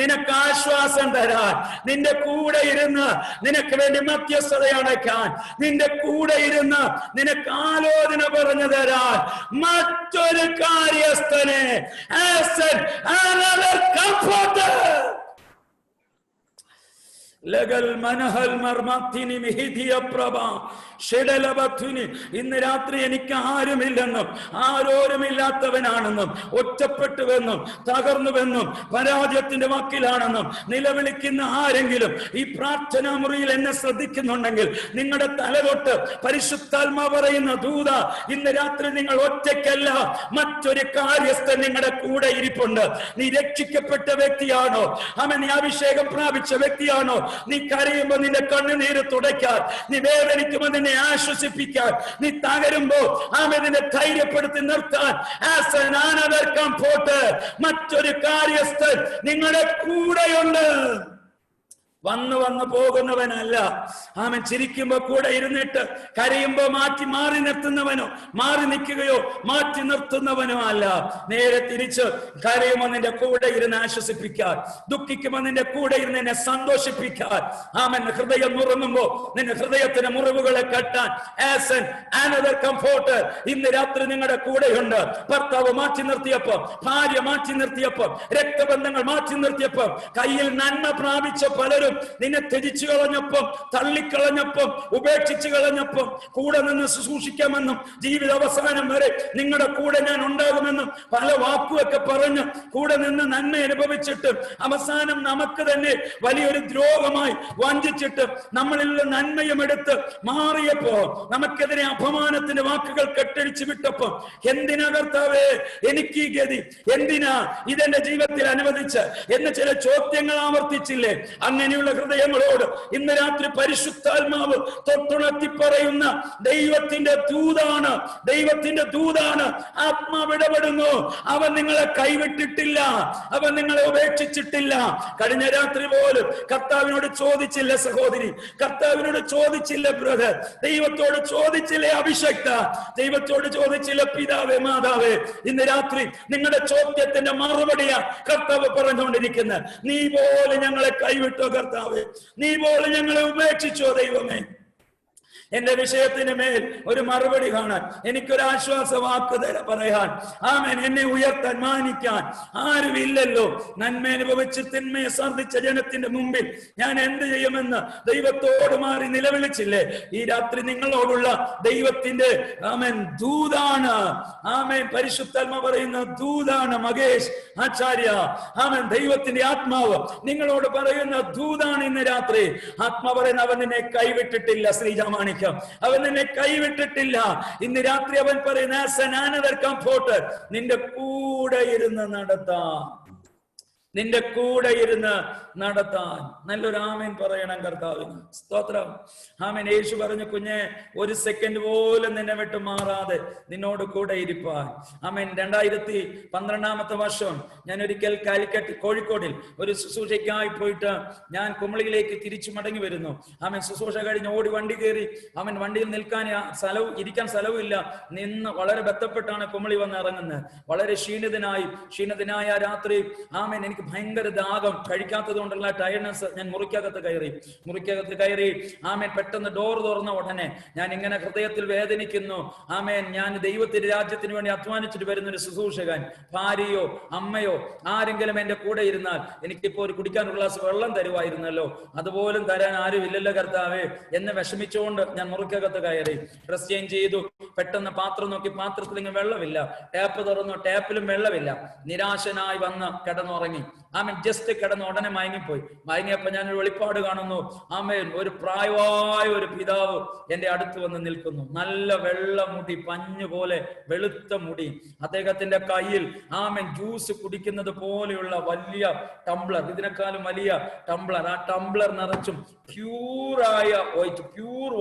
നിനക്ക് ആശ്വാസം തരാൻ, നിന്റെ കൂടെ ഇരുന്ന് നിനക്ക് വേണ്ടി മധ്യസ്ഥത അടയ്ക്കാൻ, നിന്റെ കൂടെ ഇരുന്ന് നിനക്ക് ആലോചന പറഞ്ഞു തരാൻ മറ്റൊരു കാര്യസ്ഥനെ ഇന്ന് രാത്രി എനിക്ക് ആരുമില്ലെന്നും ആരോരുമില്ലാത്തവനാണെന്നും ഒറ്റപ്പെട്ടുവെന്നും തകർന്നുവെന്നും പരാജയത്തിന്റെ വക്കിലാണെന്നും നിലവിളിക്കുന്ന ആരെങ്കിലും ഈ പ്രാർത്ഥനാ മുറിയിൽ എന്നെ ശ്രദ്ധിക്കുന്നുണ്ടെങ്കിൽ നിങ്ങളുടെ തലതൊട്ട് പരിശുദ്ധാത്മാ പറയുന്ന ദൂത, ഇന്ന് രാത്രി നിങ്ങൾ ഒറ്റയ്ക്കല്ല, മറ്റൊരു കാര്യസ്ഥൻ നിങ്ങളുടെ കൂടെ ഇരിപ്പുണ്ട്. നീ രക്ഷിക്കപ്പെട്ട വ്യക്തിയാണോ? നീ അഭിഷേകം പ്രാപിച്ച വ്യക്തിയാണോ? നീ കരയുമ്പോ നിന്റെ കണ്ണുനീര് തുടയ്ക്കാൻ, നീ വേദനിക്കുമ്പോ നിന്നെ ആശ്വസിപ്പിക്കാൻ, നീ തകരുമ്പോ നിന്നെ ധൈര്യപ്പെടുത്തി നിർത്താൻ മറ്റൊരു കാര്യസ്ഥൻ നിങ്ങളുടെ കൂടെയുണ്ട്. വന്നു പോകുന്നവനല്ല. ആമൻ. ചിരിക്കുമ്പോ കൂടെ ഇരുന്നിട്ട് കരയുമ്പോ മാറി നിർത്തുന്നവനോ മാറി നിൽക്കുകയോ മാറ്റി നിർത്തുന്നവനോ അല്ല. നേരെ തിരിച്ച് കരയുമ്പോ നിന്റെ കൂടെ ഇരുന്ന് ആശ്വസിപ്പിക്കാൻ, ദുഃഖിക്കുമ്പോ നിന്റെ കൂടെ ഇരുന്ന് എന്നെ സന്തോഷിപ്പിക്കാൻ, ആമൻ, ഹൃദയം നുറുങ്ങുമ്പോ നിന്റെ ഹൃദയത്തിന് മുറിവുകളെ കെട്ടാൻ കംഫോർട്ടർ ഇന്ന് രാത്രി നിങ്ങളുടെ കൂടെയുണ്ട്. ഭർത്താവ് മാറ്റി നിർത്തിയപ്പോ, ഭാര്യ മാറ്റി നിർത്തിയപ്പോ, രക്തബന്ധങ്ങൾ മാറ്റി നിർത്തിയപ്പോ, കയ്യിൽ നന്മ പ്രാപിച്ച പലരും പോലും നിന്നെ ത്യജിച്ചു കളഞ്ഞപ്പം, തള്ളിക്കളഞ്ഞപ്പം, ഉപേക്ഷിച്ചു കളഞ്ഞപ്പം കൂടെ നിന്ന് ശുശ്രൂഷിക്കാമെന്നും ജീവിത അവസാനം വരെ നിങ്ങളുടെ കൂടെ ഞാൻ ഉണ്ടാകുമെന്നും പല വാക്കുമൊക്കെ പറഞ്ഞ് കൂടെ നിന്ന് നന്മ അനുഭവിച്ചിട്ട് അവസാനം നമുക്ക് തന്നെ വലിയൊരു ദ്രോഹമായി വഞ്ചിച്ചിട്ട് നമ്മളിൽ നന്മയും എടുത്ത് മാറിയപ്പോ നമുക്കെതിരെ അപമാനത്തിന്റെ വാക്കുകൾ കെട്ടടിച്ചു വിട്ടപ്പോ എന്തിനാ കർത്താവേ എനിക്ക് ഈ ഗതി, എന്തിനാ ഇതെന്റെ ജീവിതത്തിൽ അനുവദിച്ച് എന്ന് ചില ചോദ്യങ്ങൾ ആവർത്തിച്ചില്ലേ? അങ്ങനെയുള്ള ഹൃദയങ്ങളോട് ഇന്ന് രാത്രി പരിശുദ്ധാത്മാവ് തൊട്ടുണർത്തി പറയുന്ന ദൈവത്തിന്റെ ദൂതാണ്, ദൈവത്തിന്റെ ദൂതാണ്. ആത്മാവ് ഇടപെടുന്നു. അവൻ നിങ്ങളെ കൈവിട്ടിട്ടില്ല, അവൻ നിങ്ങളെ ഉപേക്ഷിച്ചിട്ടില്ല. കഴിഞ്ഞ രാത്രി പോലും കർത്താവിനോട് ചോദിച്ചില്ല സഹോദരി, കർത്താവിനോട് ചോദിച്ചില്ല ബ്രദർ, ദൈവത്തോട് ചോദിച്ചില്ലേ അഭിഷക്ത, ദൈവത്തോട് ചോദിച്ചില്ല പിതാവേ മാതാവേ. ഇന്ന് രാത്രി നിങ്ങളുടെ ചോദ്യത്തിന്റെ മറുപടിയാ കർത്താവ് പറഞ്ഞുകൊണ്ടിരിക്കുന്നത്. നീ പോലെ ഞങ്ങളെ കൈവിട്ടോ കർത്താവേ, നീ പോലെ ഞങ്ങളെ ഉപേക്ഷിച്ചോ ദൈവമേ. എന്റെ വിഷയത്തിന് മേൽ ഒരു മറുപടി കാണാൻ, എനിക്കൊരു ആശ്വാസ വാക്ക് പറയാൻ, ആമേൻ, എന്നെ ഉയർത്താൻ മാനിക്കാൻ ആരുമില്ലല്ലോ. നന്മ അനുഭവിച്ച് തിന്മയെ സർദ്ദിച്ച ജനത്തിന്റെ മുമ്പിൽ ഞാൻ എന്ത് ചെയ്യുമെന്ന് ദൈവത്തോട് മാറി നിലവിളിച്ചില്ലേ? ഈ രാത്രി നിങ്ങളോടുള്ള ദൈവത്തിന്റെ ആമേൻ ദൂതാണ്, ആമേൻ, പരിശുദ്ധാത്മ പറയുന്ന ദൂതാണ്. മകേഷ് ആചാര്യ, ആമേൻ, ദൈവത്തിന്റെ ആത്മാവ് നിങ്ങളോട് പറയുന്ന ദൂതാണ് ഇന്ന് രാത്രി. ആത്മാവ് പറയുന്ന അവൻ നിന്നെ കൈവിട്ടിട്ടില്ല ശ്രീജാമാണിക്ക, അവൻ നിന്നെ കൈവിട്ടിട്ടില്ല. ഇന്ന് രാത്രി അവൻ പറയുന്ന നിന്റെ കൂടെ ഇരുന്ന് നടത്താം, നിന്റെ കൂടെ ഇരുന്ന് നടത്താൻ. നല്ലൊരു ആമേൻ പറയണം കർത്താവിന്. സ്തോത്രം. ആമേൻ. യേശു പറഞ്ഞു, കുഞ്ഞെ, ഒരു സെക്കൻഡ് പോലും നിന്നെ വിട്ട് മാറാതെ നിന്നോട് കൂടെ ഇരിപ്പാൻ. ആമേൻ. 2012 വർഷം ഞാൻ ഒരിക്കൽ കാലിക്കറ്റ് കോഴിക്കോടിൽ ഒരു ശുശ്രൂഷയ്ക്കായി പോയിട്ട് ഞാൻ കുമളിയിലേക്ക് തിരിച്ചു മടങ്ങി വരുന്നു. ആമേൻ. ശുശ്രൂഷ കഴിഞ്ഞ് ഓടി വണ്ടി കയറി. ആമേൻ. വണ്ടിയിൽ നിൽക്കാൻ ഇരിക്കാൻ സ്ഥലവുമില്ല. നിന്ന് വളരെ ബന്ധപ്പെട്ടാണ് കുമളി വന്ന് ഇറങ്ങുന്നത്. വളരെ ക്ഷീണിതനായ രാത്രി ആമേൻ എനിക്ക് ഭയങ്കര ദാഹം, കഴിക്കാത്തത് കൊണ്ടുള്ള ടയർനെസ്. ഞാൻ മുറിക്കകത്ത് കയറി ആമേൻ. പെട്ടെന്ന് ഡോർ തുറന്ന ഉടനെ ഞാൻ ഇങ്ങനെ ഹൃദയത്തിൽ വേദനിക്കുന്നു. ആമേൻ. ഞാൻ ദൈവത്തിന്റെ രാജ്യത്തിന് വേണ്ടി അധ്വാനിച്ചിട്ട് വരുന്ന ഒരു ശുശ്രൂഷകൻ, ഭാര്യയോ അമ്മയോ ആരെങ്കിലും എന്റെ കൂടെ ഇരുന്നാൽ എനിക്കിപ്പോ ഒരു കുടിക്കാൻ ഒരു ഗ്ലാസ് വെള്ളം തരുമായിരുന്നല്ലോ, അതുപോലും തരാൻ ആരും ഇല്ലല്ലോ കർത്താവേ എന്ന് വിഷമിച്ചുകൊണ്ട് ഞാൻ മുറിക്കകത്ത് കയറി. ഡ്രസ് ചേഞ്ച് ചെയ്തു. പെട്ടെന്ന് പാത്രം നോക്കി, പാത്രത്തിൽ ഇങ്ങനെ വെള്ളമില്ല. ടാപ്പ് തുറന്നു, ടാപ്പിലും വെള്ളമില്ല. നിരാശനായി വന്ന് കിടന്നുറങ്ങി. ആമേൻ. ജസ്റ്റ് കിടന്ന് ഉടനെ മയങ്ങിയപ്പോ ഞാനൊരു വെളിപ്പാട് കാണുന്നു. ആമേൻ. ഒരു പ്രായമായ ഒരു പിതാവ് എന്റെ അടുത്ത് വന്ന് നിൽക്കുന്നു. നല്ല വെള്ള മുടി, പഞ്ഞു പോലെ വെളുത്ത മുടി. അദ്ദേഹത്തിന്റെ കയ്യിൽ ആമേൻ ജ്യൂസ് കുടിക്കുന്നത് പോലെയുള്ള വലിയ ടംബ്ലർ, ഇതിനേക്കാളും വലിയ ടംബ്ലർ. ആ ടംബ്ലർ നിറച്ചും പ്യൂർ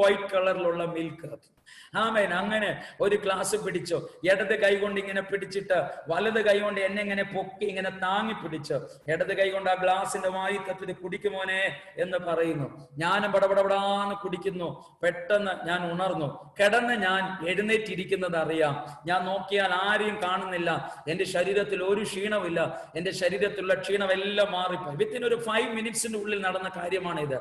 വൈറ്റ് കളറിലുള്ള മിൽക്ക്. ആമേൻ. അങ്ങനെ ഒരു ഗ്ലാസ് പിടിച്ചു. ഇടത് കൈ കൊണ്ട് ഇങ്ങനെ പിടിച്ചിട്ട് വലത് കൈ കൊണ്ട് എന്നെ ഇങ്ങനെ പൊക്കി ഇങ്ങനെ താങ്ങി പിടിച്ചു. ഇടത് കൈ കൊണ്ട് ആ ഗ്ലാസിന്റെ വായി തപ്പിട്ട് കുടിക്കുമോനെ എന്ന് പറയുന്നു. ഞാനും പടപടപടാന്ന് കുടിക്കുന്നു. പെട്ടെന്ന് ഞാൻ ഉണർന്നു. കിടന്ന് ഞാൻ എഴുന്നേറ്റിരിക്കുന്നത് അറിയാം. ഞാൻ നോക്കിയാൽ ആരെയും കാണുന്നില്ല. എന്റെ ശരീരത്തിൽ ഒരു ക്ഷീണമില്ല. എന്റെ ശരീരത്തിലുള്ള ക്ഷീണമെല്ലാം മാറിപ്പോയി. വിത്തിൻ ഒരു 5 മിനിറ്റ്സിന്റെ ഉള്ളിൽ നടന്ന കാര്യമാണിത്.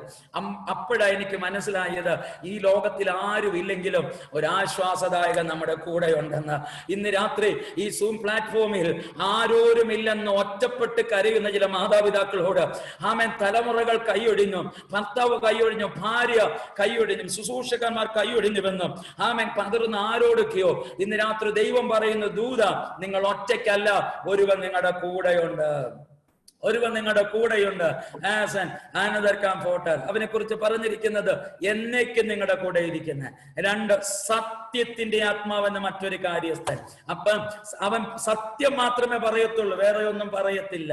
അപ്പോഴാ എനിക്ക് മനസ്സിലായത്, ഈ ലോകത്തിൽ ആരും ഇല്ലെങ്കിലും ഒരാശ്വാസദായകൻ നമ്മുടെ കൂടെ ഉണ്ടെന്ന്. ഇന്ന് രാത്രി ഈ സൂം പ്ലാറ്റ്ഫോമിൽ ആരോരുമില്ലെന്ന് ഒറ്റപ്പെട്ട് കരയുന്ന ചില മാതാപിതാക്കളോട് ആമേൻ, തലമുറകൾ കൈയൊഴിഞ്ഞു, ഭർത്താവ് കൈയൊഴിഞ്ഞു, ഭാര്യ കൈയൊഴിഞ്ഞു, ശുശ്രൂഷകന്മാർ കൈയൊഴിഞ്ഞുവെന്നും ആമേൻ പതറുന്ന ആരോടൊക്കെയോ ഇന്ന് രാത്രി ദൈവം പറയുന്ന ദൂത, നിങ്ങൾ ഒറ്റയ്ക്കല്ല, ഒരുവൻ നിങ്ങളുടെ കൂടെയുണ്ട്. As an another comforter. അവനെ കുറിച്ച് പറഞ്ഞിരിക്കുന്നത് എന്നേക്കും നിങ്ങളുടെ കൂടെ ഇരിക്കുന്ന. 2, സത്യത്തിന്റെ ആത്മാവെന്ന മറ്റൊരു കാര്യസ്ഥൻ. അപ്പം അവൻ സത്യം മാത്രമേ പറയത്തുള്ളൂ, വേറെ ഒന്നും പറയത്തില്ല.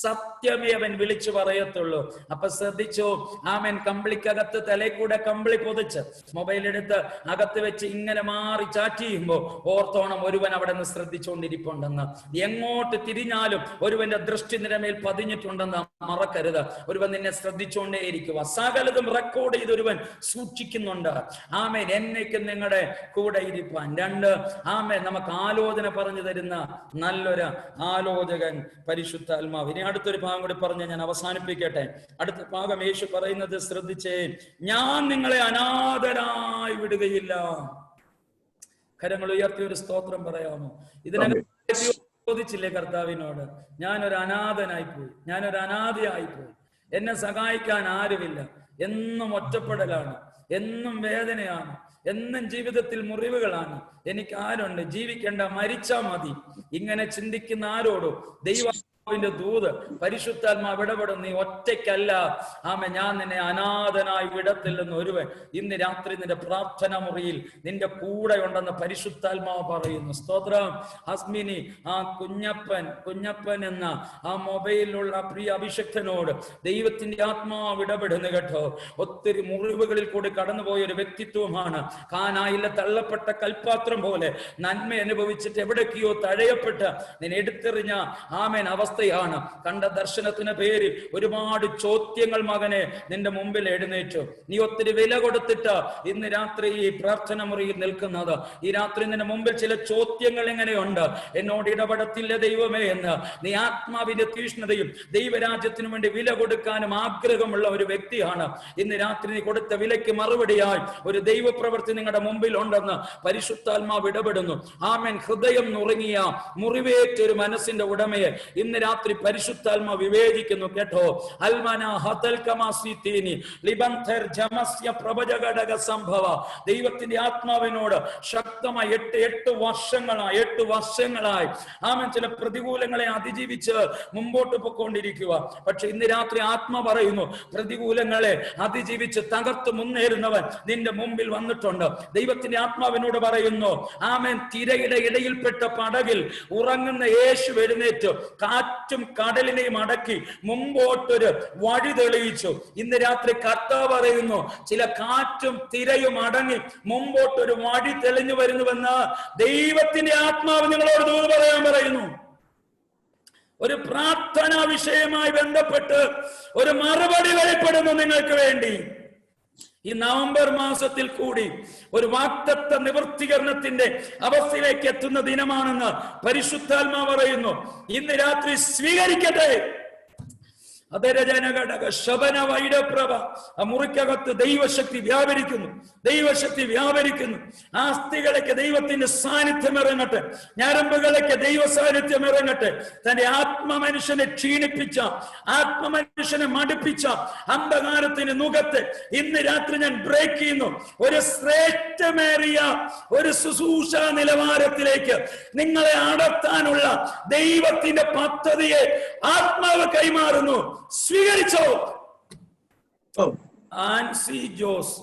സത്യമേ അവൻ വിളിച്ചു പറയത്തുള്ളൂ. അപ്പൊ ശ്രദ്ധിച്ചോ. ആമേൻ. കമ്പിളിക്കകത്ത് തലക്കൂടെ കമ്പിളി പൊതിച്ച് മൊബൈൽ എടുത്ത് അകത്ത് വെച്ച് ഇങ്ങനെ മാറി ചാറ്റ് ചെയ്യുമ്പോ ഓർത്തോണം, ഒരുവൻ അവിടെ നിന്ന് ശ്രദ്ധിച്ചുകൊണ്ടിരിപ്പുണ്ടെന്ന്. എങ്ങോട്ട് തിരിഞ്ഞാലും ഒരുവന്റെ ദൃഷ്ടി നിരമേൽ പതിഞ്ഞിട്ടുണ്ടെന്ന് മറക്കരുത്. ഒരുവൻ നിന്നെ ശ്രദ്ധിച്ചുകൊണ്ടേയിരിക്കുക. സകലതും റെക്കോർഡ് ചെയ്ത് ഒരുവൻ സൂക്ഷിക്കുന്നുണ്ട്. ആമേൻ. എന്നേക്കും നിങ്ങളുടെ കൂടെ ഇരിപ്പാൻ. 2, ആമേൻ, നമുക്ക് ആലോചന പറഞ്ഞു തരുന്ന നല്ലൊരു ആലോചകൻ പരിശുദ്ധാത്മാവ്. ഇനി അടുത്തൊരു ഭാഗം കൂടി പറഞ്ഞ് ഞാൻ അവസാനിപ്പിക്കട്ടെ. അടുത്ത ഭാഗം യേശു പറയുന്നത് ശ്രദ്ധിച്ചേ, ഞാൻ നിങ്ങളെ അനാഥരായി വിടുകയില്ല. കരങ്ങൾ ഉയർത്തി ഒരു സ്തോത്രം പറയാമോ? ഇതിനകത്ത് ചോദിച്ചില്ലേ കർത്താവിനോട്, ഞാനൊരു അനാഥനായിപ്പോയി, ഞാനൊരു അനാഥയായിപ്പോയി, എന്നെ സഹായിക്കാൻ ആരുമില്ല. എന്നും ഒറ്റപ്പെടലാണ്, എന്നും വേദനയാണ്, എന്നും ജീവിതത്തിൽ മുറിവുകളാണ്. എനിക്ക് ആരുണ്ട്? ജീവിക്കേണ്ട, മരിച്ചാ മതി. ഇങ്ങനെ ചിന്തിക്കുന്ന ആരോടും ദൈവത്തിന്റെ ദൂത് പരിശുദ്ധാത്മാവ് ഇടപെടും. നീ ഒറ്റയ്ക്കല്ല. ആമേ, ഞാൻ നിന്നെ അനാഥനായി വിടത്തില്ലെന്ന് ഒരുവൻ ഇന്ന് രാത്രി നിന്റെ പ്രാർത്ഥന മുറിയിൽ നിന്റെ കൂടെ ഉണ്ടെന്ന് പരിശുദ്ധാത്മാവ് പറയുന്നു. സ്തോത്രം. ഹസ്മിനി, ആ കുഞ്ഞപ്പൻ എന്ന ആ മൊബൈലിലുള്ള പ്രിയ അഭിഷക്തനോട് ദൈവത്തിന്റെ ആത്മാവ് ഇടപെടുന്നു കേട്ടോ. ഒത്തിരി മുറിവുകളിൽ കൂടി കടന്നുപോയ ഒരു വ്യക്തിത്വമാണ്. കാനായിലെ തള്ളപ്പെട്ട കൽപ്പാത്രം പോലെ നന്മ അനുഭവിച്ചിട്ട് എവിടേക്കോ തഴയപ്പെട്ട് നിന്നെ എടുത്തെറിഞ്ഞ ആമേൻ അവസ്ഥയാണ്. കണ്ട ദർശനത്തിന് പേരിൽ ഒരുപാട് ചോദ്യങ്ങൾ മകനെ നിന്റെ മുമ്പിൽ എഴുന്നേറ്റു. നീ ഒത്തിരി വില കൊടുത്തിട്ട് ഇന്ന് രാത്രി ഈ പ്രാർത്ഥന മുറിയിൽ നിൽക്കുന്നത്. ഈ രാത്രി നിന്റെ മുമ്പിൽ ചില ചോദ്യങ്ങൾ എങ്ങനെയുണ്ട്? എന്നോട് ഇടപെടത്തില്ല ദൈവമേ എന്ന് നീ ആത്മാവിന്റെ തീഷ്ണതയും ദൈവരാജ്യത്തിനു വേണ്ടി വില കൊടുക്കാനും ആഗ്രഹമുള്ള ഒരു വ്യക്തിയാണ്. ഇന്ന് രാത്രി നീ കൊടുത്ത വിലയ്ക്ക് മറുപടിയായി ഒരു ദൈവപ്രവൃത്തി നിങ്ങളുടെ മുമ്പിൽ ഉണ്ടെന്ന് പരിശുദ്ധാത്മാവ് ഇടപെടുന്നു. ആമേൻ. ഹൃദയം നുറുങ്ങിയ മുറിവേറ്റ ഒരു മനസ്സിന്റെ ഉടമയെ ഇന്ന് രാത്രി പരിശുദ്ധാത്മാവ് വിവേചിക്കുന്നു കേട്ടോ. അൽമന ഹതൽ കമാസിതീനി ലിബന്തർ ജമസ്യ പ്രവചകടക സംഭവ. ദൈവത്തിന്റെ ആത്മാവിനോട് ശക്തമായി 8 വർഷങ്ങളായി ആമേൻ ചില പ്രതികൂലങ്ങളെ അതിജീവിച്ച് മുമ്പോട്ട് പോയിക്കൊണ്ടിരിക്കുക. പക്ഷെ ഇന്ന് രാത്രി ആത്മ പറയുന്നു, പ്രതികൂലങ്ങളെ അതിജീവിച്ച് തകർത്ത് മുന്നേറുന്നവൻ നിന്റെ മുമ്പിൽ വന്നിട്ടുണ്ട്. ദൈവത്തിന്റെ ആത്മാവിനോട് പറയുന്നു, ആമേൻ, തിരയുടെ ഇടയിൽപ്പെട്ട പടകിൽ ഉറങ്ങുന്ന യേശു എഴുന്നേറ്റ് കാറ്റും കടലിനെയും അടക്കി മുമ്പോട്ടൊരു വഴി തെളിയിച്ചു. ഇന്ന് രാത്രി കർത്താവ് പറയുന്നു, ചില കാറ്റും തിരയും അടങ്ങി മുമ്പോട്ടൊരു വഴി തെളിഞ്ഞു വരുന്നുവെന്ന് ദൈവത്തിന്റെ ആത്മാവ് നിങ്ങളോട് ദൂത് പറയാൻ പറയുന്നു. ഒരു പ്രാർത്ഥനാ വിഷയമായി ബന്ധപ്പെട്ട് ഒരു മറുപടി വെളിപ്പെടുന്നു നിങ്ങൾക്ക് വേണ്ടി. ഈ നവംബർ മാസത്തിൽ കൂടി ഒരു വാഗ്ദത്ത നിവൃത്തീകരണത്തിന്റെ അവസ്ഥയിലേക്ക് എത്തുന്ന ദിനമാണെന്ന് പരിശുദ്ധാത്മാവ് പറയുന്നു. ഇന്ന് രാത്രി സ്വീകരിക്കട്ടെ. അതരജനഘടക ശബന വൈഡപ്രഭ. ആ മുറിക്കകത്ത് ദൈവശക്തി വ്യാപരിക്കുന്നു. ആസ്തികളൊക്കെ ദൈവത്തിന്റെ സാന്നിധ്യം ഇറങ്ങട്ടെ. ഞരമ്പുകളൊക്കെ ദൈവ സാന്നിധ്യം ഇറങ്ങട്ടെ. തന്റെ ആത്മമനുഷ്യനെ ക്ഷീണിപ്പിച്ച, ആത്മമനുഷ്യനെ മടുപ്പിച്ച അന്ധകാരത്തിന് മുഖത്ത് ഇന്ന് രാത്രി ഞാൻ ബ്രേക്ക് ചെയ്യുന്നു. ഒരു ശ്രേഷ്ഠമേറിയ ഒരു ശുശ്രൂഷ നിലവാരത്തിലേക്ക് നിങ്ങളെ അടർത്താനുള്ള ദൈവത്തിന്റെ പദ്ധതിയെ ആത്മാവ് കൈമാറുന്നു. സ്വീകരിച്ചോ. ആൻസി ജോസ്,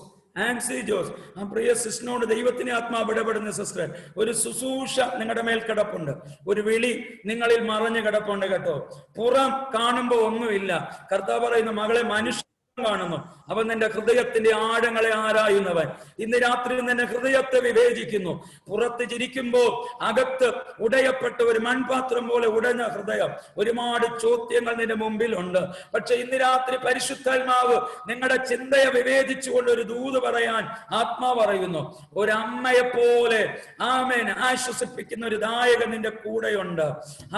ആ പ്രിയ സിസ്റ്ററിനോട് ദൈവത്തിന്റെ ആത്മാവ് ഇടപെടുന്ന സിസ്റ്റർ, ഒരു ശുശ്രൂഷ നിങ്ങളുടെ മേൽ കിടപ്പുണ്ട്. ഒരു വിളി നിങ്ങളിൽ മറഞ്ഞു കിടപ്പുണ്ട് കേട്ടോ. പുറം കാണുമ്പോ ഒന്നുമില്ല. കർത്താവ് പറയുന്നു, മകളെ, മനുഷ്യ കാണുന്നു, അവൻ നിന്റെ ഹൃദയത്തിന്റെ ആഴങ്ങളെ ആരായുന്നവൻ. ഇന്ന് രാത്രി നിന്റെ ഹൃദയത്തെ വിവേചിക്കുന്നു. പുറത്ത് ചിരിക്കുമ്പോ അകത്ത് ഉടയപ്പെട്ട ഒരു മൺപാത്രം പോലെ ഉടഞ്ഞ ഹൃദയം. ഒരുപാട് ചോദ്യങ്ങൾ നിന്റെ മുമ്പിലുണ്ട്. പക്ഷെ ഇന്ന് രാത്രി പരിശുദ്ധാത്മാവ് നിങ്ങളുടെ ചിന്തയെ വിവേചിച്ചുകൊണ്ട് ഒരു ദൂത് പറയാൻ ആത്മാവ് പറയുന്നു. ഒരമ്മയെ പോലെ ആമേൻ ആശ്വസിപ്പിക്കുന്ന ഒരു നായകൻ നിന്റെ കൂടെയുണ്ട്.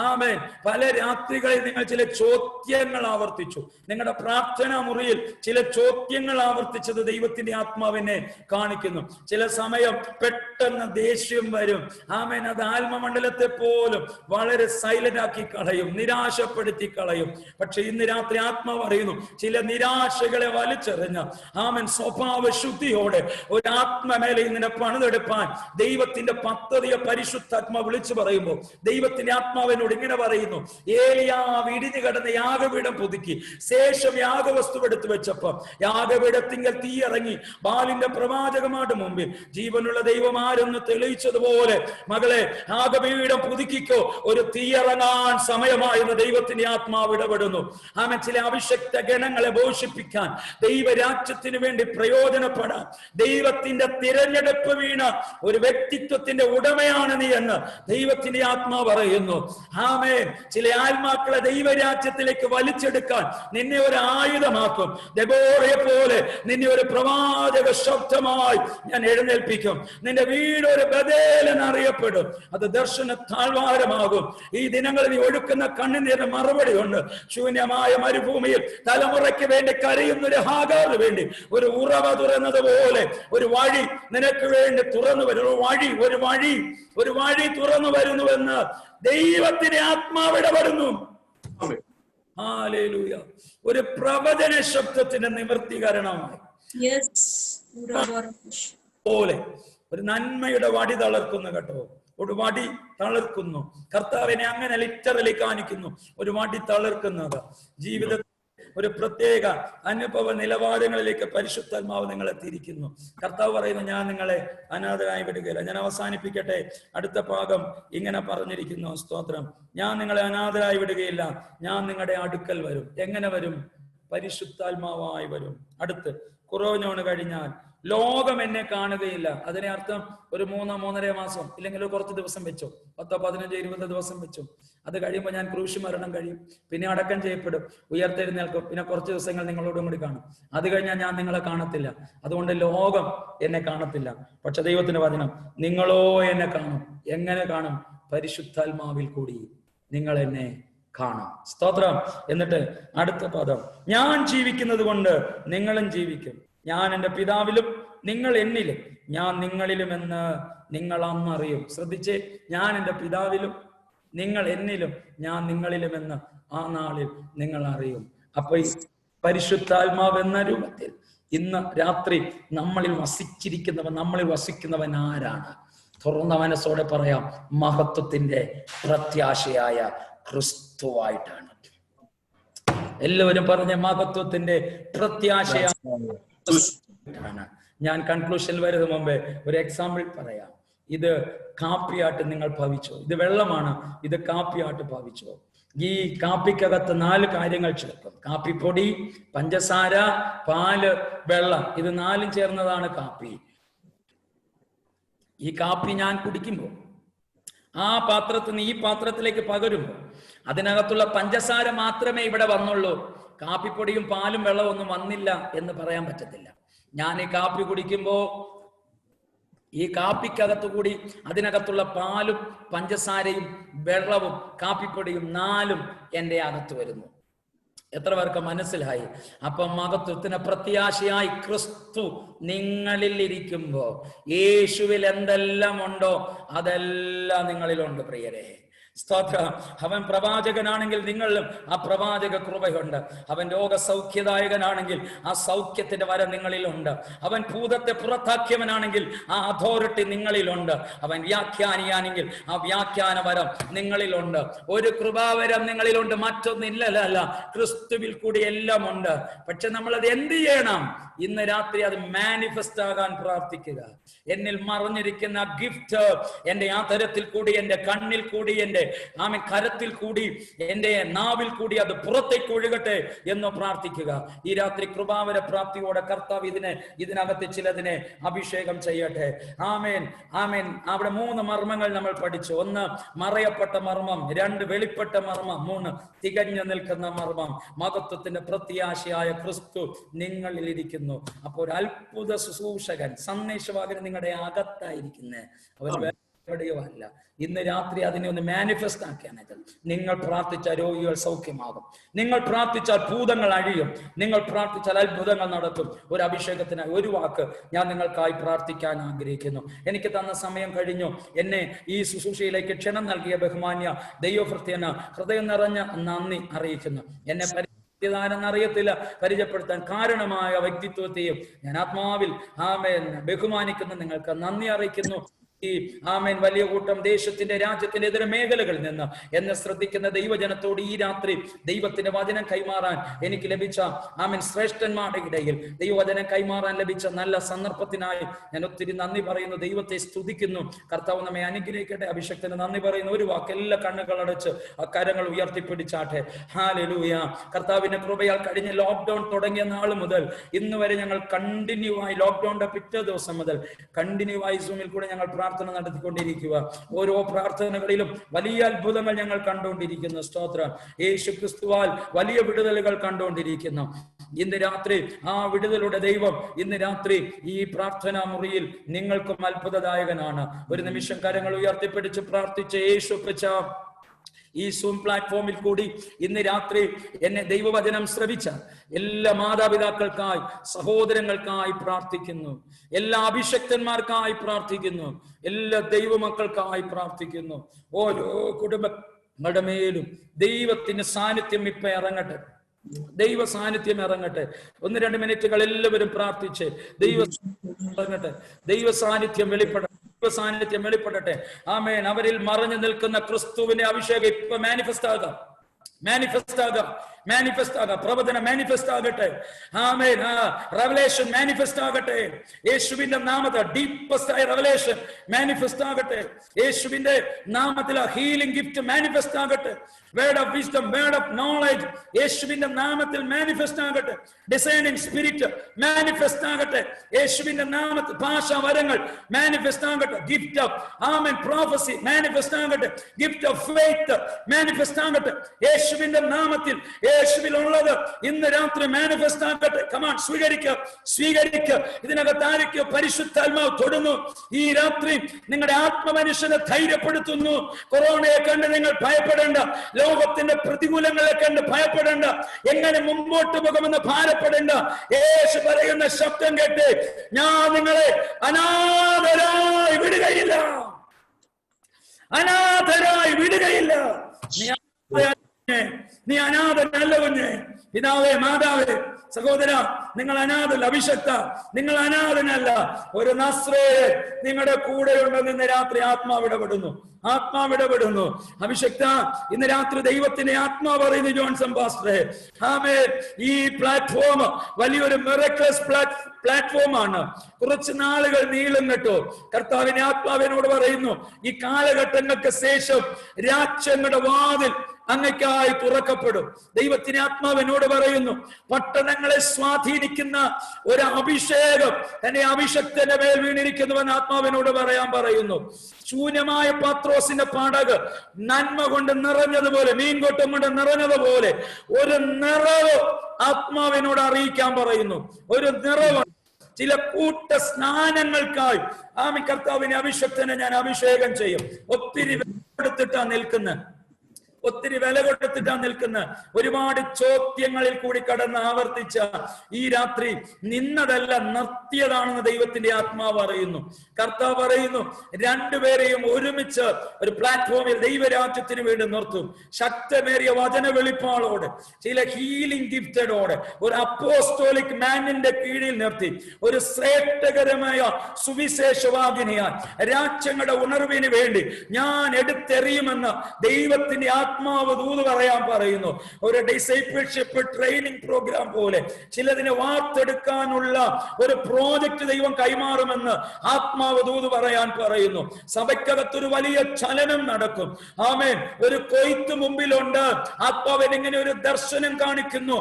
ആമേൻ. പല രാത്രികളിൽ നിങ്ങൾ ചില ചോദ്യങ്ങൾ ആവർത്തിച്ചു. നിങ്ങളുടെ പ്രാർത്ഥനാ മുറിയിൽ ചില ചോദ്യങ്ങൾ ആവർത്തിച്ചത് ദൈവത്തിന്റെ ആത്മാവിനെ കാണിക്കുന്നു. ചില സമയം പെട്ടെന്ന് ദേഷ്യം വരും. ആമേൻ. അത് ആത്മമണ്ഡലത്തെ പോലും വളരെ സൈലന്റ് ആക്കി കളയും, നിരാശപ്പെടുത്തി കളയും. പക്ഷെ ഇന്ന് രാത്രി ആത്മാവ് പറയുന്നു, ചില നിരാശകളെ വലിച്ചെറിഞ്ഞ് ആമേൻ സ്വഭാവ ശുദ്ധിയോടെ ഒരു ആത്മമേലയിൽ നിന്നെ പണിതെടുപ്പാൻ ദൈവത്തിന്റെ പദ്ധതിയെ പരിശുദ്ധാത്മാവ് വിളിച്ചു പറയുമ്പോൾ ദൈവത്തിന്റെ ആത്മാവിനോട് ഇങ്ങനെ പറയുന്നു, ഏലിയാവ് ഇടിഞ്ഞു കിടന്ന യാഗപീഠം പുതുക്കി ശേഷം യാഗവസ്തു എടുത്തു വെച്ചപ്പോ യാഗപീഠത്തിങ്കൽ തീ ഇറങ്ങി ബാലിന്റെ പ്രവാചകമാരുടെ മുമ്പിൽ ജീവനുള്ള ദൈവം ആരെന്ന് തെളിയിച്ചതുപോലെ മകളെ, യാഗപീഠം പുതുക്കിക്കോ, ഒരു തീ ഇറങ്ങാൻ സമയമായെന്ന് ദൈവത്തിന്റെ ആത്മാവ് ഇടപെടുന്നു. ആമേൻ. ചില അഭിഷക്ത ഗണങ്ങളെ പോഷിപ്പിക്കാൻ, ദൈവരാജ്യത്തിന് വേണ്ടി പ്രയോജനപ്പെടാൻ ദൈവത്തിന്റെ തിരഞ്ഞെടുപ്പ് വീണ ഒരു വ്യക്തിത്വത്തിന്റെ ഉടമയാണ് നീ എന്ന് ദൈവത്തിന്റെ ആത്മാവ് പറയുന്നു. ആമേൻ. ചില ആത്മാക്കളെ ദൈവരാജ്യത്തിലേക്ക് വലിച്ചെടുക്കാൻ നിന്നെ ഒരു ആയുധമാക്കും. ദെബോറയെ പോലെ നിന്നെ ഒരു പ്രവാചക ശബ്ദമായി ഞാൻ എഴുന്നേൽപ്പിക്കും. നിന്റെ വീട് ഒരു ബദേൽ എന്നറിയപ്പെടും. അത് ദർശന താഴ്വാരമാകും. ഈ ദിനങ്ങളിൽ നീ ഒഴുക്കുന്ന കണ്ണുനീരിന് മറുപടി ഉണ്ട്. ശൂന്യമായ മരുഭൂമിയിൽ തലമുറയ്ക്ക് വേണ്ടി കരയുന്ന ഒരു ഹാഗാറിന് വേണ്ടി ഒരു ഉറവ തുറന്നതുപോലെ ഒരു വഴി നിനക്ക് വേണ്ടി തുറന്നു വരും. ഒരു വഴി തുറന്നു വരുന്നുവെന്ന് ദൈവത്തിന്റെ ആത്മാവ് ഇടപെടുന്നു. ഹല്ലേലൂയ. ഒരു പ്രവചന ശബ്ദത്തിന്റെ നിവർത്തീകരണമായി പോലെ ഒരു നന്മയുടെ വടി തളർക്കുന്നു കേട്ടോ. ഒരു വടി തളർക്കുന്നു. കർത്താവിനെ അങ്ങനെ ലിറ്ററലി കാണിക്കുന്നു. ഒരു വടി തളർക്കുന്നത് ജീവിതത്തിൽ ഒരു പ്രത്യേക അനുഭവ നിലവാരങ്ങളിലേക്ക് പരിശുദ്ധാത്മാവ് നിങ്ങളെ തിരിക്കുന്നു. കർത്താവ് പറയുന്നു, ഞാൻ നിങ്ങളെ അനാഥരായി വിടുകയില്ല. ഞാൻ അവസാനിപ്പിക്കട്ടെ. അടുത്ത ഭാഗം ഇങ്ങനെ പറഞ്ഞിരിക്കുന്നു, സ്തോത്രം. ഞാൻ നിങ്ങളെ അനാഥരായി വിടുകയില്ല, ഞാൻ നിങ്ങളുടെ അടുക്കൽ വരും. എങ്ങനെ വരും? പരിശുദ്ധാത്മാവായി വരും. അടുത്ത് കുറവഞ്ഞോണ് കഴിഞ്ഞാൽ ലോകം എന്നെ കാണുകയില്ല. അതിനെ അർത്ഥം ഒരു 3-3.5 മാസം ഇല്ലെങ്കിൽ കുറച്ച് ദിവസം വെച്ചോ, 10, 15, 20 ദിവസം വെച്ചോ. അത് കഴിയുമ്പോൾ ഞാൻ ക്രൂശ് മരണം കഴിയും, പിന്നെ അടക്കം ചെയ്യപ്പെടും, ഉയർത്തെഴുന്നേൽക്കും, പിന്നെ കുറച്ച് ദിവസങ്ങൾ നിങ്ങളോടും കൂടി കാണും. അത് കഴിഞ്ഞാൽ ഞാൻ നിങ്ങളെ കാണത്തില്ല. അതുകൊണ്ട് ലോകം എന്നെ കാണത്തില്ല. പക്ഷെ ദൈവത്തിന്റെ വചനം, നിങ്ങളോ എന്നെ കാണും. എങ്ങനെ കാണും? പരിശുദ്ധാത്മാവിൽ കൂടി നിങ്ങൾ എന്നെ കാണാം. സ്തോത്രം. എന്നിട്ട് അടുത്ത പദം, ഞാൻ ജീവിക്കുന്നത് കൊണ്ട് നിങ്ങളും ജീവിക്കും. ഞാൻ എൻ്റെ പിതാവിലും നിങ്ങൾ എന്നിലും ഞാൻ നിങ്ങളിലുമെന്ന് നിങ്ങൾ അന്നറിയും. ശ്രദ്ധിച്ചേ, ഞാൻ എൻ്റെ പിതാവിലും നിങ്ങൾ എന്നിലും ഞാൻ നിങ്ങളിലുമെന്ന് ആ നാളിൽ നിങ്ങൾ അറിയും. അപ്പൊ ഈ പരിശുദ്ധാത്മാവ് എന്ന രൂപത്തിൽ ഇന്ന് രാത്രി നമ്മളിൽ വസിക്കുന്നവൻ ആരാണ്? തുറന്ന മനസ്സോടെ പറയാം, മഹത്വത്തിന്റെ പ്രത്യാശയായ ക്രിസ്തുവായിട്ടാണ്. എല്ലാവരും പറഞ്ഞ മഹത്വത്തിന്റെ പ്രത്യാശയാണ്. ഞാൻ കൺക്ലൂഷൻ വരുന്ന മുമ്പേ ഒരു എക്സാമ്പിൾ പറയാം. ഇത് കാപ്പിയാട്ട് നിങ്ങൾ ഭാവിച്ചോ? ഇത് വെള്ളമാണ്, ഇത് കാപ്പിയാട്ട് ഭാവിച്ചോ? ഈ കാപ്പിക്കകത്ത് 4 കാര്യങ്ങൾ ചേർക്കും. കാപ്പിപ്പൊടി, പഞ്ചസാര, പാല്, വെള്ളം. ഇത് 4 ചേർന്നതാണ് കാപ്പി. ഈ കാപ്പി ഞാൻ കുടിക്കുമ്പോൾ ആ പാത്രത്തിൽ നിന്ന് ഈ പാത്രത്തിലേക്ക് പകരുമ്പോൾ അതിനകത്തുള്ള പഞ്ചസാര മാത്രമേ ഇവിടെ വന്നുള്ളൂ. കാപ്പിപ്പൊടിയും പാലും വെള്ളവും ഒന്നും വന്നില്ല എന്ന് പറയാൻ പറ്റത്തില്ല. ഞാൻ ഈ കാപ്പി കുടിക്കുമ്പോ ഈ കാപ്പിക്കകത്തു കൂടി അതിനകത്തുള്ള പാലും പഞ്ചസാരയും വെള്ളവും കാപ്പിപ്പൊടിയും 4 എൻ്റെ അകത്ത് വരുന്നു. എത്ര പേർക്ക് മനസ്സിലായി? അപ്പം മഹത്വത്തിന് പ്രത്യാശയായി ക്രിസ്തു നിങ്ങളിൽ ഇരിക്കുമ്പോ യേശുവിൽ എന്തെല്ലാം ഉണ്ടോ അതെല്ലാം നിങ്ങളിലുണ്ട് പ്രിയരെ. സ്തോത്രം. അവൻ പ്രവാചകനാണെങ്കിൽ നിങ്ങളിലും ആ പ്രവാചക കൃപയുണ്ട്. അവൻ രോഗസൗഖ്യദായകനാണെങ്കിൽ ആ സൗഖ്യത്തിന്റെ വരം നിങ്ങളിലുണ്ട്. അവൻ ഭൂതത്തെ പുറത്താക്കിയവനാണെങ്കിൽ ആ അതോറിറ്റി നിങ്ങളിലുണ്ട്. അവൻ വ്യാഖ്യാനിയാണെങ്കിൽ ആ വ്യാഖ്യാന വരം നിങ്ങളിലുണ്ട്. ഒരു കൃപാവരം നിങ്ങളിലുണ്ട്, മറ്റൊന്നില്ലല്ല. ക്രിസ്തുവിൽ കൂടി എല്ലാം ഉണ്ട്. പക്ഷെ നമ്മളത് എന്ത് ചെയ്യണം? ഇന്ന് രാത്രി അത് മാനിഫെസ്റ്റ് ആകാൻ പ്രാർത്ഥിക്കുക. എന്നിൽ മറഞ്ഞിരിക്കുന്ന ഗിഫ്റ്റ് എന്റെ ആതരത്തിൽ കൂടി, എന്റെ കണ്ണിൽ കൂടി, എന്റെ കരത്തിൽ കൂടി, എന്റെ നാവിൽ കൂടി അത് പുറത്തേക്ക് ഒഴുകട്ടെ എന്ന് പ്രാർത്ഥിക്കുക. ഈ രാത്രി കൃപാവര പ്രാപ്തിയോടെ കർത്താവ് ഇതിനകത്ത് ചിലതിനെ അഭിഷേകം ചെയ്യട്ടെ. ആമേൻ, ആമേൻ. അവിടെ 3 മർമ്മങ്ങൾ നമ്മൾ പഠിച്ചു. 1 മറയപ്പെട്ട മർമ്മം, 2 വെളിപ്പെട്ട മർമ്മം, 3 തികഞ്ഞു നിൽക്കുന്ന മർമ്മം. മഹത്വത്തിന്റെ പ്രത്യാശയായ ക്രിസ്തു നിങ്ങളിൽ ഇരിക്കുന്നു. അപ്പോൾ ഒരു അത്ഭുത ശുശ്രൂഷകൻ, സന്ദേശവാഹകൻ നിങ്ങളുടെ അകത്തായിരിക്കുന്നേ, അവർ എവിടെയോ അല്ല. ഇന്ന് രാത്രി അതിനെ ഒന്ന് മാനിഫെസ്റ്റ് ആക്കിയാണെങ്കിൽ നിങ്ങൾ പ്രാർത്ഥിച്ചാൽ രോഗികൾ സൗഖ്യമാകും, നിങ്ങൾ പ്രാർത്ഥിച്ചാൽ ഭൂതങ്ങൾ അഴിയും, നിങ്ങൾ പ്രാർത്ഥിച്ചാൽ അത്ഭുതങ്ങൾ നടക്കും. ഒരു അഭിഷേകത്തിനായി ഒരു വാക്ക് ഞാൻ നിങ്ങൾക്കായി പ്രാർത്ഥിക്കാൻ ആഗ്രഹിക്കുന്നു. എനിക്ക് തന്ന സമയം കഴിഞ്ഞു. എന്നെ ഈ ശുശ്രൂഷയിലേക്ക് ക്ഷണം നൽകിയ ബഹുമാന്യ ദൈവഭൃത്യന് ഹൃദയം നിറഞ്ഞ നന്ദി അറിയിക്കുന്നു. എന്നെ അറിയത്തില്ല, പരിചയപ്പെടുത്താൻ കാരണമായ വ്യക്തിത്വത്തെയും ഞാൻ ആത്മാവിൽ ആമേൻ ബഹുമാനിക്കുന്നു. നിങ്ങൾക്ക് നന്ദി അറിയിക്കുന്നു. ഈ ആമേൻ വലിയ കൂട്ടം ദേശത്തിന്റെ രാജ്യത്തിന്റെ ഇതര മേഖലകളിൽ നിന്ന് എന്നെ ശ്രദ്ധിക്കുന്ന ദൈവജനത്തോട് ഈ രാത്രി ദൈവത്തിന്റെ വചനം കൈമാറാൻ എനിക്ക് ലഭിച്ച ആമേൻ ശ്രേഷ്ഠന്മാരുടെ ഇടയിൽ ദൈവവചനം കൈമാറാൻ ലഭിച്ച നല്ല സന്ദർഭത്തിനായി ഞാൻ ഒത്തിരി നന്ദി പറയുന്നു. ദൈവത്തെ സ്തുതിക്കുന്നു. കർത്താവ് നമ്മെ അനുഗ്രഹിക്കട്ടെ. അഭിഷേകത്തിന് നന്ദി പറയുന്നു. ഒരു വാക്ക് എല്ലാ കണ്ണുകളടച്ച് ആ കരങ്ങൾ ഉയർത്തിപ്പിടിച്ചാട്ടെ. ഹല്ലേലൂയ. കർത്താവിന്റെ കൃപയാൽ കഴിഞ്ഞ ലോക്ക്ഡൌൺ തുടങ്ങിയ നാൾ മുതൽ ഇന്ന് വരെ ഞങ്ങൾ കണ്ടിന്യൂ ആയി, ലോക്ക്ഡൌണിന്റെ പിറ്റേ ദിവസം മുതൽ കണ്ടിന്യൂ ആയി സൂമിൽ കൂടെ ഞങ്ങൾ പ്രാർത്ഥന നടത്തിക്കൊണ്ടിരിക്കുക. ഓരോ പ്രാർത്ഥനകളിലും വലിയ അത്ഭുതങ്ങൾ ഞങ്ങൾ കണ്ടുകൊണ്ടിരിക്കുന്നു. സ്തോത്രം. യേശു ക്രിസ്തുവാൽ വലിയ വിടുതലുകൾ കണ്ടുകൊണ്ടിരിക്കുന്നു. ഇന്ന് രാത്രി ആ വിടുതലുടെ ദൈവം ഇന്ന് രാത്രി ഈ പ്രാർത്ഥനാ മുറിയിൽ നിങ്ങൾക്കും അത്ഭുതദായകനാണ്. ഒരു നിമിഷം കരങ്ങൾ ഉയർത്തിപ്പിടിച്ച് പ്രാർത്ഥിച്ച് യേശു പിച്ച ഈ സൂം പ്ലാറ്റ്ഫോമിൽ കൂടി ഇന്ന് രാത്രി എന്നെ ദൈവവചനം ശ്രവിച്ച എല്ലാ മാതാപിതാക്കൾക്കായി, സഹോദരങ്ങൾക്കായി പ്രാർത്ഥിക്കുന്നു. എല്ലാ അഭിഷക്തന്മാർക്കായി പ്രാർത്ഥിക്കുന്നു. എല്ലാ ദൈവമക്കൾക്കായി പ്രാർത്ഥിക്കുന്നു. ഓരോ നിങ്ങളുടെ മേലും ദൈവത്തിന്റെ സാന്നിധ്യം ഇപ്പൊ ഇറങ്ങട്ടെ. ദൈവ സാന്നിധ്യം ഇറങ്ങട്ടെ. 1-2 മിനിറ്റുകൾ എല്ലാവരും പ്രാർത്ഥിച്ച് ദൈവ ഇറങ്ങട്ടെ. ദൈവ സാന്നിധ്യം വെളിപ്പെടട്ടെ. ദൈവ സാന്നിധ്യം വെളിപ്പെടട്ടെ. ആമേൻ. അവരിൽ മറഞ്ഞു നിൽക്കുന്ന ക്രിസ്തുവിന്റെ അഭിഷേകം ഇപ്പൊ മാനിഫെസ്റ്റ് ആകാം. പ്രവചന മാനിഫെസ്റ്റ് ആകട്ടെ. ആമേൻ. റെവലേഷൻ മാനിഫെസ്റ്റ് ആകട്ടെ. യേശുവിന്റെ നാമത്തിൽ ഡീപ്പസ്റ്റ് ആയ റെവലേഷൻ മാനിഫെസ്റ്റ് ആകട്ടെ. യേശുവിന്റെ നാമത്തിൽ ഹീലിംഗ് ഗിഫ്റ്റ് മാനിഫെസ്റ്റ് ആകട്ടെ. Word of wisdom, word of knowledge യേശുവിന്റെ നാമത്തിൽ മാനിഫെസ്റ്റ് ആകട്ടെ. ഡിസൈനിങ് സ്പിരിറ്റ് മാനിഫെസ്റ്റ് ആകട്ടെ. യേശുവിന്റെ നാമത്തിൽ ഭാഷാവരങ്ങൾ മാനിഫെസ്റ്റ് ആകട്ടെ. Gift of amen prophecy manifest ആകട്ടെ. ഗിഫ്റ്റ് ഓഫ് ഫെയ്ത്ത് മാനിഫെസ്റ്റ് ആകട്ടെ. യേശുവിന്റെ നാമത്തിൽ യേശുവിലുള്ളത് ഇന്ന് രാത്രി മാനിഫെസ്റ്റ് ആകട്ടെ. കമാൺ, സ്വീകരിക്കുക. ഇതിനകത്ത് ആരൊക്കെയോ പരിശുദ്ധാത്മാവ് തൊടുന്നു. ഈ രാത്രി നിങ്ങളുടെ ആത്മമനുഷ്യനെ ധൈര്യപ്പെടുത്തുന്നു. കൊറോണയെ കണ്ട് നിങ്ങൾ ഭയപ്പെടേണ്ട. ലോകത്തിന്റെ പ്രതികൂലങ്ങളെ കണ്ട് ഭയപ്പെടേണ്ട. എങ്ങനെ മുമ്പോട്ട് പോകുമെന്ന് ഭാരപ്പെടേണ്ട. യേശു പറയുന്ന ശബ്ദം കേട്ട് ഞാൻ നിങ്ങളെ അനാഥരായി വിടുകയില്ല. നീ അനാഥനല്ല കുഞ്ഞെ. പിതാവേ, മാതാവേ, സഹോദര, നിങ്ങൾ അനാഥല്ല. അഭിഷക്ത, നിങ്ങൾ അനാഥനല്ല. ഒരു നസ്രേയൻ നിങ്ങളുടെ കൂടെയുണ്ടെന്ന് ഇന്ന് രാത്രി ആത്മാവിടപെടുന്നു. അഭിഷക്ത, ഇന്ന് രാത്രി ദൈവത്തിന്റെ ആത്മാവ് പറയുന്നു ജോൺസൺ പാസ്റ്ററെ. ആമേൻ. ഈ പ്ലാറ്റ്ഫോം വലിയൊരു മിറക്കിൾസ് പ്ലാറ്റ്ഫോം ആണ്. കുറച്ച് നാളുകൾ നീളും കേട്ടോ. കർത്താവിന്റെ ആത്മാവിനോട് പറയുന്നു, ഈ കാലഘട്ടങ്ങൾക്ക് ശേഷം രാജ്യങ്ങളുടെ വാതിൽ അങ്ങയ്ക്കായി തുറക്കപ്പെടും. ദൈവത്തിന്റെ ആത്മാവിനോട് പറയുന്നു, പട്ടണങ്ങളെ സ്വാധീനിക്കുന്ന ഒരു അഭിഷേകം തന്നെ അഭിഷക്തന്റെ മേൽ വീണിരിക്കുന്നുവെന്ന് ആത്മാവിനോട് പറയാൻ പറയുന്നു. ശൂന്യമായ പാത്രോസിന്റെ പടക് നന്മ കൊണ്ട് നിറഞ്ഞതുപോലെ, മീൻകൊട്ടം കൊണ്ട് നിറഞ്ഞതുപോലെ ഒരു നിറവ് ആത്മാവിനോട് അറിയിക്കാൻ പറയുന്നു. ഒരു നിറവ്. ചില കൂട്ട സ്നാനങ്ങൾക്കായി കർത്താവിനെ അഭിഷക്തനെ ഞാൻ അഭിഷേകം ചെയ്യും. ഒത്തിരി വില കൊടുത്തിട്ടാ നിൽക്കുന്ന ഒരുപാട് ചോദ്യങ്ങളിൽ കൂടി കടന്ന് ആവർത്തിച്ച ഈ രാത്രി നിന്നതല്ല, നിർത്തിയതാണെന്ന് ദൈവത്തിന്റെ ആത്മാവ് അറിയുന്നു. കർത്താവ് പറയുന്നു, രണ്ടുപേരെയും ഒരുമിച്ച് ഒരു പ്ലാറ്റ്ഫോമിൽ ദൈവരാജ്യത്തിന് വേണ്ടി നിർത്തും. ശക്തമേറിയ വചന വെളിപ്പാടോടെ, ചില ഹീലിംഗ് ഗിഫ്റ്റഡോടെ, ഒരു അപ്പോസ്തോലിക് മാനിന്റെ കീഴിൽ നിർത്തി ഒരു ശ്രേഷ്ഠകരമായ സുവിശേഷവാഹിനിയാൽ രാജ്യങ്ങളുടെ ഉണർവിന് വേണ്ടി ഞാൻ എടുത്തെറിയുമെന്ന് ദൈവത്തിന്റെ ആത്മാവ് ദൂത് പറയാൻ പറയുന്നു. ഒരു ഡിസൈപ്പിൾഷിപ്പ് ട്രെയിനിങ് പ്രോഗ്രാം പോലെ ചിലതിനെ വാർത്തെടുക്കാനുള്ള ഒരു പ്രോജക്റ്റ് ദൈവം കൈമാറുമെന്ന് ആത്മാവ് ദൂത് പറയാൻ പറയുന്നു. സഭയ്ക്കകത്തൊരു വലിയ ചലനം നടക്കും. ആമേൻ. ഒരു കൊയ്ത്ത് മുമ്പിലുണ്ട്. ആത്മാവിന് ഇങ്ങനെ ഒരു ദർശനം കാണിക്കുന്നു.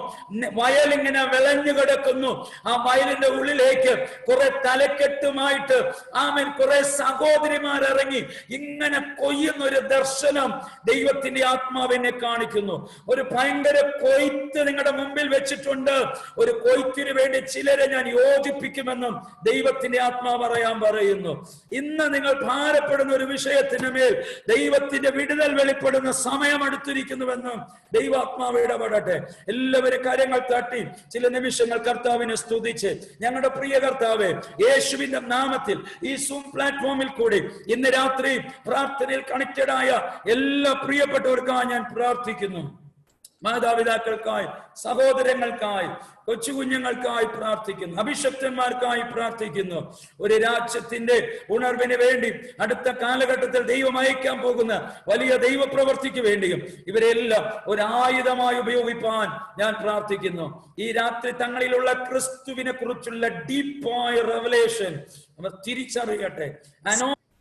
വയലിങ്ങനെ വിളഞ്ഞു കിടക്കുന്നു. ആ വയലിന്റെ ഉള്ളിലേക്ക് കുറെ തലക്കെട്ടുമായിട്ട് ആമേൻ കുറെ സഹോദരിമാരിറങ്ങി ഇങ്ങനെ കൊയ്യുന്ന ഒരു ദർശനം ദൈവത്തിന്റെ ആത്മാവിനെ കാണിക്കുന്നു. ഒരു ഭയങ്കര കൊയ്ത്ത് നിങ്ങളുടെ മുമ്പിൽ വെച്ചിട്ടുണ്ട്. ഒരു കൊയ്ത്തിന് വേണ്ടി ചിലരെ ഞാൻ യോജിപ്പിക്കുമെന്നും ദൈവത്തിന്റെ ആത്മാവ് പറയാൻ പറയുന്നു. ഇന്ന് നിങ്ങൾ ഭാരപ്പെടുന്ന ഒരു വിഷയത്തിന് മേൽ ദൈവത്തിന്റെ വിടുതൽ വെളിപ്പെടുന്ന സമയം അടുത്തിരിക്കുന്നുവെന്നും ദൈവാത്മാവ് ഇടപെടട്ടെ. എല്ലാവരും കാര്യങ്ങൾ തട്ടി ചില നിമിഷങ്ങൾ കർത്താവിനെ സ്തുതിച്ച്, ഞങ്ങളുടെ പ്രിയ കർത്താവേ, യേശുവിന്റെ നാമത്തിൽ ഈ സൂം പ്ലാറ്റ്ഫോമിൽ കൂടി ഇന്ന് രാത്രി പ്രാർത്ഥനയിൽ കണക്റ്റഡ് ആയ എല്ലാ പ്രിയപ്പെട്ടവർക്കായി ഞാൻ പ്രാർത്ഥിക്കുന്നു. മാതാപിതാക്കൾക്കായി, സഹോദരങ്ങൾക്കായി, കൊച്ചുകുഞ്ഞുങ്ങൾക്കായി പ്രാർത്ഥിക്കുന്നു. അഭിഷക്തന്മാർക്കായി പ്രാർത്ഥിക്കുന്നു. ഒരു രാജ്യത്തിന്റെ ഉണർവിന് വേണ്ടി അടുത്ത കാലഘട്ടത്തിൽ ദൈവം അയക്കാൻ പോകുന്ന വലിയ ദൈവപ്രവർത്തിക്ക് വേണ്ടിയും ഇവരെല്ലാം ഒരു ആയുധമായി ഉപയോഗിപ്പാൻ ഞാൻ പ്രാർത്ഥിക്കുന്നു. ഈ രാത്രി തങ്ങളിലുള്ള ക്രിസ്തുവിനെ കുറിച്ചുള്ള ഡീപ്പായ റെവലേഷൻ അവർ തിരിച്ചറിയട്ടെ,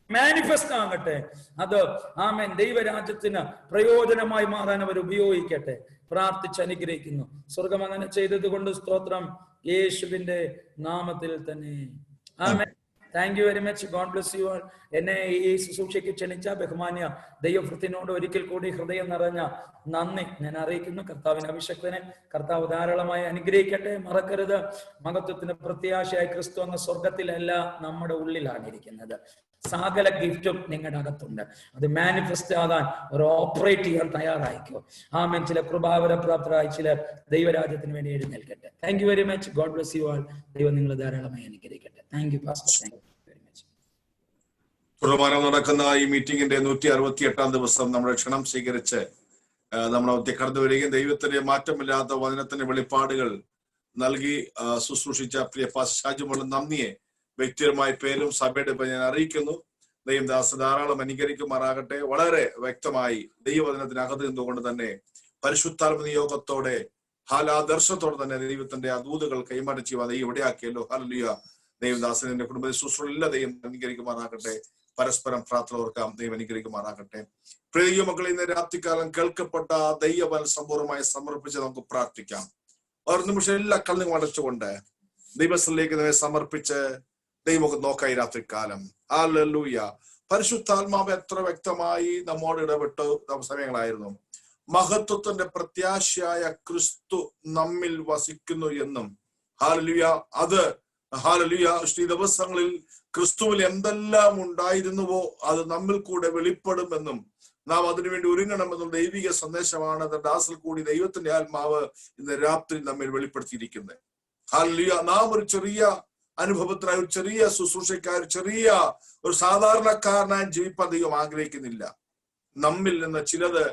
മാനിഫെസ്റ്റ് ആകട്ടെ. അത് ആമേൻ ദൈവരാജ്യത്തിന് പ്രയോജനമായി മാറാൻ അവർ ഉപയോഗിക്കട്ടെ. പ്രാർത്ഥിച്ച് അനുഗ്രഹിക്കുന്നു. സ്വർഗം അങ്ങനെ ചെയ്തത് കൊണ്ട് സ്തോത്രം, യേശുവിന്റെ നാമത്തിൽ തന്നെ. ആമേൻ. Thank you very much. God bless you all. എന്നെ ഈ ശുശ്രൂഷയ്ക്ക് ക്ഷണിച്ച ബഹുമാന്യ ദൈവഭൃത്തിനോട് ഒരിക്കൽ കൂടി ഹൃദയം നിറഞ്ഞ നന്ദി ഞാൻ അറിയിക്കുന്നു. കർത്താവിന് അഭിഷക്തനെ കർത്താവ് ധാരാളമായി അനുഗ്രഹിക്കട്ടെ. മറക്കരുത്, മഹത്വത്തിന് പ്രത്യാശയായ ക്രിസ്തു എന്ന സ്വർഗത്തിലല്ല, നമ്മുടെ ഉള്ളിലാണ് ഇരിക്കുന്നത്. സകല ഗിഫ്റ്റും നിങ്ങളുടെ അകത്തുണ്ട്. അത് മാനിഫെസ്റ്റ് ആകാൻ ഒരു ഓപ്പറേറ്റ് ചെയ്യാൻ തയ്യാറായിക്കോ. ആമേൻ. ചില കൃപാവരപ്രാപ്തരായി ചിലർ ദൈവരാജ്യത്തിന് വേണ്ടി എഴുന്നേൽക്കട്ടെ. Thank you very much. God bless you all. ദൈവം നിങ്ങളെ ധാരാളമായി അനുഗ്രഹിക്കട്ടെ. Thank you pastor. Thank you very much. തുടർമാനം നടക്കുന്ന ഈ മീറ്റിംഗിന്റെ 168 ദിവസം നമ്മുടെ ക്ഷണം സ്വീകരിച്ച് നമ്മളെ കടന്നു വരികയും ദൈവത്തിന്റെ മാറ്റമില്ലാത്ത വചനത്തിന്റെ വെളിപ്പാടുകൾ നൽകി ശുശ്രൂഷിച്ച പ്രിയ പാസ്റ്റർ ഷാജുമുള്ള നന്ദിയെ വ്യക്തിപരമായ പേരും സഭയുടെ ഞാൻ അറിയിക്കുന്നു. ദൈവദാസൻ ധാരാളം അനുകരിക്കുമാറാകട്ടെ. വളരെ വ്യക്തമായി ദൈവവചനത്തിനകത്ത് നിന്നുകൊണ്ട് തന്നെ പരിശുദ്ധാത്മ നിയോഗത്തോടെ ഹാലാദർശത്തോടെ തന്നെ ദൈവത്തിന്റെ ആ ദൂതുകൾ കൈമാറ്റം ചെയ്യുവാൻ ദൈവം ഇവിടെയാക്കിയല്ലോ. ഹല്ലേലൂയ. ദൈവദാസന്റെ കുടുംബ ശുശ്രൂഷ ദൈവം അനുകരിക്കുമാറാകട്ടെ. പരസ്പരം പ്രാർത്ഥന ഓർക്കാം. ദൈവം അനുകരിക്കുമാറാകട്ടെ. പ്രിയ മക്കളെ, ഇന്ന് രാത്രികാലം കേൾക്കപ്പെട്ട ദൈവവചനം സമ്പൂർണ്ണമായി സമർപ്പിച്ച് നമുക്ക് പ്രാർത്ഥിക്കാം. ഒരു നിമിഷം എല്ലാ കണ്ണും അടച്ചുകൊണ്ട് ദൈവത്തിലേക്ക് നമ്മെ സമർപ്പിച്ച് ദൈവം നോക്കായി രാത്രികാലം. ഹല്ലേലൂയ. പരിശുദ്ധാത്മാവ് എത്ര വ്യക്തമായി നമ്മോട് ഇടപെട്ട സമയങ്ങളായിരുന്നു. മഹത്വത്തിന്റെ പ്രത്യാശയായ ക്രിസ്തു നമ്മിൽ വസിക്കുന്നു എന്നും ഹല്ലേലൂയ. അത് ഹല്ലേലൂയ ഈ ദിവസങ്ങളിൽ ക്രിസ്തുവിൽ എന്തെല്ലാം ഉണ്ടായിരുന്നുവോ അത് നമ്മിൽ കൂടെ വെളിപ്പെടുമെന്നും നാം അതിനുവേണ്ടി ഒരുങ്ങണമെന്നും ദൈവിക സന്ദേശമാണ് ദാസിൽ കൂടി ദൈവത്തിന്റെ ആത്മാവ് ഇന്ന് രാത്രി നമ്മിൽ വെളിപ്പെടുത്തിയിരിക്കുന്നത്. ഹല്ലേലൂയ. നാം ഒരു ചെറിയ അനുഭവത്തിനായി, ഒരു ചെറിയ ശുശ്രൂഷക്കാർ, ചെറിയ ഒരു സാധാരണക്കാരനായി ജീവിപ്പാൻ ദൈവം ആഗ്രഹിക്കുന്നില്ല. നമ്മിൽ നിന്ന് ചിലത്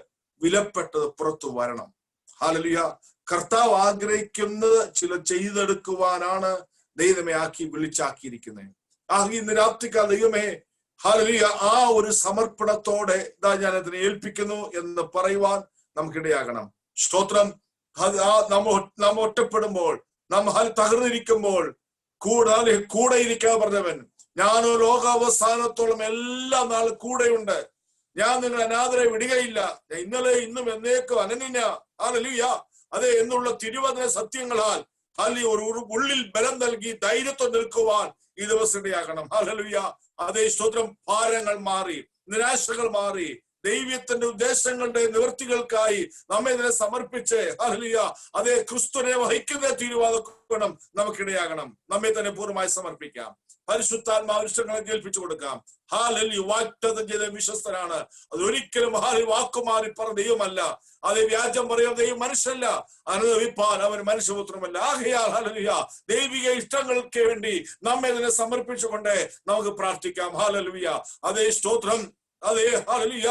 വിലപ്പെട്ടത് പുറത്തു വരണം. ഹല്ലേലൂയ. കർത്താവ് ആഗ്രഹിക്കുന്നത് ചില ചെയ്തെടുക്കുവാനാണ് ദൈവമേ ആക്കി വിളിച്ചാക്കിയിരിക്കുന്നത്. ഇന്ന് രാത്രിക്കാൽ ദൈവമേ ഹല്ലേലൂയ ആ ഒരു സമർപ്പണത്തോടെ ഇതാ ഞാൻ അതിനെ ഏൽപ്പിക്കുന്നു എന്ന് പറയുവാൻ നമുക്കിടയാകണം. സ്തോത്രം. നാം ഒറ്റപ്പെടുമ്പോൾ, നാം തകർന്നിരിക്കുമ്പോൾ കൂടെ ഇരിക്കാൻ പറഞ്ഞവൻ, ഞാനോ ലോകാവസാനത്തോളം എല്ലാ നാളും കൂടെയുണ്ട്, ഞാൻ നിങ്ങൾ അനാഥരെ വിടുകയില്ല, ഞാൻ ഇന്നലെ ഇന്നും എന്നേക്കും അനന്യ ഹല്ലേലൂയ അതെ എന്നുള്ള തിരുവചന സത്യങ്ങളാൽ ഒരു ഉള്ളിൽ ബലം നൽകി ധൈര്യത്വം നിൽക്കുവാൻ ഈ ദിവസം ഇടയാകണം. ഹല്ലേലൂയ. അതേ സ്തോത്രം. ഭാരങ്ങൾ മാറി, നിരാശകൾ മാറി, ദൈവത്തിന്റെ ഉദ്ദേശങ്ങളുടെ നിവൃത്തികൾക്കായി നമ്മെ ഇതിനെ സമർപ്പിച്ച് ഹല്ലേലൂയ അതേ ക്രിസ്തുവിനെ വഹിക്കുന്ന തീരുമാനം നമുക്കിടയാകണം. നമ്മെ തന്നെ പൂർണ്ണമായി സമർപ്പിക്കാം. പരിശുദ്ധാത്മാവിഷ്ടങ്ങളെ കേൾപ്പിച്ചു കൊടുക്കാം. ഹല്ലേലൂയ. വാഗ്ദത്തം ചെയ്ത വിശ്വസ്തനാണ്. അതൊരിക്കലും വാക്കുമാറി പറഞ്ഞ ദൈവമല്ല. അത് വ്യാജം പറയാൻ ദൈവം മനുഷ്യല്ല, അനുഭവിപ്പാൻ അവൻ മനുഷ്യപുത്രമല്ല. ആകയാൽ ഹല്ലേലൂയ ദൈവിക ഇഷ്ടങ്ങൾക്ക് വേണ്ടി നമ്മെ ഇതിനെ സമർപ്പിച്ചുകൊണ്ട് നമുക്ക് പ്രാർത്ഥിക്കാം. ഹല്ലേലൂയ. അതേ സ്തോത്രം. അതേ ഹല്ലേലൂയ.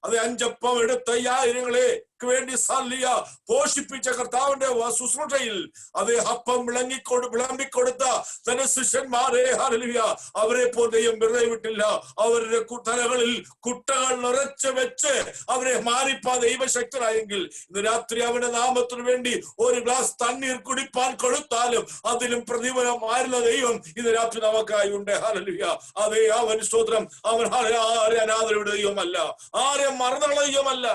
അത് 5 അപ്പം എടുത്ത 5000 വേണ്ടി ഹല്ലേലൂയ പോഷിപ്പിച്ച കർത്താവിന്റെ ശുശ്രൂഷയിൽ അതേ അപ്പം വിളമ്പിക്കൊടുത്ത തന്റെ ശിഷ്യന്മാരെ ഹല്ലേലൂയ അവരെ പോലെ ദൈവം വെറുതെ വിട്ടില്ല. അവരുടെ തലകളിൽ കുട്ടകൾ നിറച്ച് വെച്ച് അവരെ മാറിപ്പാൻ ദൈവശക്തരായെങ്കിൽ ഇന്ന് രാത്രി അവന്റെ നാമത്തിനു വേണ്ടി ഒരു ഗ്ലാസ് തണ്ണീർ കുടിപ്പാൻ കൊടുത്താലും അതിലും പ്രതിഫലമായിരുന്ന ദൈവം ഇന്ന് രാത്രി നമുക്കായി ഉണ്ട്. ഹല്ലേലൂയ. അതേ അവൻ സ്തോത്രം. അവൻ ആരെ അനാഥരുടെ ദൈവമല്ല, ആരെ മറന്നുള്ള ദൈവമല്ല,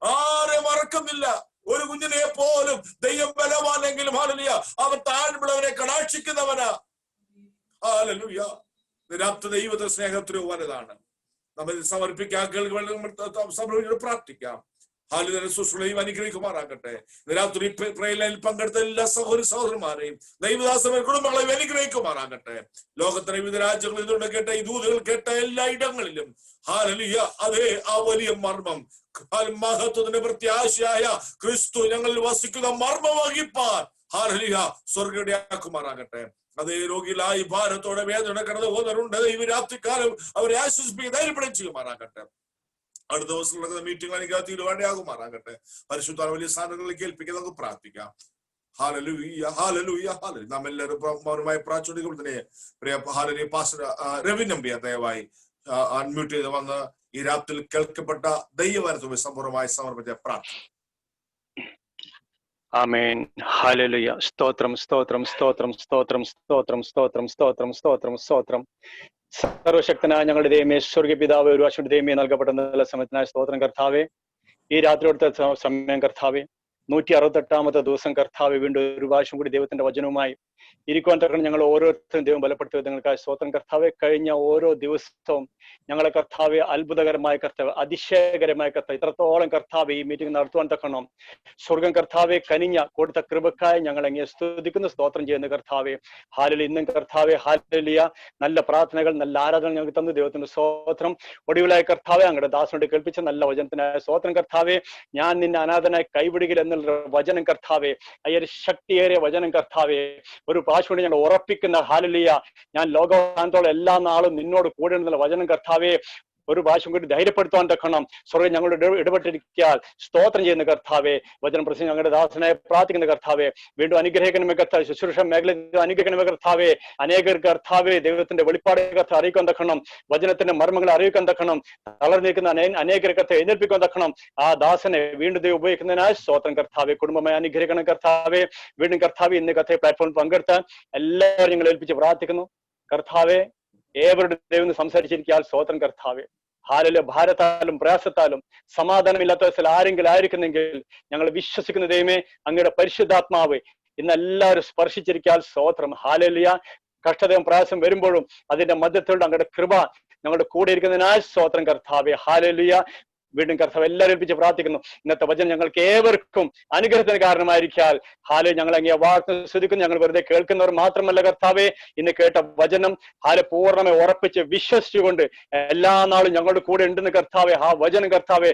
ആരെ മറക്കുന്നില്ല. ഒരു കുഞ്ഞിനെ പോലും ദൈവം ബലവാനെങ്കിലും ഹല്ലേലൂയ അവൻ താഴ്മുള്ളവരെ കടാക്ഷിക്കുന്നവനാ. ഹല്ലേലൂയ. രാത്രി ദൈവത്തെ സ്നേഹത്തിന് വലുതാണ്. നമ്മൾ സമർപ്പിക്കാൻ പ്രാർത്ഥിക്കാം. ഹാലുദന ശുശ്രൂഷയും അനുഗ്രഹിക്കുമാറാകട്ടെ. രാത്രി പ്രേലയിൽ പങ്കെടുത്ത എല്ലാ സഹോദരന്മാരെയും ദൈവദാസന്റെ കുടുംബങ്ങളെയും അനുഗ്രഹിക്കുമാറാകട്ടെ. ലോകത്തിലെ വിവിധ രാജ്യങ്ങളിൽ ഇതുകൊണ്ട് കേട്ട ഈ ദൂതുകൾ കേട്ട എല്ലാ ഇടങ്ങളിലും ഹല്ലേലൂയ അതേ ആ വലിയ മർമ്മം മഹത്വത്തിന്റെ പ്രത്യാശയായ ക്രിസ്തു ഞങ്ങളിൽ വസിക്കുന്ന മർമ്മം വഹിപ്പാൻ ഹല്ലേലൂയ സ്വർഗ്ഗിടയാക്കുമാറാകട്ടെ. അതേ രോഗികളായി ഭാരത്തോടെ വേദന കടന്നു പോകുന്നവരുണ്ട്. ഈ രാത്രിക്കാലം അവരെ ആശ്വസിപ്പിക്കുക ധൈര്യപ്പെടുകയും ചെയ്യുമാറാകട്ടെ. അടുത്ത ദിവസം നടക്കുന്ന മീറ്റിംഗ് എനിക്ക് തീരുമാനമാകുമാറാകട്ടെ. പരിശുദ്ധ വലിയ സ്ഥാനങ്ങളിലേക്ക് ഏൽപ്പിക്കാൻ നമുക്ക് പ്രാർത്ഥിക്കാം. ഹല്ലേലൂയ. ഹല്ലേലൂയ. ഹല്ലേലൂയ. നാം എല്ലാവരും മൗനമായി പ്രാർത്ഥിക്കുക തന്നെ. പ്രിയ ഹല്ലേലൂയ പാസ്റ്റർ രവി നമ്പിയ ദയവായി അൺമ്യൂട്ട് ചെയ്ത് വന്ന് ഈ രാത്രി കേൾക്കപ്പെട്ട ദൈവവചനത്തെ സമ്പൂർണ്ണമായി സമർപ്പിച്ച പ്രാർത്ഥന. ആമേൻ. ഹല്ലേലൂയ. സ്തോത്രം സ്തോത്രം സ്തോത്രം സ്തോത്രം സ്തോത്രം സ്തോത്രം സ്തോത്രം സ്തോത്രം സ്തോത്രം. സർവശക്തനായ ഞങ്ങളുടെ ദൈവമേ, സ്വർഗ്ഗ പിതാവേ, ഒരു വാശിയുടെ ദൈവമേ, നൽകപ്പെട്ട നല്ല സമയത്തിനായ സ്തോത്രം കർത്താവേ. ഈ രാത്രിയോടത്തെ സമയം കർത്താവേ, 168ാമത്തെ ദിവസം കർത്താവെ വീണ്ടും ഒരു പ്രാവശ്യം കൂടി ദൈവത്തിന്റെ വചനവുമായി ഇരിക്കുവാൻ തക്കണം ഞങ്ങൾ ഓരോരുത്തരും ദൈവം ബലപ്പെടുത്തിയ നിങ്ങൾക്കായി സ്തോത്രം കർത്താവെ. കഴിഞ്ഞ ഓരോ ദിവസവും ഞങ്ങളെ കർത്താവെ അത്ഭുതകരമായ കർത്താവ്, അതിശയകരമായ കർത്താവ്, ഇത്രത്തോളം കർത്താവെ ഈ മീറ്റിംഗ് നടത്തുവാൻ തക്കണം സ്വർഗം കർത്താവെ കനിഞ്ഞ കൊടുത്ത കൃപക്കായി ഞങ്ങൾ എങ്ങനെ സ്തുതിക്കുന്ന സ്തോത്രം ചെയ്യുന്ന കർത്താവെ. ഹാലലി ഇന്നും കർത്താവെ ഹാലലിയ നല്ല പ്രാർത്ഥനകൾ, നല്ല ആരാധന ഞങ്ങൾക്ക് തന്നു ദൈവത്തിന്റെ സ്തോത്രം. ഒടുവിലായ കർത്താവെ അങ്ങയുടെ ദാസനോട് കേൾപ്പിച്ച നല്ല വചനത്തിനായ സ്തോത്രം കർത്താവെ. ഞാൻ നിന്നെ അനാഥനായി കൈവിടുകിൽ എന്നുള്ള എന്നുള്ള വചനം കർത്താവെ, അയ്യൊരു ശക്തിയേറിയ വചനം കർത്താവെ, ഒരു പ്രാവശ്യം കൊണ്ട് ഞങ്ങൾ ഉറപ്പിക്കുന്ന ഹല്ലേലൂയ, ഞാൻ ലോകത്തോളം എല്ലാ നാളും നിന്നോട് കൂടെ എന്നുള്ള വചനം കർത്താവെ ഒരു പ്രാവശ്യം കൂടി ധൈര്യപ്പെടുത്താൻ തക്കണം. സ്വർഗ്ഗം ഞങ്ങളുടെ ഇടപെട്ടിരിക്കാൻ സ്തോത്രം ചെയ്യുന്ന കർത്താവെ, വചനം പ്രസംഗം ഞങ്ങളുടെ ദാസനായി പ്രാർത്ഥിക്കുന്ന കർത്താവെ, വീണ്ടും അനുഗ്രഹിക്കണമേ കർത്താവ്, ശുശ്രൂഷ മേഖലയിൽ അനുഗ്രഹിക്കണമേ കർത്താവെ, അനേകർ കർത്താവെ ദൈവത്തിന്റെ വെളിപ്പാട് കർത്താവ് അറിയിക്കാൻ തക്കണം, വചനത്തിന്റെ മർമ്മങ്ങളെ അറിയിക്കാൻ തക്കണം, തളർന്നിരിക്കുന്ന അനേകരെ കർത്താവ് എഴുന്നേൽപ്പിക്കാൻ തക്കണം. ആ ദാസനെ വീണ്ടും ദൈവം ഉപയോഗിക്കുന്നതിനായി സ്തോത്രം കർത്താവെ, കുടുംബമായി അനുഗ്രഹിക്കണം കർത്താവെ. വീണ്ടും കർത്താവെ ഇന്ന് കർത്താവ് പ്ലാറ്റ്ഫോമിൽ പങ്കെടുത്താൻ എല്ലാവരും ഞങ്ങൾ ഏൽപ്പിച്ച് പ്രാർത്ഥിക്കുന്നു കർത്താവെ. ഏവരുടെ ദൈവം സംസാരിച്ചിരിക്കാൻ സ്തോത്രം കർത്താവെ. ഹാലല് ഭാരത്താലും പ്രയാസത്താലും സമാധാനമില്ലാത്ത ദിവസത്തിൽ ആരെങ്കിലും ആയിരിക്കുന്നെങ്കിൽ ഞങ്ങൾ വിശ്വസിക്കുന്ന ദൈവമേ, അങ്ങയുടെ പരിശുദ്ധാത്മാവ് ഇന്ന് എല്ലാവരും സ്പർശിച്ചിരിക്കാൻ സ്തോത്രം. ഹാലലിയ. കഷ്ടതയും പ്രയാസം വരുമ്പോഴും അതിന്റെ മധ്യത്തിലുള്ള അങ്ങയുടെ കൃപ ഞങ്ങളുടെ കൂടെ ഇരിക്കുന്നതിനാൽ സ്തോത്രം കർത്താവെ. ഹാലലിയ. വീണ്ടും കർത്താവ് എല്ലാവരും ഏൽപ്പിച്ച് പ്രാർത്ഥിക്കുന്നു. ഇന്നത്തെ വചനം ഞങ്ങൾക്ക് ഏവർക്കും അനുഗ്രഹത്തിന് കാരണമായിരിക്കാൻ ഹാലെ ഞങ്ങൾ അങ്ങേ വാർത്ത ശ്രദ്ധിക്കുന്നു. ഞങ്ങൾ വെറുതെ കേൾക്കുന്നവർ മാത്രമല്ല കർത്താവെ, ഇന്ന് കേട്ട വചനം ഹാലെ പൂർണ്ണമായി ഉറപ്പിച്ച് വിശ്വസിച്ചുകൊണ്ട് എല്ലാ നാളും ഞങ്ങളുടെ കൂടെ ഉണ്ടെന്ന് കർത്താവെ. ആ വചനം കർത്താവെ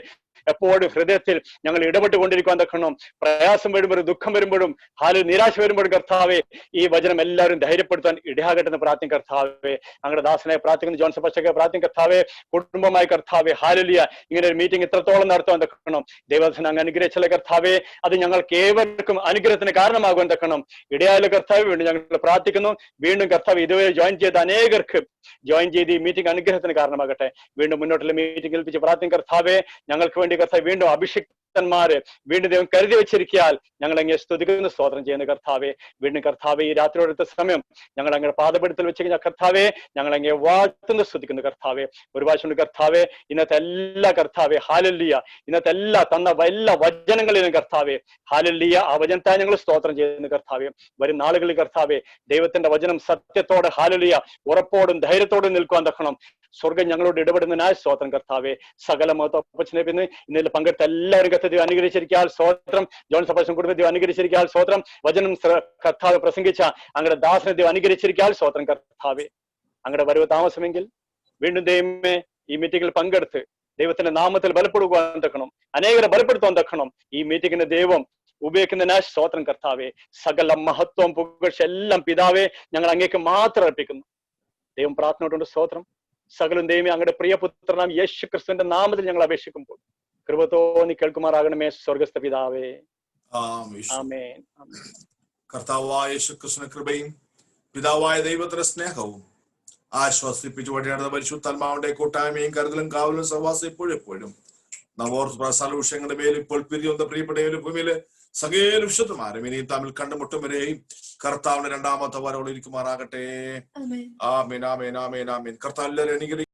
എപ്പോഴും ഹൃദയത്തിൽ ഞങ്ങൾ ഇടപെട്ടുകൊണ്ടിരിക്കാൻ തക്കണം. പ്രയാസം വരുമ്പോഴും ദുഃഖം വരുമ്പോഴും ഹാല് നിരാശ വരുമ്പോഴും കർത്താവെ ഈ വചനം എല്ലാവരും ധൈര്യപ്പെടുത്താൻ ഇടയാകട്ടെന്ന് പ്രാർത്ഥിക്കും കർത്താവെ. ഞങ്ങളുടെ ദാസനായി പ്രാർത്ഥിക്കുന്നു, ജോൺസൺ പച്ചക്കെ പ്രാർത്ഥിക്കും കർത്താവെ. കുടുംബമായി കർത്താവെ ഹാലലിയ ഇങ്ങനെ ഒരു മീറ്റിംഗ് ഇത്രത്തോളം നടത്താൻ തക്കണം. ദൈവത്തിന് അങ്ങ് അനുഗ്രഹിച്ചല്ലേ കർത്താവെ, അത് ഞങ്ങൾക്ക് ഏവർക്കും അനുഗ്രഹത്തിന് കാരണമാകുവാൻ തക്കണം. ഇടയായ കർത്താവ് വീണ്ടും ഞങ്ങൾ പ്രാർത്ഥിക്കുന്നു. വീണ്ടും കർത്താവ് ഇതുവരെ ജോയിൻ ചെയ്ത അനേകർക്ക് ജോയിൻ ചെയ്ത് ഈ മീറ്റിംഗ് അനുഗ്രഹത്തിന് കാരണമാകട്ടെ. വീണ്ടും മുന്നോട്ടുള്ള മീറ്റിംഗ് ഏൽപ്പിച്ച് പ്രാർത്ഥിക്കും കർത്താവെ. ഞങ്ങൾക്ക് വേണ്ടി കർത്താവ് വീണ്ടും അഭിഷിക്തന്മാര് വീണ്ടും ദൈവം കരുതി വെച്ചിരിക്കാൻ ഞങ്ങൾ അങ്ങ് സ്തുതിക്കുന്ന സ്തോത്രം ചെയ്യുന്ന കർത്താവെ. വീണ്ടും കർത്താവെ ഈ രാത്രിയോടുത്ത സമയം ഞങ്ങൾ അങ്ങയുടെ പാദപീഠത്തിൽ വെച്ച് കഴിഞ്ഞാൽ കർത്താവെ ഞങ്ങൾ അങ്ങേ വാഴ്ത്തുന്ന സ്തുതിക്കുന്ന കർത്താവെ. ഒരു പ്രാവശ്യം കർത്താവെ ഇന്നത്തെ എല്ലാ കർത്താവെ ഹാലല്ലിയ, ഇന്നത്തെ എല്ലാ തന്ന എല്ലാ വചനങ്ങളിലും കർത്താവെ ഹാലല്ലിയ, ആ വചനത്തായി ഞങ്ങൾ സ്തോത്രം ചെയ്യുന്ന കർത്താവെ. വരും നാളുകളിൽ കർത്താവെ ദൈവത്തിന്റെ വചനം സത്യത്തോടെ ഹാലല്ലിയ ഉറപ്പോടും ധൈര്യത്തോടും നിൽക്കുവാൻ തക്കണം. സ്വർഗം ഞങ്ങളോട് ഇടപെടുന്നതിനായി സ്തോത്രം കർത്താവെ. സകല മഹത്വപ്പച്ചനെ പിന്നെ ഇന്നലെ പങ്കെടുത്ത എല്ലാവരും കർത്താവ് അനുഗ്രഹിച്ചിരിക്കാൻ സ്തോത്രം. ജോൺ സഭാഷൻ കുടുംബത്തെ അനുഗ്രഹിച്ചിരിക്കാൻ സ്തോത്രം. വചനം കർത്താവ് പ്രസംഗിച്ച അങ്ങയുടെ ദാസനെ അനുഗ്രഹിച്ചിരിക്കാൻ സ്തോത്രം കർത്താവെ. അങ്ങയുടെ വരവ് താമസമെങ്കിൽ വീണ്ടും ദൈവമേ ഈ മീറ്റിംഗിൽ പങ്കെടുത്ത് ദൈവത്തിന്റെ നാമത്തിൽ ബലപ്പെടുവാൻ തക്കണം, അനേകരെ ബലപ്പെടുത്താൻ തക്കണം. ഈ മീറ്റിംഗിന്റെ ദൈവം ഉപയോഗിക്കുന്നതിനായി സ്തോത്രം കർത്താവെ. സകല മഹത്വം പുകഴ്ച എല്ലാം പിതാവെ ഞങ്ങൾ അങ്ങേക്ക് മാത്രം അർപ്പിക്കുന്നു. ദൈവം പ്രാർത്ഥനയോടുണ്ട് സ്തോത്രം. സകലും ദൈവമേ അങ്ങയുടെ പ്രിയപുത്രനാം യേശു ക്രിസ്തുവിന്റെ നാമത്തിൽ ഞങ്ങൾ അപേക്ഷിക്കുമ്പോൾ കൃപ തോന്നി കേൾക്കുമാറാകണമേ സ്വർഗസ്ഥ പിതാവേ. ആമേൻ. കർത്താവായ യേശു ക്രിസ്തുവിന്റെ കൃപയും പിതാവായ ദൈവത്തിന്റെ സ്നേഹവും ആശ്വസിപ്പിച്ചു വഴിയാടുന്ന പരിശുദ്ധാത്മാവിന്റെ കൂട്ടായ്മയും കരുതലും കാവലും സഹവാസം എപ്പോഴും നവോർത്ത വിഷയങ്ങളുടെ മേൽ ഇപ്പോൾ പിരിയുന്ന പ്രിയപ്പെട്ട ഭൂമിയില് സകല വിശുദ്ധമാരും ഇനി തമ്മിൽ കണ്ടുമുട്ടും വരെയും കർത്താവിന്റെ രണ്ടാമത്തെ വരവോട് ഇരിക്കുമാറാകട്ടെ. ആമേൻ ആമേൻ ആമേൻ ആമേൻ. കർത്താവ് എല്ലാവരും അനുഗ്രഹിക്കട്ടെ.